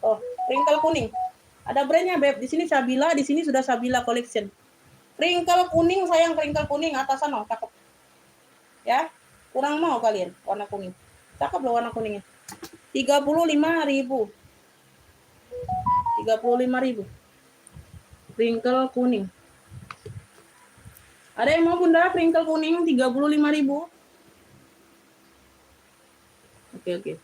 Oh, kringkel kuning. Ada brandnya Beb. Di sini Sabila, di sini sudah Sabila Collection. Kringkel kuning sayang, kringkel kuning atasan oh, cakep. Ya, kurang mau kalian warna kuning. Cakep loh warna kuningnya. 35.000. 35.000. Kringkel kuning. Ada yang mau Bunda kringkel kuning 35.000? Oke.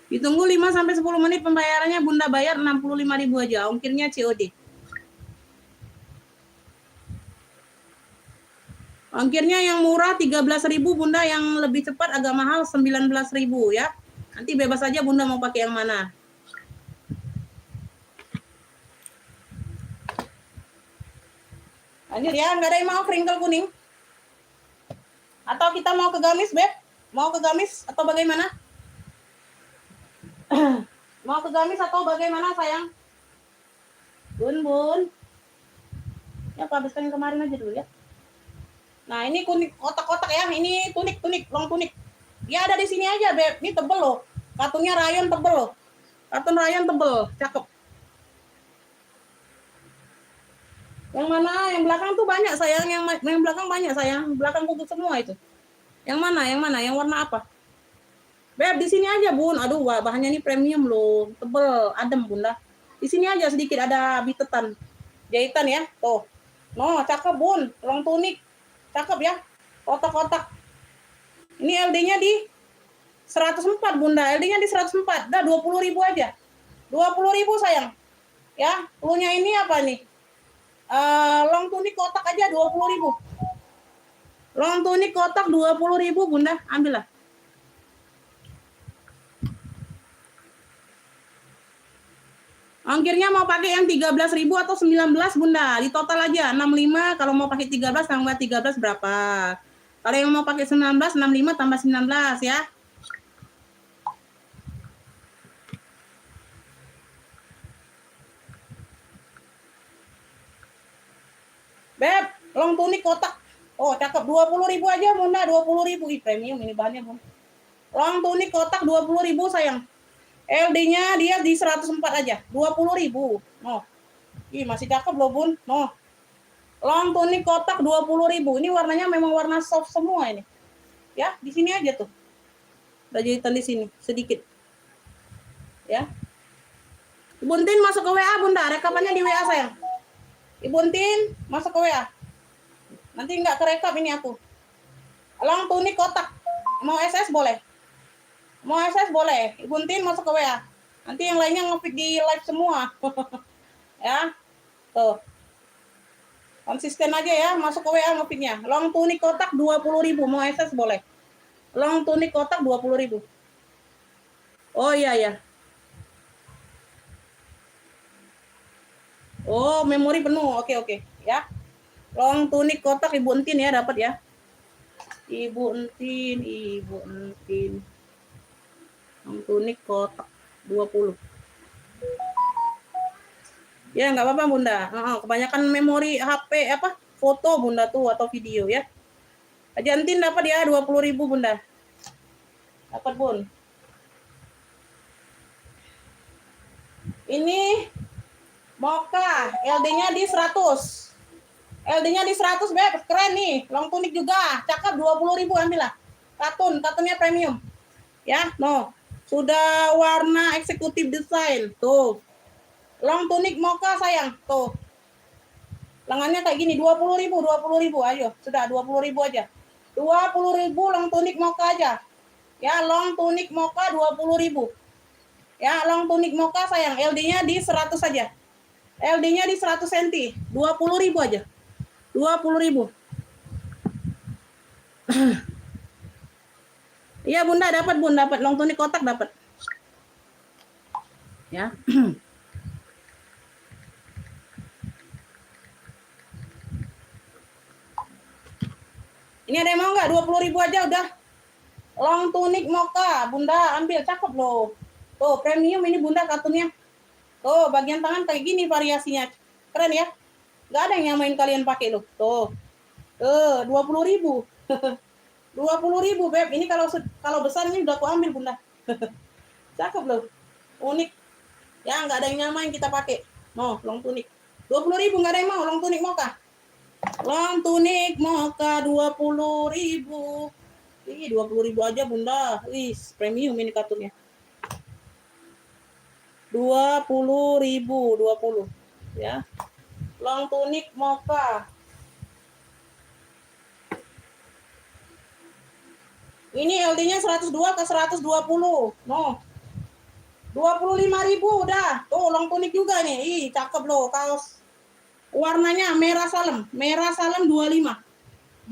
Ditunggu 5 sampai 10 menit pembayarannya Bunda bayar 65.000 aja, ongkirnya COD. Ongkirnya yang murah 13.000 Bunda, yang lebih cepat agak mahal 19.000 ya. Nanti bebas aja Bunda mau pakai yang mana. Lanjut ya, nggak ada yang mau kringkel kuning? Atau kita mau ke gamis Beb? Mau ke gamis atau bagaimana? Mau ke gamis atau bagaimana sayang? Bun. Ya, aku habiskan yang kemarin aja dulu ya. Nah, ini kuning kotak-kotak ya. Ini tunik, long tunik. Dia ada di sini aja, Beb. Ini tebel loh. Katunnya rayon tebel loh. Katun rayon tebel, cakep. Yang mana? Yang belakang tuh banyak sayang. Yang belakang banyak sayang. Belakang kuku semua itu. Yang mana? Yang warna apa? Beb, di sini aja, Bun. Aduh, wah, bahannya ini premium loh. Tebel, adem, Bunda. Di sini aja sedikit ada bitetan. Jahitan ya. Tuh. No, cakep, Bun. Long tunik. Cakep ya. Kotak-kotak. Ini LD-nya di 104, Bunda. LD-nya di 104. Dah 20.000 aja. 20.000 sayang. Ya, cluenya ini apa nih? Long tunik kotak aja 20.000. Long tunik kotak 20.000 Bunda, ambillah. Ongkirnya mau pakai yang 13.000 atau 19 Bunda, di total aja 65. Kalau mau pakai 13 tambah 13 berapa? Kalau yang mau pakai 19, 65 tambah 19 ya. Beb, long tunik kotak. Oh, cakep. 20.000 aja Bunda, 20.000. Ih, premium ini bahannya Bunda. Long tunik kotak 20.000 sayang. LD-nya dia di 104 aja, 20.000. Oh. Ih, masih cakep loh Bun. No. Long tunik kotak 20.000. Ini warnanya memang warna soft semua ini. Ya, di sini aja tuh. Udah jahitan di sini sedikit. Ya. Ibu Tin masuk ke WA Bunda, rekapannya di WA sayang. Ibu Tin masuk ke WA. Nanti nggak kerekap ini aku. Long tunik kotak. Mau SS boleh. Mau SS boleh. Ibu Tin masuk ke WA. Nanti yang lainnya nge-feed di live semua. Ya. Tuh. Konsisten aja ya, masuk ke WA nge-feed-nya. Long tunik kotak 20.000, mau SS boleh. Long tunik kotak 20.000. Oh iya ya. Oh, memori penuh. Oke ya. Long tunik kotak Ibu Entin ya, dapat ya. Ibu Entin. Long tunik kotak 20. Ya, nggak apa-apa Bunda. Kebanyakan memori HP apa? Foto Bunda tuh atau video ya. Aja Entin dapat ya 20.000 Bunda. Dapat Bun. Ini Mocha, LD-nya di 100. LD-nya di 100, Beb. Keren nih. Long tunik juga. Cakep 20.000 ambillah. Katunnya premium. Ya, no. Sudah warna eksekutif design. Tuh. Long tunik Mocha sayang. Tuh. Lengannya kayak gini 20.000. Ayo, sudah 20.000 aja. 20.000 long tunik Mocha aja. Ya, long tunik Mocha 20.000. Ya, long tunik Mocha sayang. LD-nya di 100 saja. LD-nya di 100 cm, 20.000 aja. 20.000. Iya Bunda, dapat Bun, dapat long tunik kotak dapat. Ya. Ini ada yang mau nggak? 20.000 aja udah. Long tunik Mocha, Bunda ambil, cakep loh. Tuh, premium ini Bunda katunnya. Tuh, bagian tangan kayak gini variasinya. Keren ya. Nggak ada yang nyamain kalian pakai loh. Tuh. 20.000. 20.000 Beb. Ini kalau besar ini udah aku ambil Bunda. Cakep loh. Unik. Ya, nggak ada yang nyamain kita pakai. Mau long tunik. 20.000 nggak ada yang mau long tunik Mocha. Long tunik Mocha 20.000. Ih, 20.000 aja Bunda. Wih, premium ini katunnya. 20.000, 20 ya. Long tunik Mocha. Ini LD-nya 102 ke 120. No. 25.000 udah. Tuh long tunik juga nih. Ih, cakep loh kaos. Warnanya merah salem. Merah salem 25.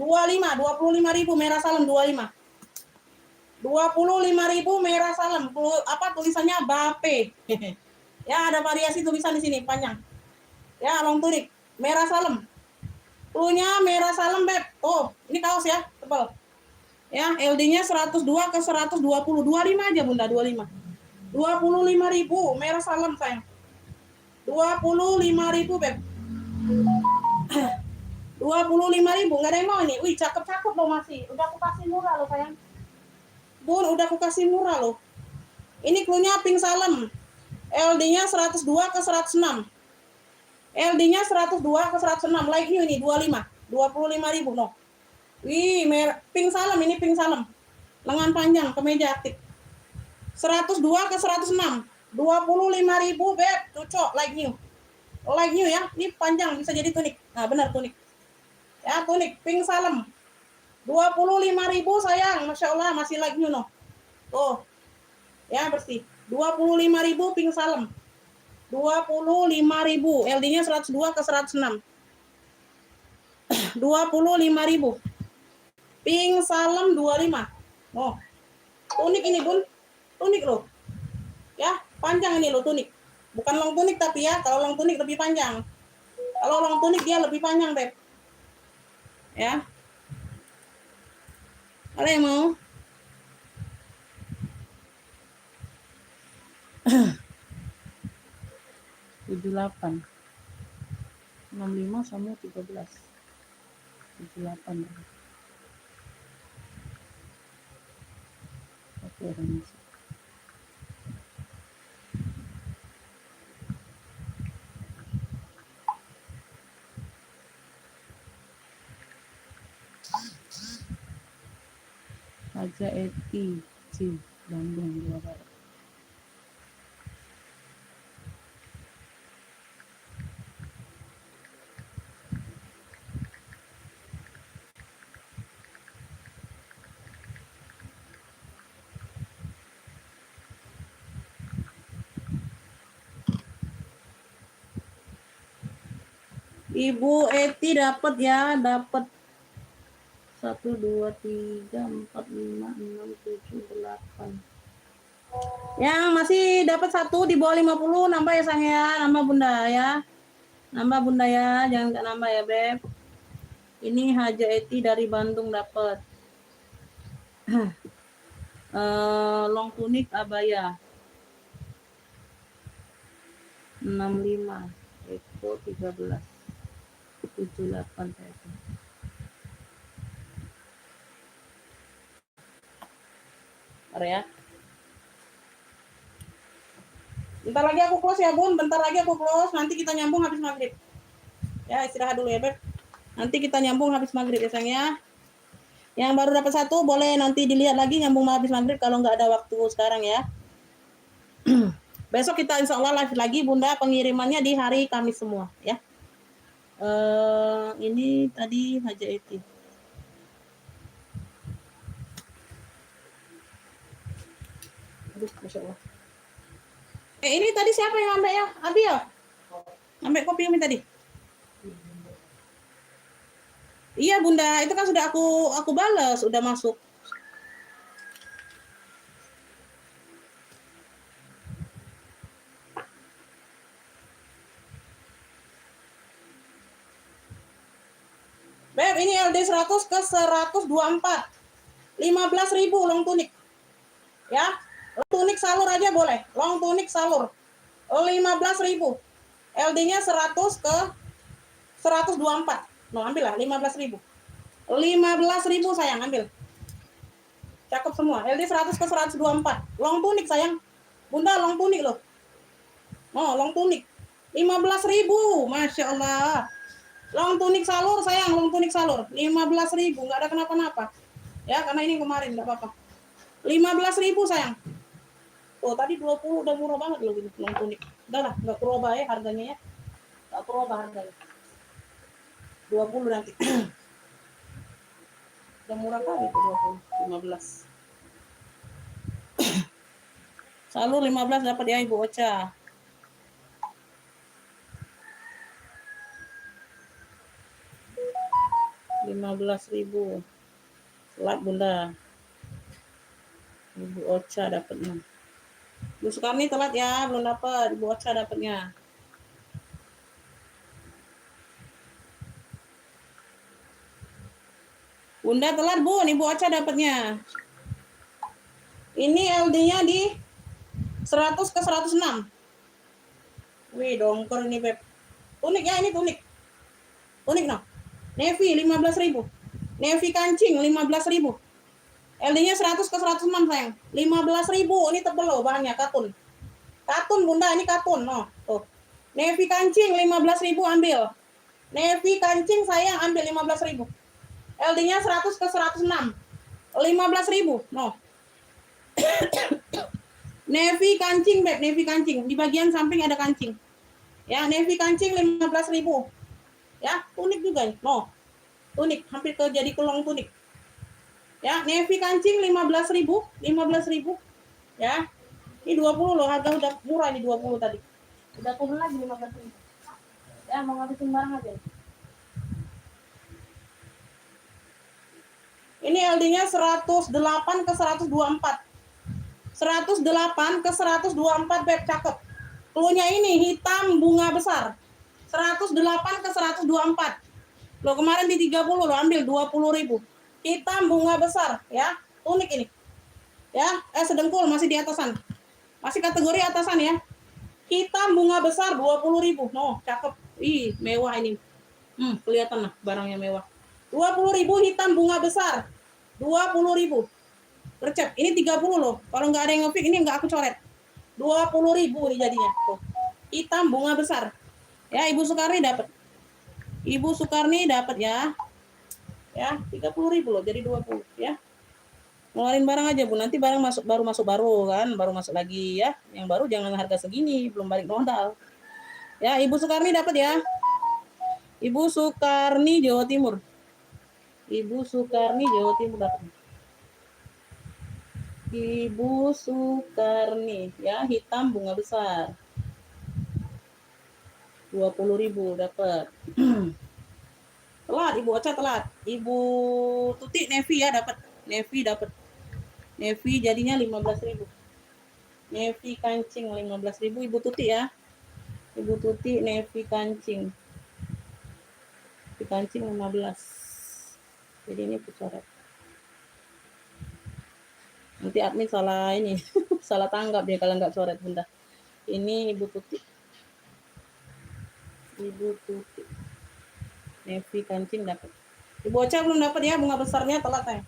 25.000 merah salem 25. 25.000 merah salem. Apa tulisannya Bape. Ya, ada variasi tulisan di sini panjang. Ya, long tunik merah salem. Cluenya merah salem, Beb. Tuh, ini kaos ya, tebal. Ya, LD-nya 102 ke 120. 25 aja Bunda, 25. 25.000 merah salem sayang. 25.000 Beb. 25.000 nggak ada yang mau ini. Wih, cakep-cakep loh masih. Udah aku kasih murah loh sayang. Bun, udah aku kasih murah loh. Ini cluenya pink salem. LD-nya 102 ke 106. LD-nya 102 ke 106. Like new ini 25. 25.000 no. Wih, pink salem ini pink salem. Lengan panjang, kemeja aktif. 102 ke 106. 25.000 Beb. Cocok like new. Like new ya. Ini panjang bisa jadi tunik. Nah, benar tunik. Ya, tunik pink salem. 25.000 sayang. Masya Allah masih like new no. Tuh. Ya, bersih. 25.000 pink salem. 25.000. LD-nya 102 ke 106. 25.000. Pink Salem 25. Oh, tunik ini Bun. Tunik loh. Ya, panjang ini loh tunik. Bukan long tunik tapi ya, kalau long tunik lebih panjang. Kalau long tunik dia lebih panjang, Beb. Ya. Ada yang mau? Tujuh 65 sama 13. 78. Oke, masuk. Haja Eti C Bandung Jawa Barat. Ibu Eti dapat ya, dapat 1 2 3 4 5 6 7 8. Yang masih dapat 1 di bawah 50 nambah ya sayang ya, nambah Bunda ya. Nambah Bunda ya, jangan enggak nambah ya, Beb. Ini Haja Eti dari Bandung dapat. Long tunik abaya. 65. Itu 13. 78 saya itu. Ya. Bentar lagi aku close ya Bun, bentar lagi aku close, nanti kita nyambung habis maghrib. Ya istirahat dulu ya Beb. Nanti kita nyambung habis maghrib ya sayang ya. Yang baru dapat 1 boleh nanti dilihat lagi nyambung habis maghrib kalau nggak ada waktu sekarang ya. Besok kita insya Allah live lagi Bunda, pengirimannya di hari Kamis semua ya. Ini tadi Haja Eti. Aduh, Masya Allah. Ini tadi siapa yang ngambil ya? Abi ya? Ngambil kopi Umi tadi? Iya Bunda, itu kan sudah aku balas, sudah masuk. Beb, ini LD 100 ke 124. 15.000 long tunik. Ya. Long tunik salur aja boleh. Long tunik salur. 15.000. LD-nya 100 ke 124. No, ambil lah 15.000. 15.000 sayang, ambil. Cakep semua. LD 100 ke 124. Long tunik sayang. Bunda long tunik loh. Oh, long tunik. 15.000. Masya Allah. Long tunik salur sayang, long tunik salur 15.000, nggak ada kenapa-napa ya, karena ini kemarin nggak apa-apa. 15.000 sayang. Oh tadi 20 udah murah banget loh gitu long tunik. Udah lah, nggak berubah ya harganya ya, nggak berubah harganya 20 nanti. Udah murah kali itu 20 15. Salur 15 dapat ya Ibu Ocha. 15.000. Selat Bunda. Ibu Ocha dapatnya. Bu Sukarni telat ya, belum dapat. Ibu Ocha dapatnya. Bunda telat Bun, Ibu Ocha dapatnya. Ini LD-nya di 100 ke 106. Wih, dongker ini Beb. Tunik ya, ini tunik. Tunik no. Navy 15.000. Navy kancing 15.000. LD-nya 100 ke 106 sayang. 15.000. Ini tebel loh bahannya, katun. Katun Bunda, ini katun. No, tuh. Navy kancing 15.000 ambil. Navy kancing sayang ambil 15.000. LD-nya 100 ke 106. 15.000. No. Navy kancing Beb, navy kancing. Di bagian samping ada kancing. Ya, navy kancing 15.000. Ya, tunik juga nih. No. Tunik, hampir jadi kelong tunik. Ya, navy kancing 15.000, 15.000. Ya. Ini 20 loh, harga udah murah ini 20 tadi. Udah turun lagi 15.000. Ya, mau ngabisin barang aja. Ini LD-nya 108 ke 124. 108 ke 124 beb, cakep. Cluenya ini hitam bunga besar. 108 ke 124. Lo kemarin di 30 lo ambil 20.000. Hitam bunga besar ya. Unik ini. Ya, sedengkul masih di atasan. Masih kategori atasan ya. Hitam bunga besar 20.000. No, cakep. Ih, mewah ini. Kelihatan lah barangnya mewah. 20.000 hitam bunga besar. 20.000. Recep. Ini 30 loh. Kalau nggak ada yang nge-pick ini nggak aku coret. 20.000 ini jadinya. Tuh. Hitam bunga besar. Ya, Ibu Sukarni dapat. Ibu Sukarni dapat ya. Ya, 30.000 loh, jadi 20 ya. Ngeluarin barang aja, Bu. Nanti barang masuk baru kan, baru masuk lagi ya. Yang baru jangan harga segini, belum balik modal. Ya, Ibu Sukarni dapat ya. Ibu Sukarni Jawa Timur. Ibu Sukarni Jawa Timur dapat. Ibu Sukarni ya, hitam bunga besar. 20.000 dapat. Telat Ibu Ocha, telat. Ibu Tuti Nevi ya dapat. Nevi dapat. Nevi jadinya 15.000. Nevi kancing 15.000 Ibu Tuti ya. Ibu Tuti Nevi kancing. Nevi kancing 15. Jadi ini coret. Nanti admin salah ini, salah tanggap dia kalau nggak coret Bunda. Ini Ibu Tuti. Ibu Tuti. Nevi kancing dapat. Ibu Ocha belum dapat ya, bunga besarnya telat ya.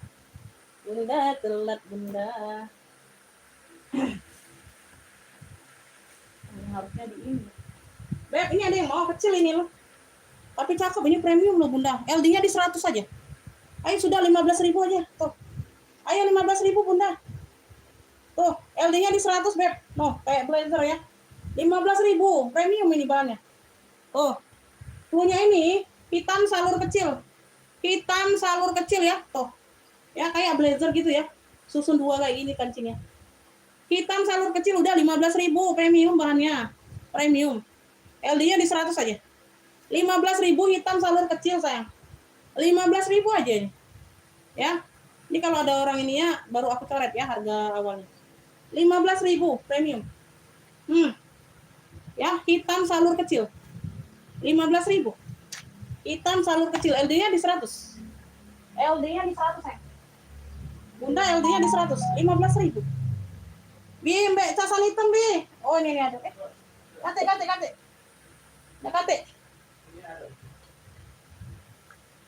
Bunda telat Bunda. Ini harusnya di ini. Beb, ini ada yang mau kecil ini loh. Tapi cakep, ini premium loh Bunda. LD-nya di 100 aja. Ayo sudah 15.000 aja. Tuh. Ayo 15.000 Bunda. Tuh, LD-nya di 100 Beb. No, kayak blazer ya. 15.000, premium ini bahannya. Tuh. Punya ini hitam salur kecil. Hitam salur kecil ya. Tuh. Ya kayak blazer gitu ya. Susun 2 kayak gini kancingnya. Hitam salur kecil udah 15.000, premium bahannya. Premium. LD-nya di 100 aja. 15.000 hitam salur kecil sayang. 15.000 aja ini. Ya. Ini kalau ada orang ini ya baru aku coret ya harga awalnya. 15.000 premium. Ya, hitam salur kecil. 15.000. Hitam salur kecil, LD-nya di 100. LD-nya di 100 sayang. Bunda LD-nya di 100, 15.000. Bi, Mbak casan hitam, Bi. Oh, ini ada. Kate. Nah, Kate.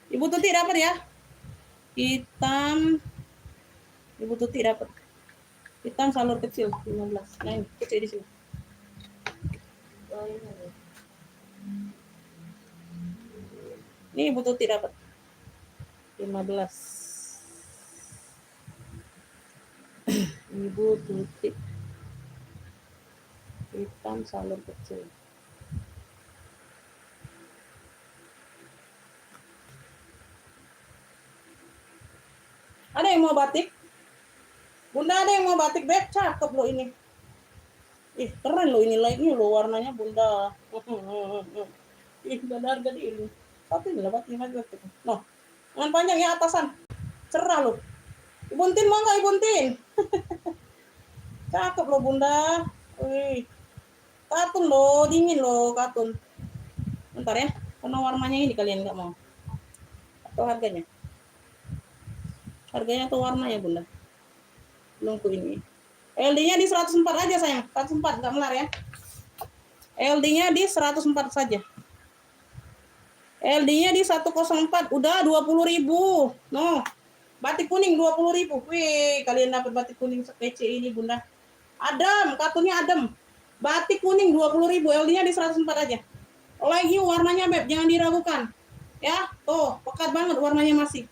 Ibu Tuti dapat ya. Hitam. Ibu Tuti dapat. Hitam salur kecil 15. Nah, ini kecil di sini. Ini Ibu Tuti dapat. 15. Ibu Tuti. Hitam salur kecil. Ada yang mau batik? Bunda ada yang mau batik, Beb? Cakep loh ini. Ih, keren loh ini lightnya loh warnanya Bunda. Ih, gak ada harga di ini. Tapi ini lah batik. Noh, dengan panjang ya atasan. Cerah loh. Ibuntin mau nggak Ibuntin? Cakep loh Bunda. Wih. Katun loh, dingin loh katun. Bentar ya, karena warnanya ini kalian nggak mau. Atau harganya? Harganya atau warnanya Bunda? Belum ku ini. LD-nya di 104 aja sayang. 104 nggak melar ya. LD-nya di 104 saja. LD-nya di 104 udah 20.000. No. Batik kuning 20.000. Wih, kalian dapat batik kuning sekece ini Bunda. Adem, katunnya adem. Batik kuning 20.000, LD-nya di 104 aja. Lagi warnanya Beb, jangan diragukan. Ya, tuh, pekat banget warnanya masih.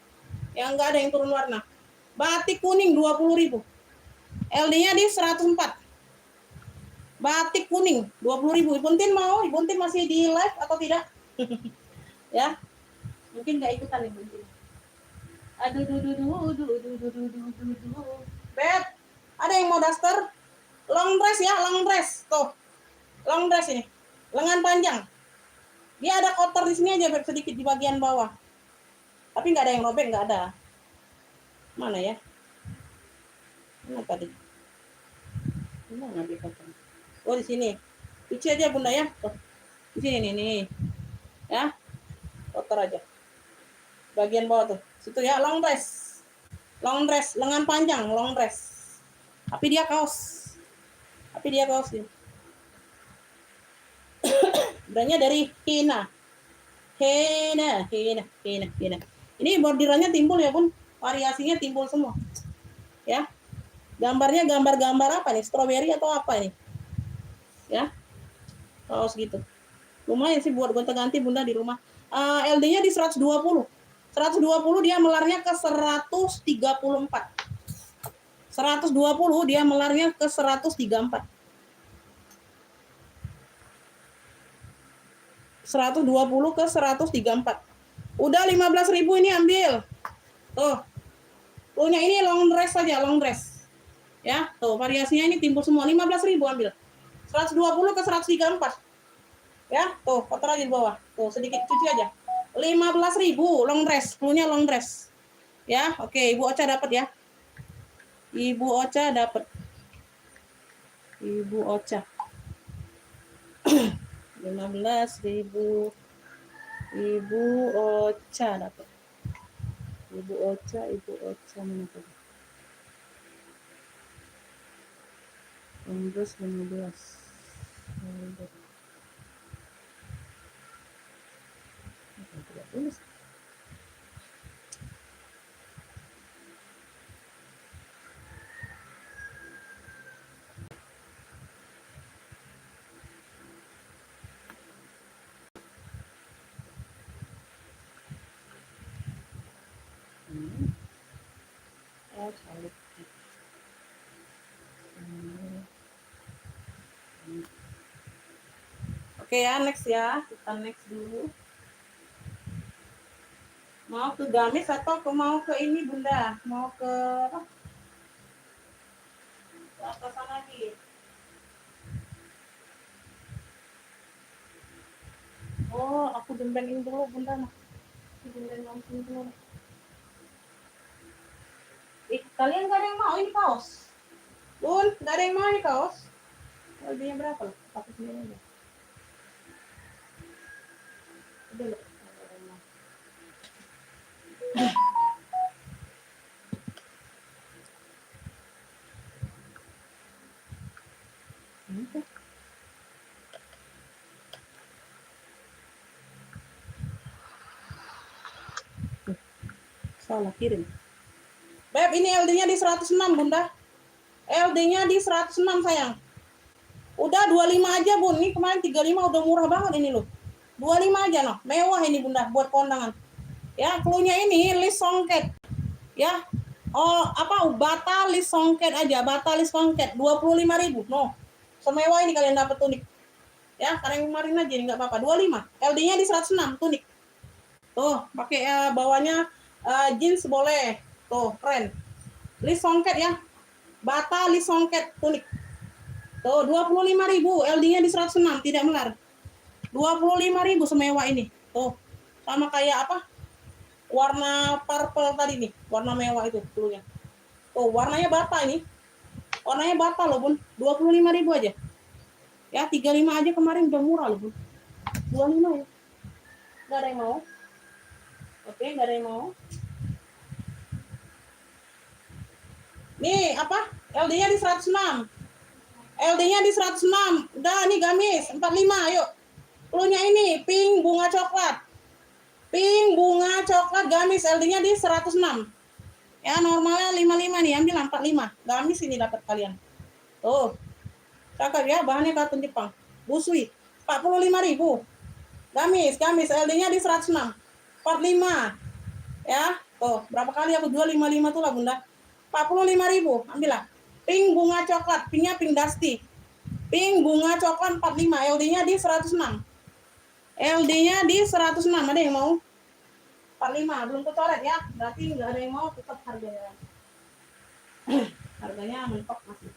Yang enggak ada yang turun warna. Batik kuning 20.000. LD-nya di 104. Batik kuning 20.000. Ibuntin mau? Ibuntin masih di live atau tidak? Ya. Mungkin enggak ikutan Ibuntin. Aduh. Beb, ada yang mau daster? Long dress ya, long dress. Tuh. Long dress ini. Lengan panjang. Dia ada kotor di sini aja Beb, sedikit di bagian bawah. Tapi nggak ada yang robek, nggak ada. Mana ya? Mana tadi? Mana dia potong? Oh di sini. Cuci aja bunda ya. Tuh. Di sini nih. Ya. Kotor aja. Bagian bawah tuh. Situ ya, long dress. Long dress, lengan panjang, long dress. Tapi dia kaos. Tapi dia kaos ini. Brandnya dari Hina. Hina. Ini bordirannya timbul ya bun. Variasinya timbul semua. Ya. Gambarnya gambar-gambar apa nih? Strawberry atau apa ini? Ya. Kaos gitu. Lumayan sih buat gonta-ganti bunda di rumah. LD-nya di 120. 120 dia melarnya ke 134. 120 dia melarnya ke 134. 120 ke 134. Udah 15.000 ini ambil. Tuh. Punya ini long dress saja, long dress. Ya, tuh variasinya ini timbul semua 15.000 ambil. 120 ke 134. Ya, tuh kotor aja di bawah. Tuh sedikit cuci aja. 15.000 long dress, punya long dress. Ya, oke, Ibu Ocha dapat ya. Ibu Ocha dapat. Ibu Ocha. 15.000. Ibu Ocha dapat. Ibu Ocha mana tadi? 15. Tidak tulis. Salib. Oke ya, next ya. Kita next dulu. Mau ke gamis atau mau ke ini bunda? Mau ke apa? Ke atasan lagi. Oh, aku jembrengin dulu bunda. Jembreng langsung dulu. Kalian gak ada yang mau ini kaos? Bun, gak ada yang mau ini kaos? Harganya berapa loh? Pakai sendiri aja. Udah loh. Salah kirim. Beb, ini LD-nya di 106 bunda. LD-nya di 106 sayang. Udah 25 aja bun. Ini kemarin 35 udah murah banget ini loh. 25 aja noh. Mewah ini bunda buat kondangan. Ya, cluenya ini list songket. Ya. Oh, apa? Bata list songket aja. Bata list songket 25.000. No. Semewah ini kalian dapat tunik. Ya, karena yang kemarin aja enggak apa-apa. 25. LD-nya di 106 tunik. Tuh, pakai bawahnya jeans boleh. Tuh, keren. List songket ya. Bata list songket tunik. Tuh, 25.000. LD-nya di 106, tidak melar. 25.000 semewah ini. Tuh. Sama kayak apa? Warna purple tadi nih. Warna mewah itu dulunya. Tuh, warnanya bata ini. Warnanya bata loh, Bun. 25.000 aja. Ya, 35 aja kemarin udah murah loh, Bun. 25 ya. Enggak ada yang mau. Oke, enggak ada yang mau. Nih, apa? LD-nya di 106. LD-nya di 106. Udah nih gamis 45, ayo. Cluenya ini pink bunga coklat. Pink bunga coklat gamis LD-nya di 106. Ya, normalnya 55 nih, ambil 45. Gamis ini dapat kalian. Tuh. Cakep ya, bahannya katun Jepang. Busui 45.000. Gamis LD-nya di 106. 45. Ya, tuh, berapa kali aku jual 55 tuh lah, Bunda. 45.000, ambillah. Pink bunga coklat, pinknya pink dusty. Pink bunga coklat 45, LD-nya di 106. LD-nya di 106, ada yang mau? 45, belum kecoret ya. Berarti nggak ada yang mau, tetap harganya. Harganya mentok masih.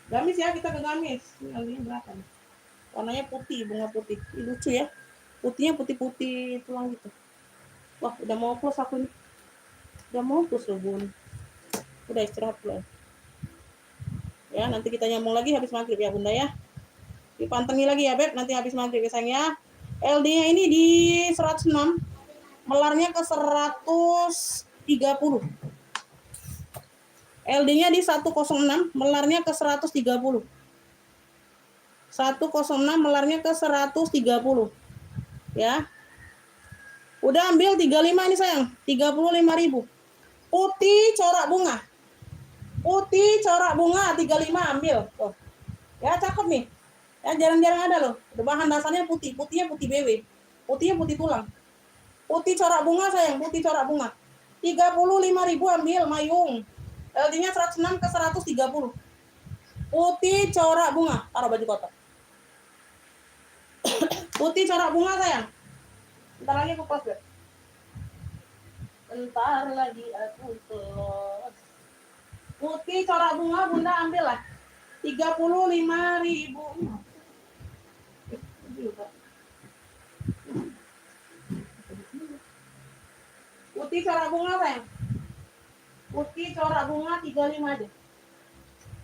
Gamis ya, kita ke gamis. Ini LD-nya berapa nih? Warnanya putih, bunga putih. Ini lucu ya. Putihnya putih-putih tulang gitu. Wah, udah mau close aku nih. Udah mau close loh, Bun. Udah istirahat dulu. Ya, nanti kita nyambung lagi habis maghrib ya, Bunda ya. Dipantengin lagi ya, Beb, nanti habis maghrib ya, sayang ya. LD-nya ini di 106, melarnya ke 130. LD-nya di 106, melarnya ke 130. 106, melarnya ke 130. Ya. Udah ambil 35 ini sayang, 35.000. Putih corak bunga. Putih corak bunga 35 ambil. Tuh. Ya cakep nih. Ya jarang-jarang ada loh. Bahan dasarnya putih, putihnya putih BW. Putihnya putih tulang. Putih corak bunga sayang, putih corak bunga. 35.000 ambil mayung. LD-nya 106 ke 130. Putih corak bunga. Taruh baju kotor. Putih corak bunga sayang. Bentar lagi aku close, Beb. Bentar lagi aku close. Putih corak bunga Bunda ambil lah. 35.000. Putih corak bunga sayang. Putih corak bunga 35 aja.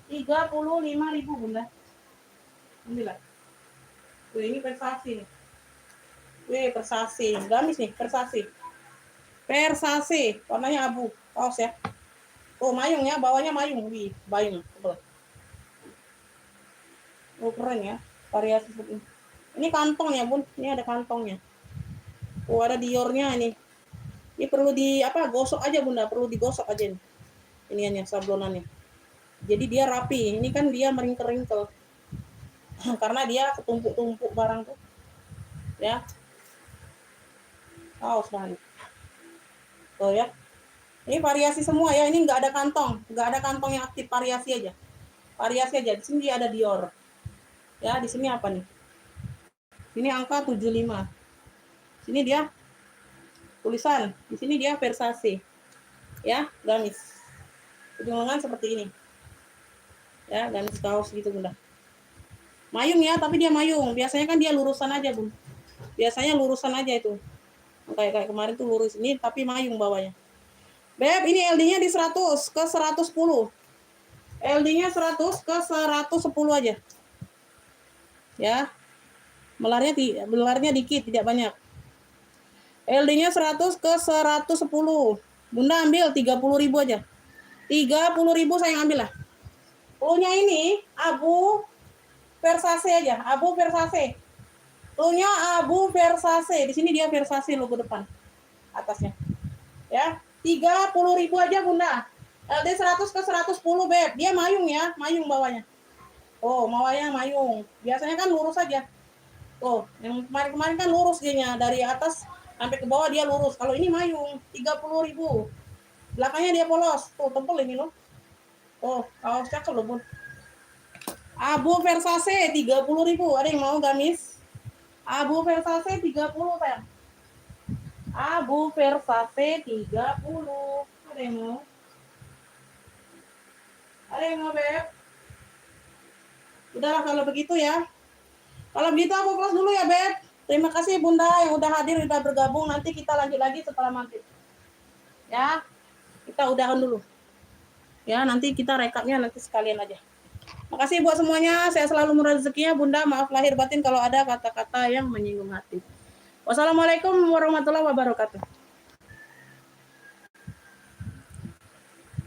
35.000 Bunda. Ambil lah. Tuh ini Versace nih. Wih, Versace. Gamis nih, Versace. Versace, warnanya abu. Kaos ya. Tuh mayung ya, bawahnya mayung. Wih, bayung. Oh, keren ya. Variasi seperti ini. Ini kantongnya, Bun. Ini ada kantongnya. Oh, ada Diornya ini. Ini perlu gosok aja, Bunda. Perlu digosok aja nih. Iniannya, sablonannya. Jadi dia rapi. Ini kan dia meringkel-ringkel. Karena dia ketumpuk-tumpuk barang tuh. Ya. Kaos bahan. Tuh ya. Ini variasi semua ya. Ini nggak ada kantong. Nggak ada kantong yang aktif. Variasi aja. Variasi aja. Di sini dia ada Dior. Ya, di sini apa nih? Ini angka 75. Sini dia tulisan. Di sini dia Versace. Ya, gamis. Ujung lengan seperti ini. Ya, gamis kaos gitu, Bunda. Mayung ya, tapi dia mayung. Biasanya kan dia lurusan aja, Bun. Biasanya lurusan aja itu. Kayak kemarin tuh lurus ini, tapi mayung bawahnya. Beb, ini LD-nya di 100 ke 110. LD-nya 100 ke 110 aja. Ya. Melarnya dikit, tidak banyak. LD-nya 100 ke 110. Bunda ambil 30.000 aja. 30.000 saya ambil lah. Ulunya ini abu Versace aja, abu Versace. Ulunya abu Versace. Di sini dia Versace logo depan. Atasnya. Ya, 30.000 aja Bunda. LD 100 ke 110, Beb. Dia mayung ya, mayung bawahnya. Oh, bawahnya mayung. Biasanya kan lurus aja. Tuh, yang kemarin kan lurus dianya, dari atas sampai ke bawah dia lurus. Kalau ini mayung, 30.000. Belakangnya dia polos. Tuh, tempel ini loh. Oh, kaos cakep loh, Bun. Abu Versace 30.000. Ada yang mau gamis? Abu Versace 30, sayang. Abu Versace 30. Ada yang mau? Ada yang mau, Beb? Udahlah kalau begitu ya. Kalau begitu aku close dulu ya, Beb. Terima kasih Bunda yang udah hadir, udah bergabung. Nanti kita lanjut lagi setelah maghrib. Ya, kita udahan dulu. Ya, nanti kita rekapnya nanti sekalian aja. Makasih buat semuanya. Saya selalu murah rezekinya, Bunda. Maaf lahir batin kalau ada kata-kata yang menyinggung hati. Wassalamualaikum warahmatullahi wabarakatuh.